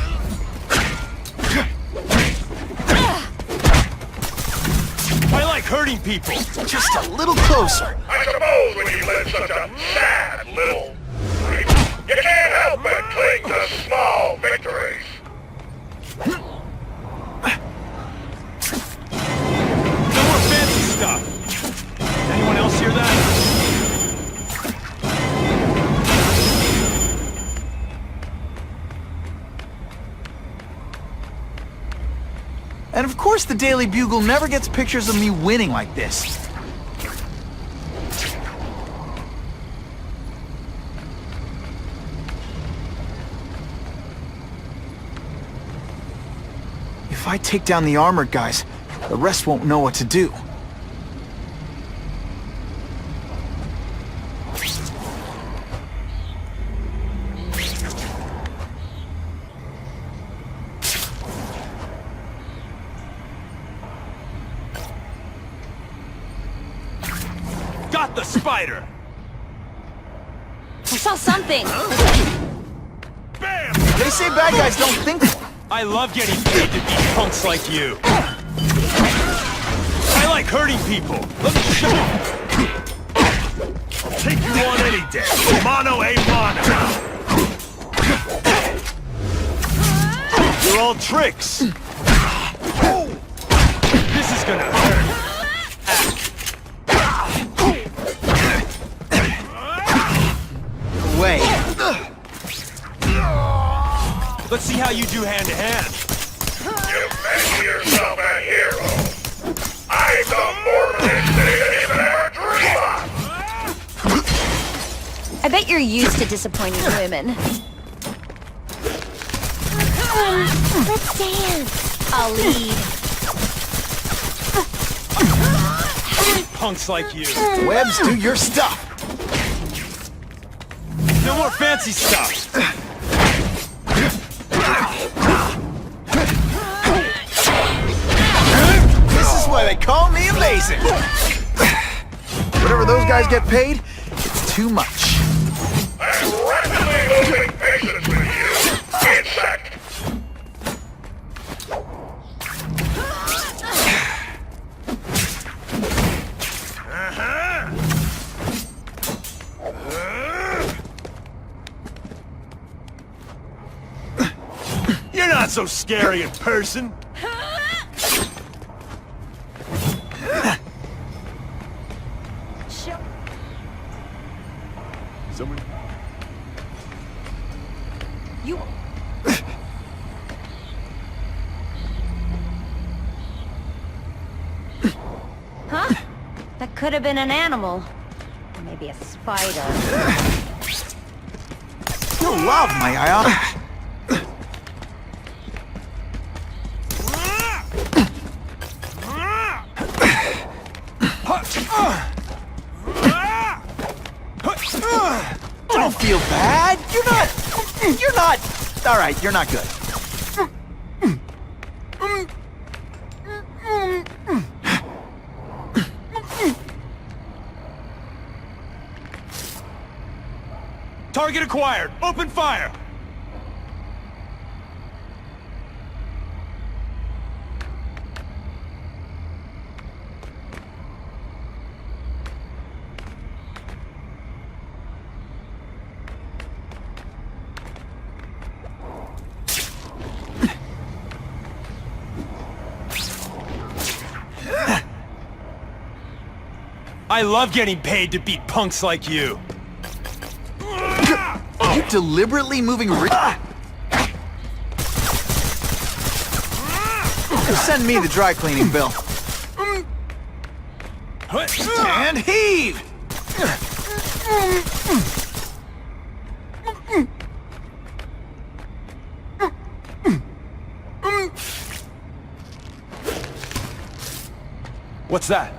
I like hurting people. Just a little closer. I suppose when you live such a sad little life, you can't help but cling to small victories. No more fancy stuff. Anyone else hear that? And of course the Daily Bugle never gets pictures of me winning like this. If I take down the armored guys, the rest won't know what to do. Got the spider! I saw something! Bam! They say bad guys don't think. I love getting paid to beat punks like you. I like hurting people. Let me show you. I'll take you on any day. Mano a mano. You're all tricks. This is gonna hurt. Way. Let's see how you do hand-to-hand. You fancy yourself a hero. I've done more for this city than you could ever dream of. I bet you're used to disappointing women. Let's dance. I'll lead. Punks like you. Webbs, do your stuff. No more fancy stuff. This is why they call me amazing. Whatever those guys get paid, it's too much. I'm rapidly losing patience with you, insect. not so scary in person. Someone... You... Huh? That could have been an animal. Or maybe a spider. You love my eye. Don't feel bad. You're not. All right, you're not good. Target acquired. Open fire. I love getting paid to beat punks like you. Are you deliberately moving Send me the dry cleaning bill. And heave! What's that?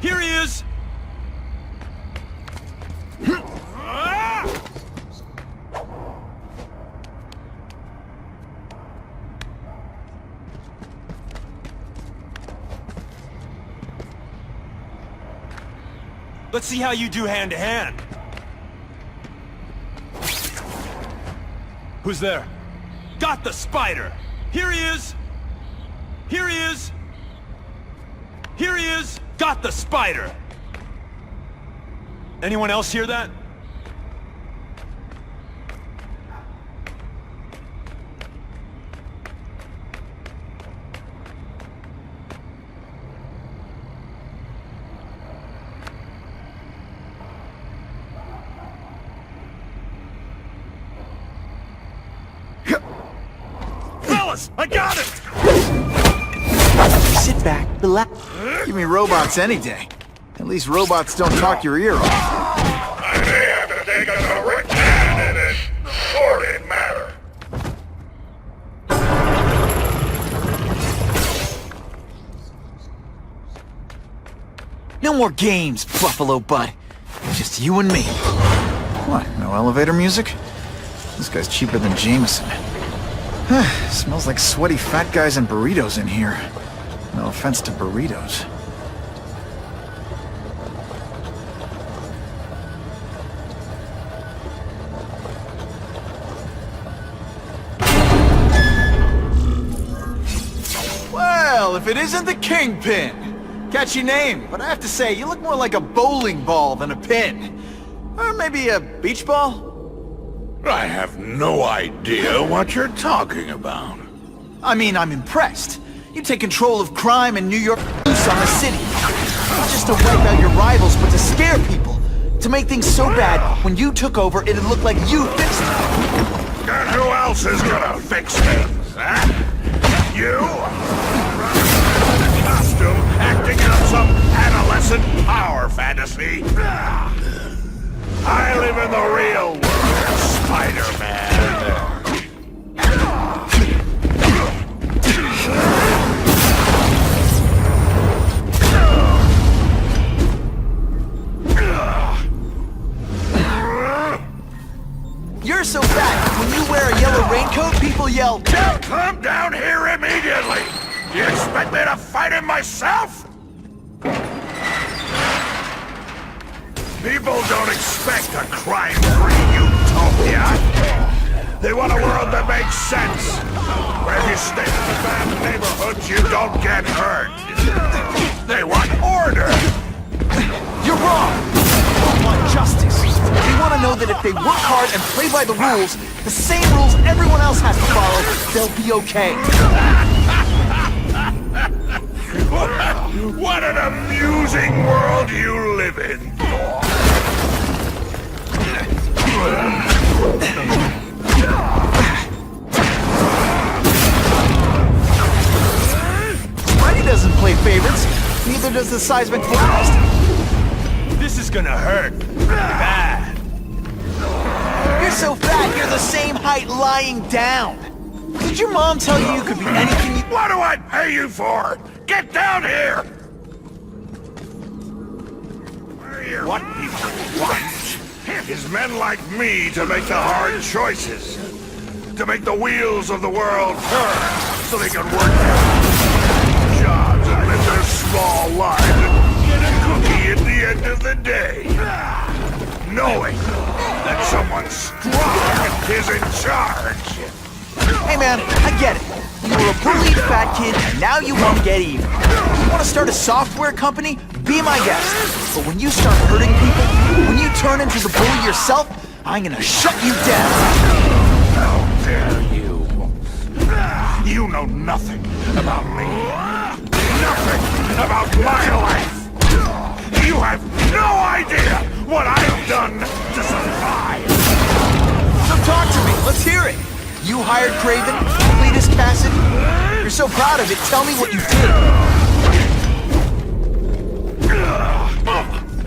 Here he is! Let's see how you do hand-to-hand. Who's there? Got the spider! Here he is! Here he is! Here he is! Got the spider! Anyone else hear that? Fellas, I got it! Sit back, relax. Give me robots any day. At least robots don't talk your ear off. I may have to take a direct hand in this sordid matter. No more games, Buffalo Butt. Just you and me. What, no elevator music? This guy's cheaper than Jameson. Smells like sweaty fat guys and burritos in here. No offense to burritos. Well, if it isn't the Kingpin! Catchy name, but I have to say, you look more like a bowling ball than a pin. Or maybe a beach ball? I have no idea what you're talking about. I mean, I'm impressed. You take control of crime in New York loose on the city. Not just to wipe out your rivals, but to scare people. To make things so bad, when you took over, it'd look like you fixed it. And who else is gonna fix things, huh? You? Running in a costume, acting out some adolescent power fantasy. I live in the real world, Spider-Man. You're so fat, when you wear a yellow raincoat, people yell, Now come down here immediately! You expect me to fight him myself? People don't expect a crime-free utopia. They want a world that makes sense, where if you stay in the bad neighborhoods, you don't get hurt. They want order. You're Want justice. They want to know that if they work hard and play by the rules, the same rules everyone else has to follow, they'll be okay. What an amusing world you live in. Spidey doesn't play favorites. Neither does the seismic blast. This is gonna hurt. Bad. You're so fat, you're the same height lying down. Did your mom tell you you could be anything you... What do I pay you for? Get down here! What people want is men like me to make the hard choices. To make the wheels of the world turn so they can work their jobs and live their small lives and get a cookie at the end of the day. Knowing that someone strong is in charge. Hey man, I get it. You were a bullied fat kid, and now you want to get even. You want to start a software company? Be my guest. But when you start hurting people, when you turn into the bully yourself, I'm gonna shut you down. How dare you? You know nothing about me. Nothing about my life. You have no idea what I've done to survive. So talk to me. Let's hear it. You hired Craven, Cletus Cassidy. You're so proud of it. Tell me what you did.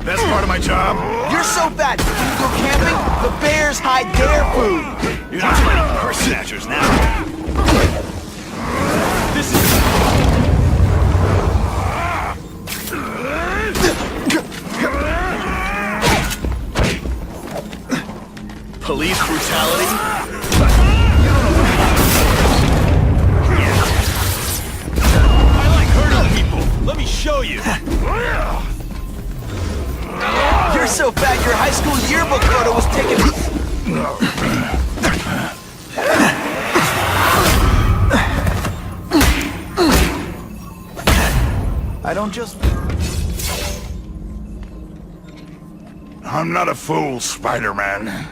Best part of my job? You're so fat. When you go camping, the bears hide their food. You're not fighting purse snatchers now. This is... Police brutality? Let me show you. You're so fat, your high school yearbook photo was taken. I don't just... I'm not a fool, Spider-Man.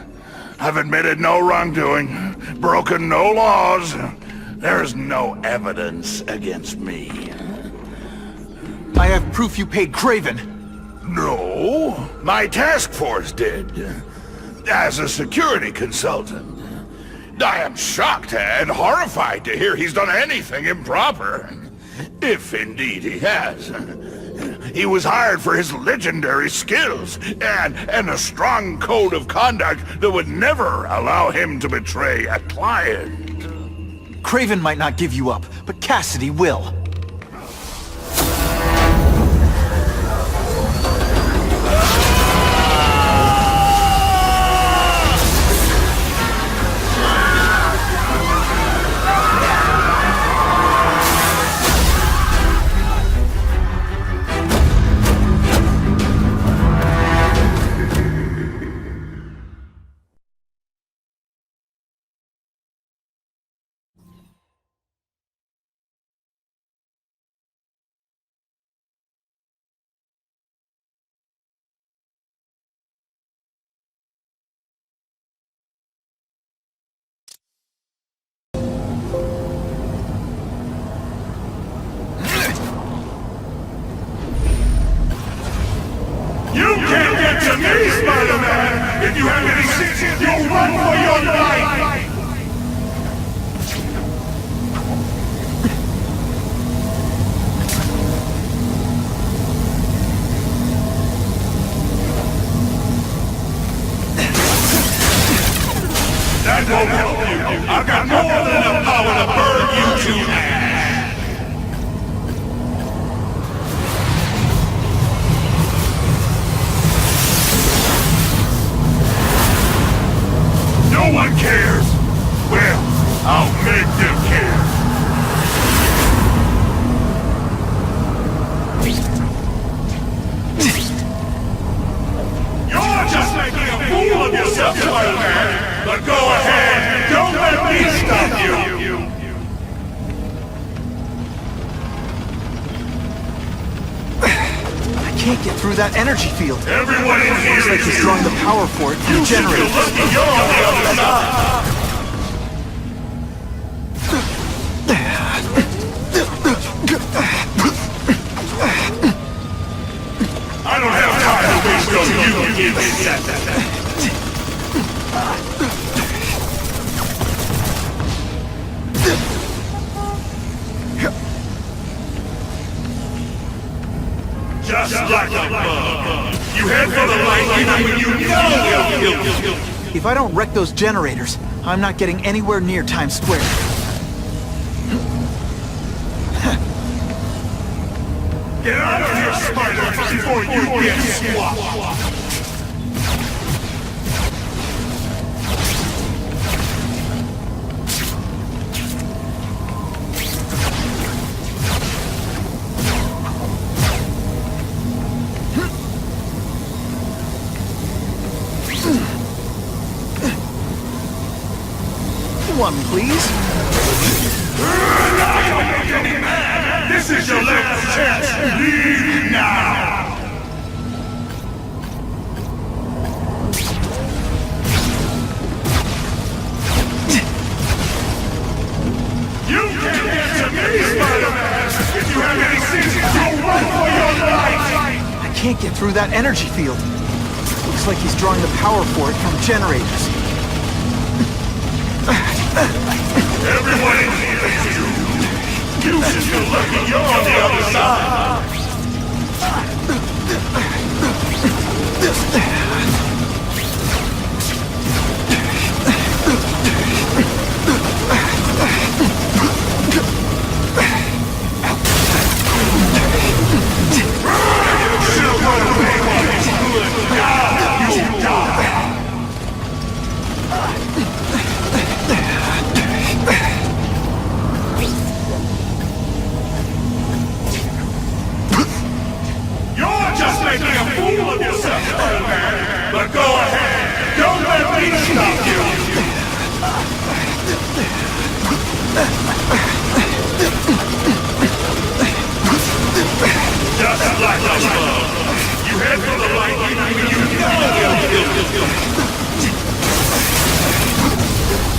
I've admitted no wrongdoing, broken no laws. There's no evidence against me. I have proof you paid Craven. No, my task force did. As a security consultant. I am shocked and horrified to hear he's done anything improper. If indeed he has. He was hired for his legendary skills and a strong code of conduct that would never allow him to betray a client. Craven might not give you up, but Cassidy will. You can't get to me, Spider-Man! If you have any sense, you'll run for your life! That won't help you. I've got more than enough power to burn you to ash. No one cares! Well, I'll make them care! You're just making a fool of yourself, Spider-Man! But go ahead! Don't let me stop you! I can't get through that energy field. Everyone in here Looks like he's drawing the power for it from the generator. You're on the other side. I don't have time to waste on you. Just like a bug. You head for the light even when you know you'll kill you. If I don't wreck those generators, I'm not getting anywhere near Times Square. Get out of here, Spider, before you get squashed! One, please. This is your last chance! Leave now! You can't get to me, Spider-Man! If you have any sense, go run for your life! I can't get through that energy field. Looks like he's drawing the power for it from generators. Everyone in here is you! You should feel lucky you're on the other side! Making a fool of yourself, Spider-Man! But go ahead! Don't let me stop you! Just like a bug! You head for the light even when you know.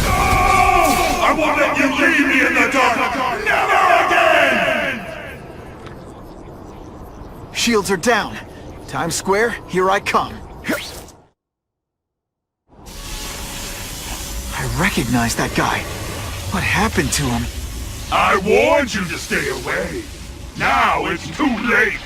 No! I won't let you leave me in the dark! Never again! Shields are down. Times Square, here I come. I recognize that guy. What happened to him? I warned you to stay away. Now it's too late.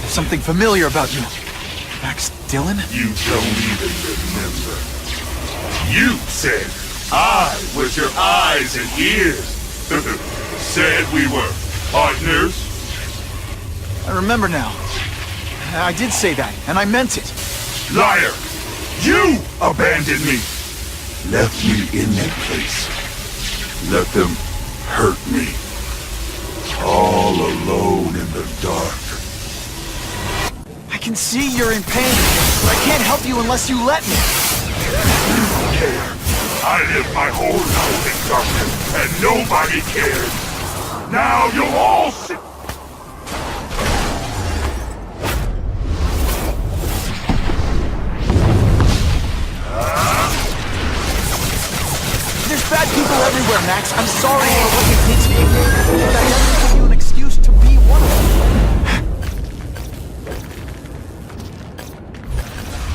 Something familiar about you. Max Dillon? You don't even remember. You said I was your eyes and ears. Said we were partners. I remember now. I did say that, and I meant it. Liar! You abandoned me! Left me in that place. Let them hurt me. All alone in the dark. I can see you're in pain, but I can't help you unless you let me. You don't care. I lived my whole life in darkness, and nobody cared. Now you'll all see. There's bad people everywhere, Max. I'm sorry for what you did to me, but that doesn't give you an excuse to be one of them.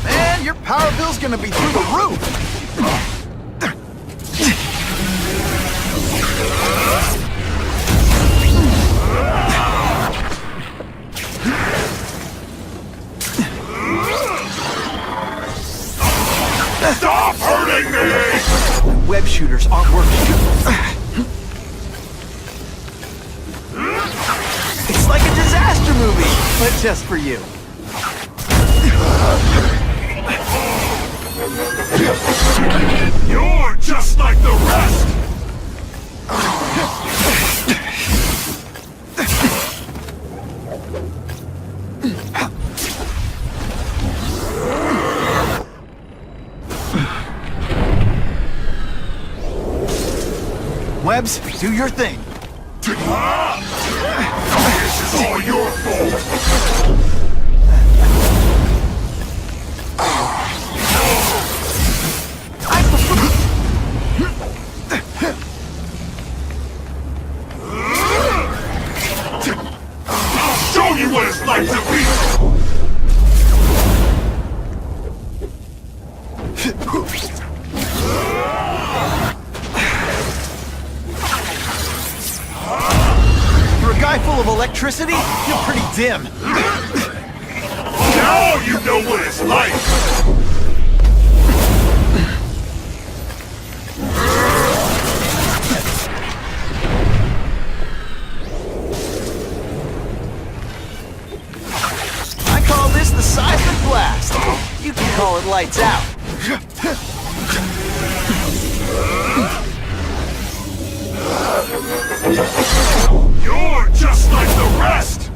Man, your power bill's gonna be through the roof. Stop hurting me! Web shooters aren't working. disaster movie, but just for you. You're just like the rest! Webbs, do your thing. This is all your fault! I'll show you what it's like to be... For a guy full of electricity, you're pretty dim. Now you know what it's like! I call this the seismic blast. You can call it lights out. You're just like the rest!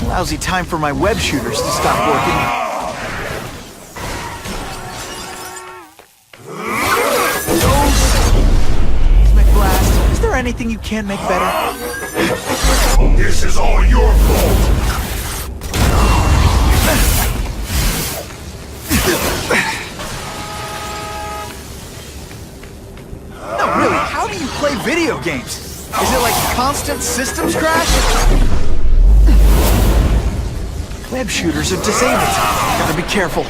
Lousy time for my web shooters to stop working. Seismic blast. Is there anything you can make better? This is all your fault! No, really, how do you play video games? Is it like constant systems crash? Web shooters are disabled. Gotta be careful.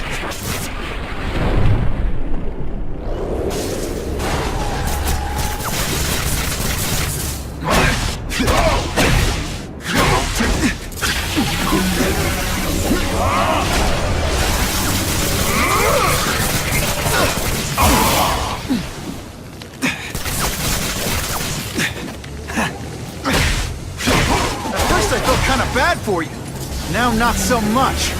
I felt kind of bad for you. Now not so much.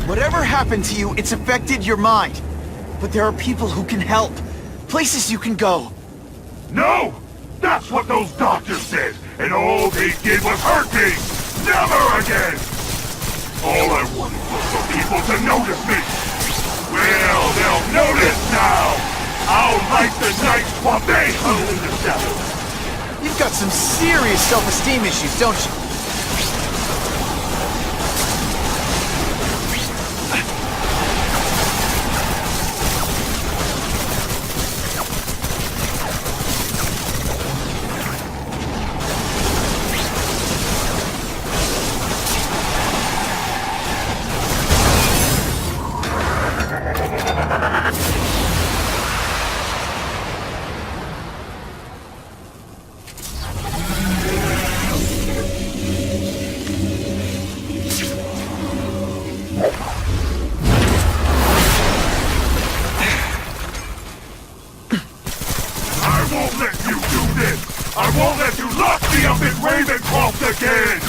Whatever happened to you, it's affected your mind. But there are people who can help. Places you can go. No! That's what those doctors said, and all they did was hurt me! Never again! All I wanted was for people to notice me! Well, they'll notice now! I'll light the night while they huddle in the shadows! You've got some serious self-esteem issues, don't you? I won't let you lock me up in Ravencroft again!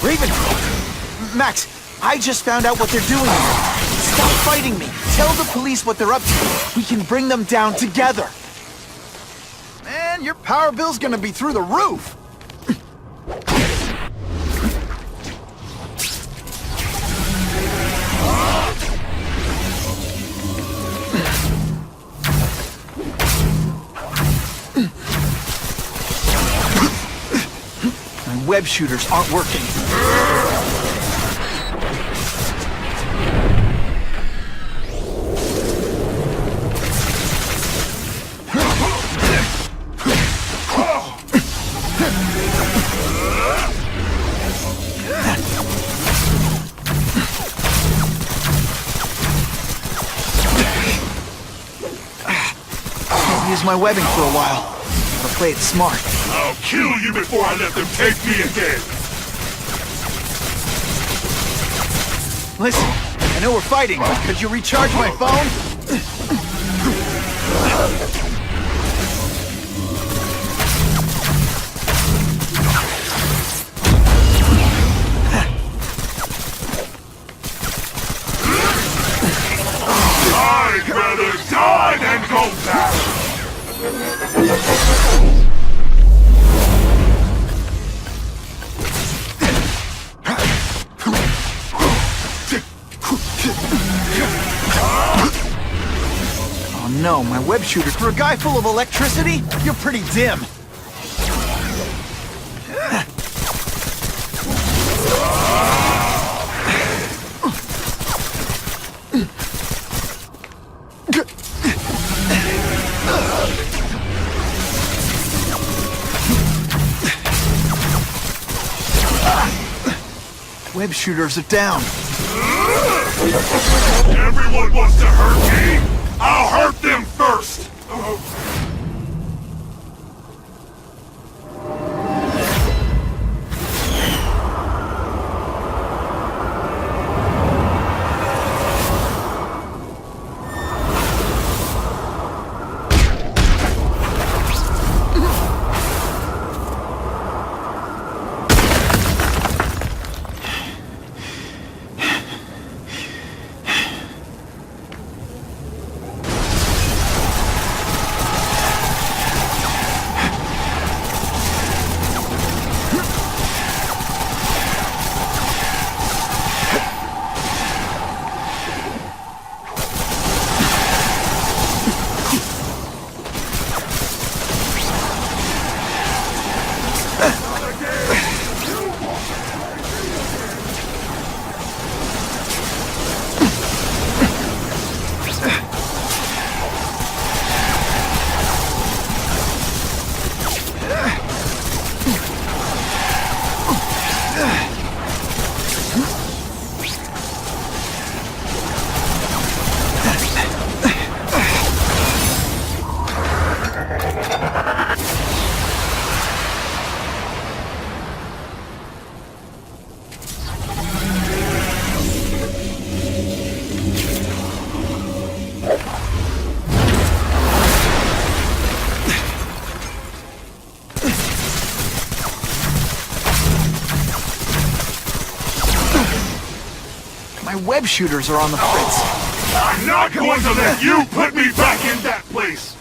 Ravencroft? Max, I just found out what they're doing here. Stop fighting me. Tell the police what they're up to. We can bring them down together. Man, your power bill's gonna be through the roof. My web shooters aren't working. use my webbing for a while. Gotta play it smart. I'll kill you before I let them take me again! Listen, I know we're fighting, but could you recharge my phone? I'd rather die than go back! Oh no, my web shooter. For a guy full of electricity, you're pretty dim. Web shooters are down. Everyone wants to hurt me! I'll hurt them first! My web shooters are on the fritz. I'm not going to let you put me back in that place!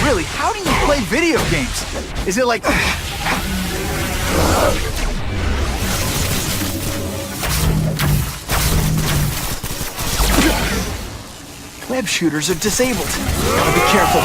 Really, how do you play video games? Is it like... Web shooters are disabled. Gotta be careful.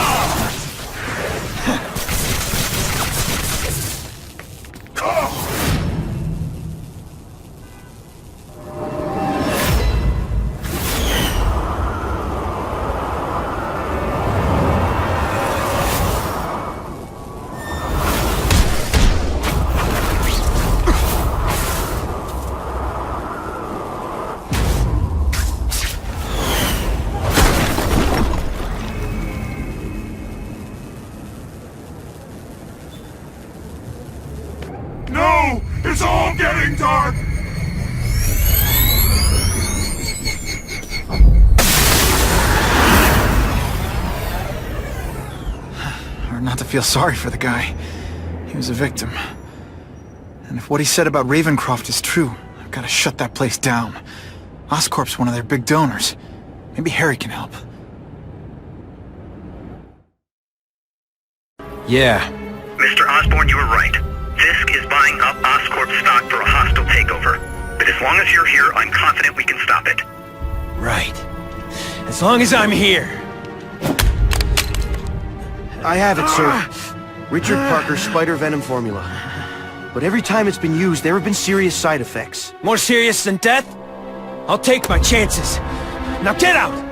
No! It's all getting dark! Hard not to feel sorry for the guy. He was a victim. And if what he said about Ravencroft is true, I've got to shut that place down. Oscorp's one of their big donors. Maybe Harry can help. Yeah. Mr. Osborn, you were right. Fisk is buying up Oscorp stock for a hostile takeover. But as long as you're here, I'm confident we can stop it. Right. As long as I'm here. I have it, sir. Richard Parker's spider venom formula. but every time it's been used, there have been serious side effects. More serious than death? I'll take my chances. Now get out!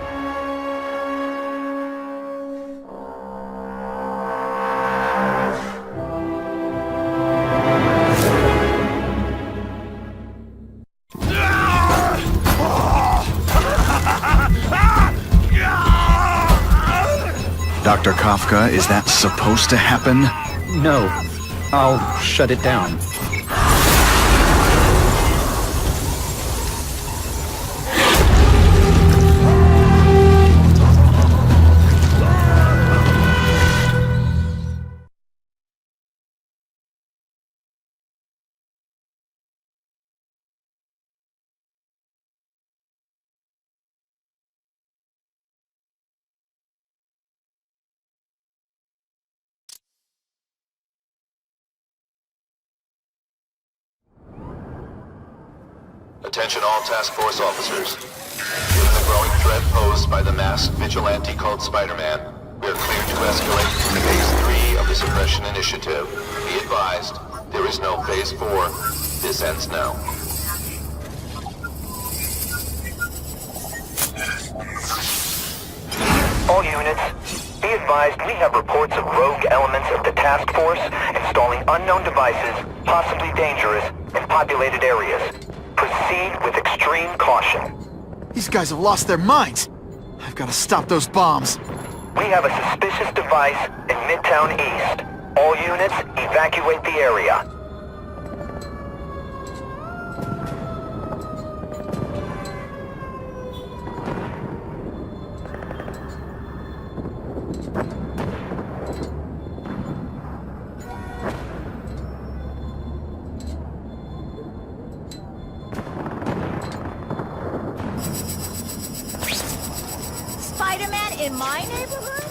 Dr. Kafka, is that supposed to happen? No. I'll shut it down. Attention all task force officers. Given the growing threat posed by the masked vigilante called Spider-Man, we are cleared to escalate to Phase 3 of the Suppression Initiative. Be advised, there is no Phase 4. This ends now. All units, be advised we have reports of rogue elements of the task force installing unknown devices, possibly dangerous, in populated areas. Proceed with extreme caution. These guys have lost their minds. I've got to stop those bombs. We have a suspicious device in Midtown East. All units, evacuate the area. Spider-Man in my neighborhood?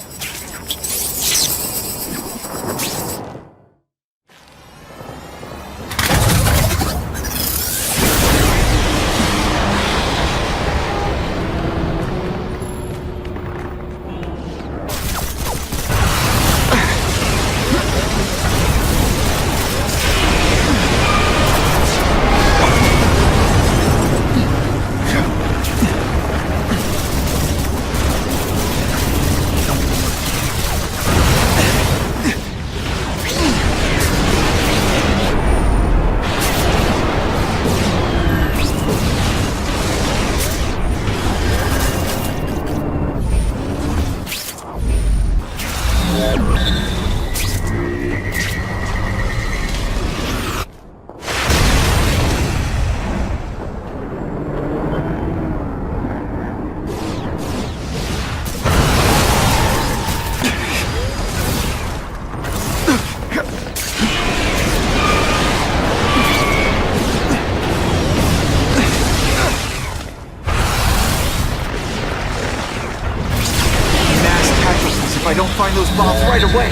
If I don't find those bombs right away.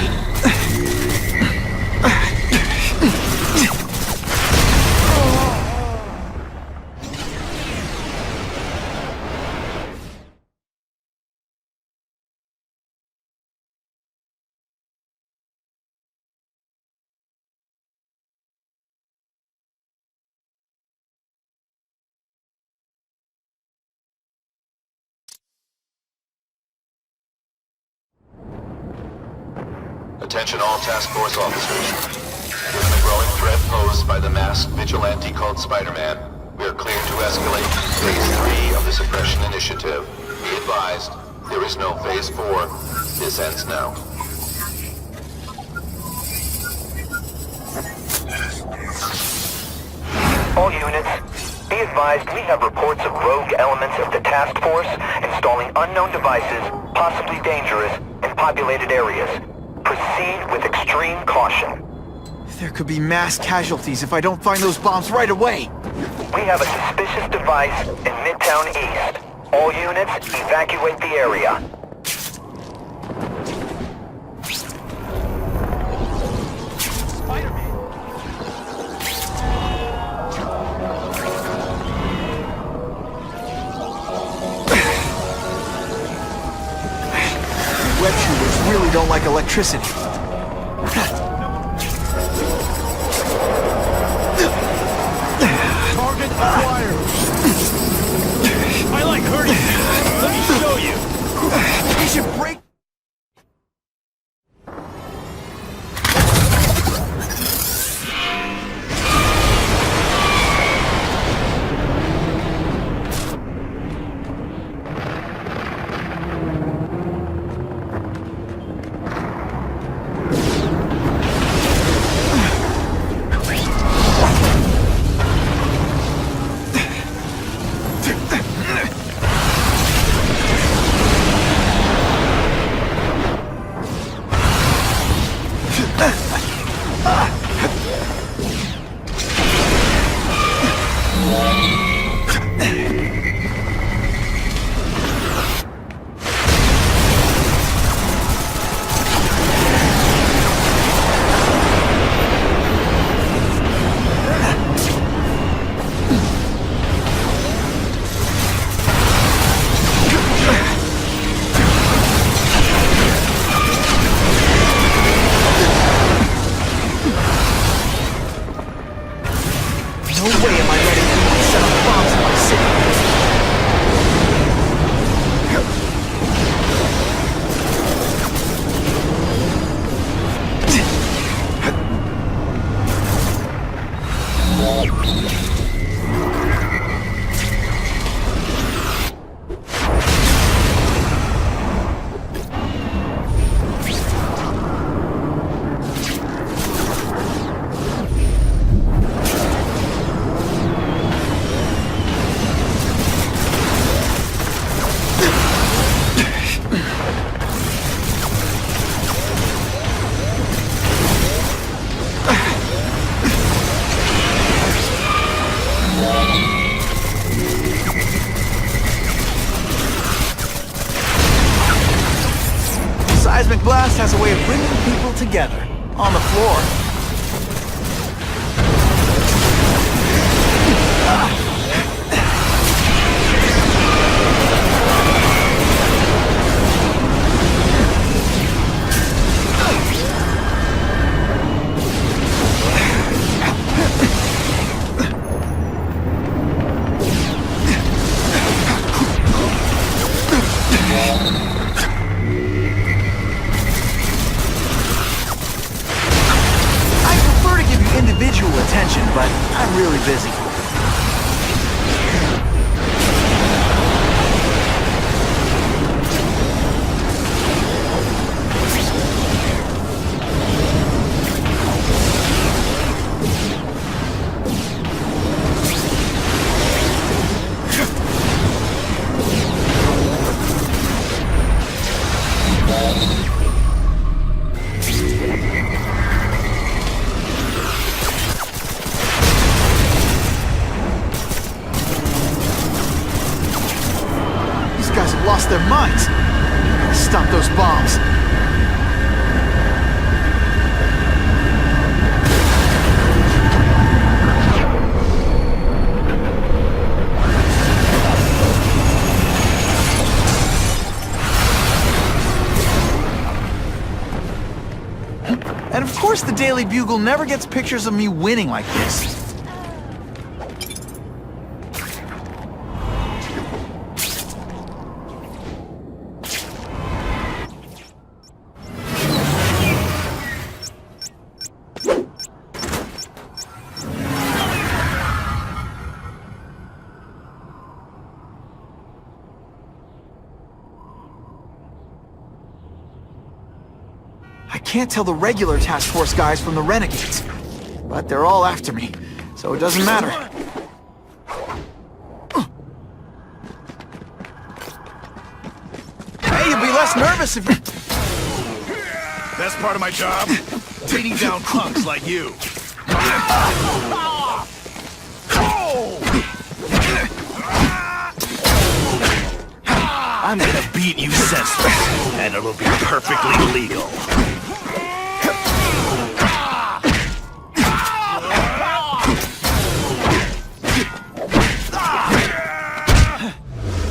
Attention all task force officers. Given the growing threat posed by the masked vigilante called Spider-Man, we are cleared to escalate to Phase 3 of the Suppression Initiative. Be advised, there is no Phase 4. This ends now. All units, be advised we have reports of rogue elements of the task force installing unknown devices, possibly dangerous, in populated areas. Proceed with extreme caution. There could be mass casualties if I don't find those bombs right away. We have a suspicious device in Midtown East. All units, evacuate the area. Web shooters really don't like electricity. should break... Seismic blast has a way of bringing people together. On the floor. Individual attention, but I'm really busy. Lost their minds. Stop those bombs. And of course the Daily Bugle never gets pictures of me winning like this. I can't tell the regular task force guys from the renegades, but they're all after me, so it doesn't matter. Hey, you'll be less nervous if you... Best part of my job? Beating down punks like you. I'm gonna beat you senseless, and it'll be perfectly legal.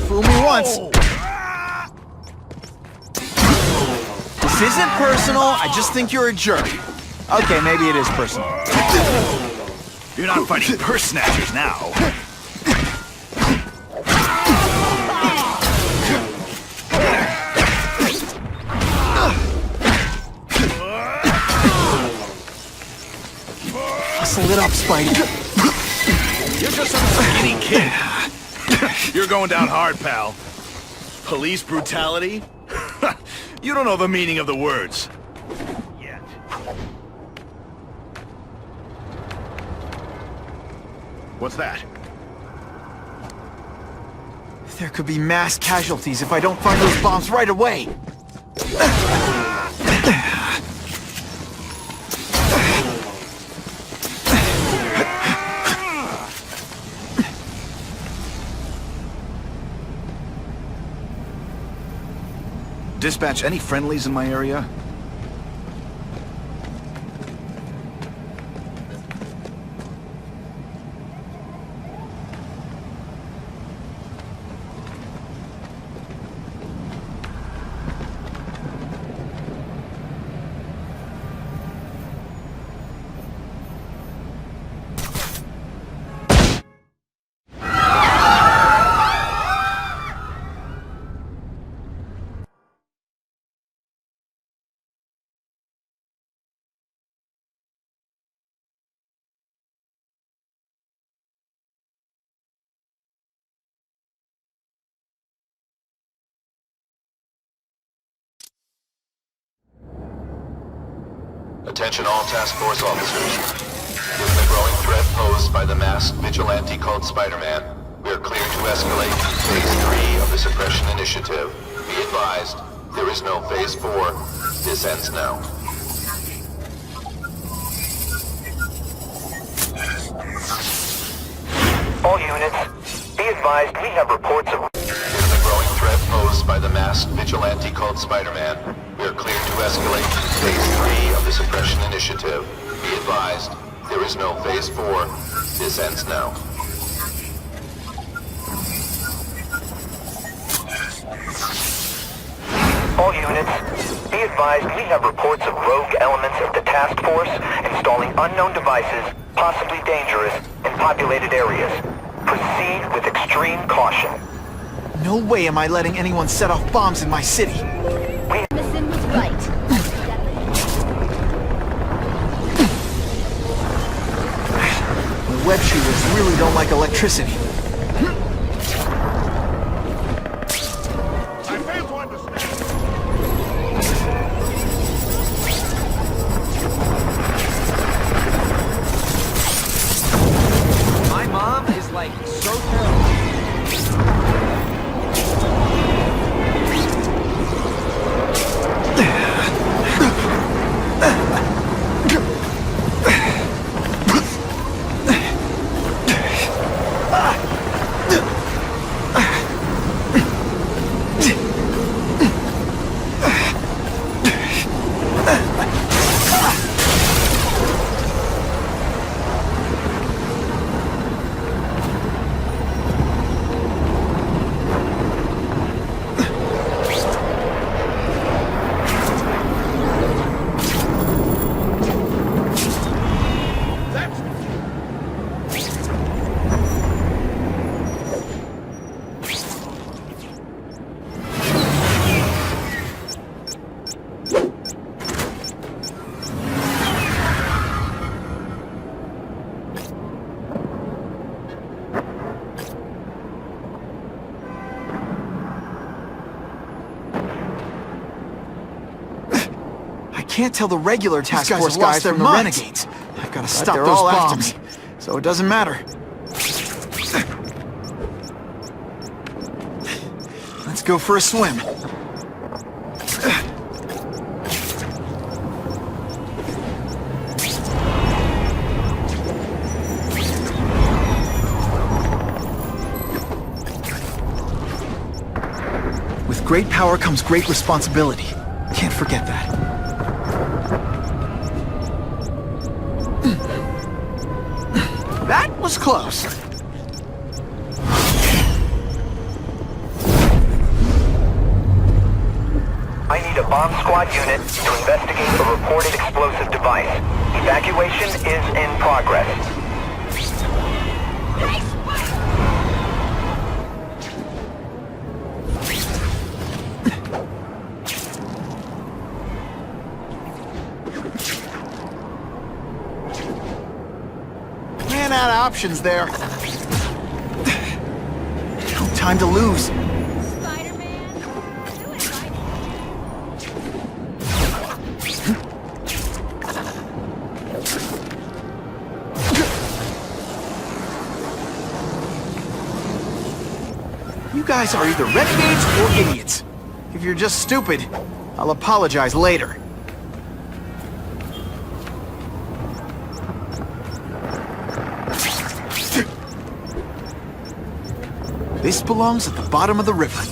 Fool me once. This isn't personal, I just think you're a jerk. Okay, maybe it is personal. You're not fighting purse snatchers now. Muscle it up, Spidey. You're just some skinny kid. You're going down hard, pal. Police brutality? You don't know the meaning of the words. Yet. What's that? There could be mass casualties if I don't find those bombs right away. Dispatch, any friendlies in my area? Attention all task force officers. Given the growing threat posed by the masked vigilante called Spider-Man, we are clear to escalate to Phase 3 of the Suppression Initiative. Be advised, there is no Phase 4. This ends now. All units, be advised we have reports of... Given the growing threat posed by the masked vigilante called Spider-Man, we are clear to escalate to Phase 3 of the Suppression Initiative. Be advised, there is no Phase 4. This ends now. All units, be advised we have reports of rogue elements of the task force installing unknown devices, possibly dangerous, in populated areas. Proceed with extreme caution. No way am I letting anyone set off bombs in my city. Jameson was right. The web shooters really don't like electricity. I fail to understand. My mom is like so terrible. Can't tell the regular task force guys from the renegades. I've got to stop those bombs, so it doesn't matter. Let's go for a swim. With great power comes great responsibility. Can't forget that. That was close. I need a bomb squad unit to investigate a reported explosive device. Evacuation is in progress. out of options there. No time to lose. You guys are either renegades or idiots. If you're just stupid, I'll apologize later. This belongs at the bottom of the river.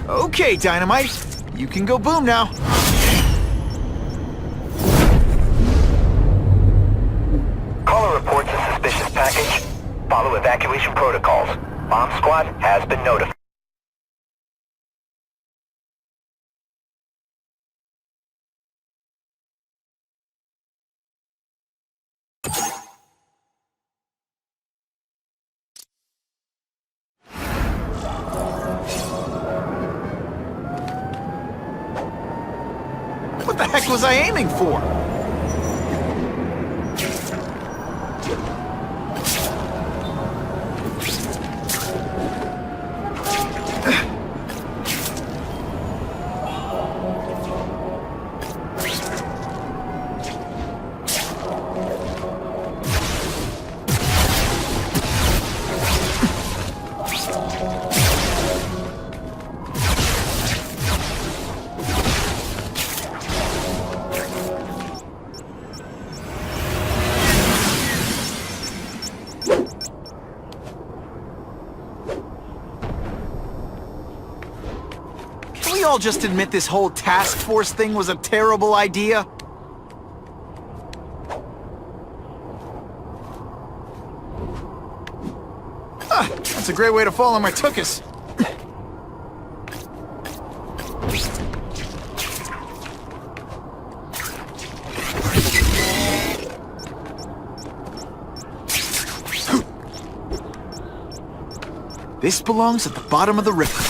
Okay, Dynamite. You can go boom now. Caller reports a suspicious package. Follow evacuation protocols. Bomb squad has been notified. What the heck was I aiming for? Can we all just admit this whole task force thing was a terrible idea? That's a great way to fall on my tuchus. This belongs at the bottom of the river.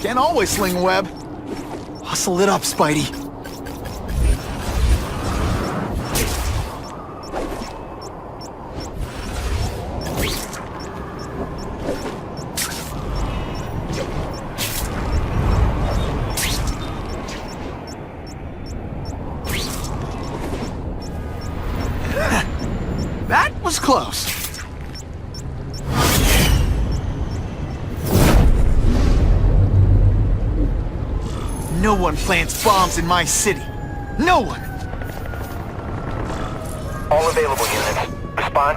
Can't always sling web. Hustle it up, Spidey. That was close. No one plants bombs in my city. No one! All available units. Respond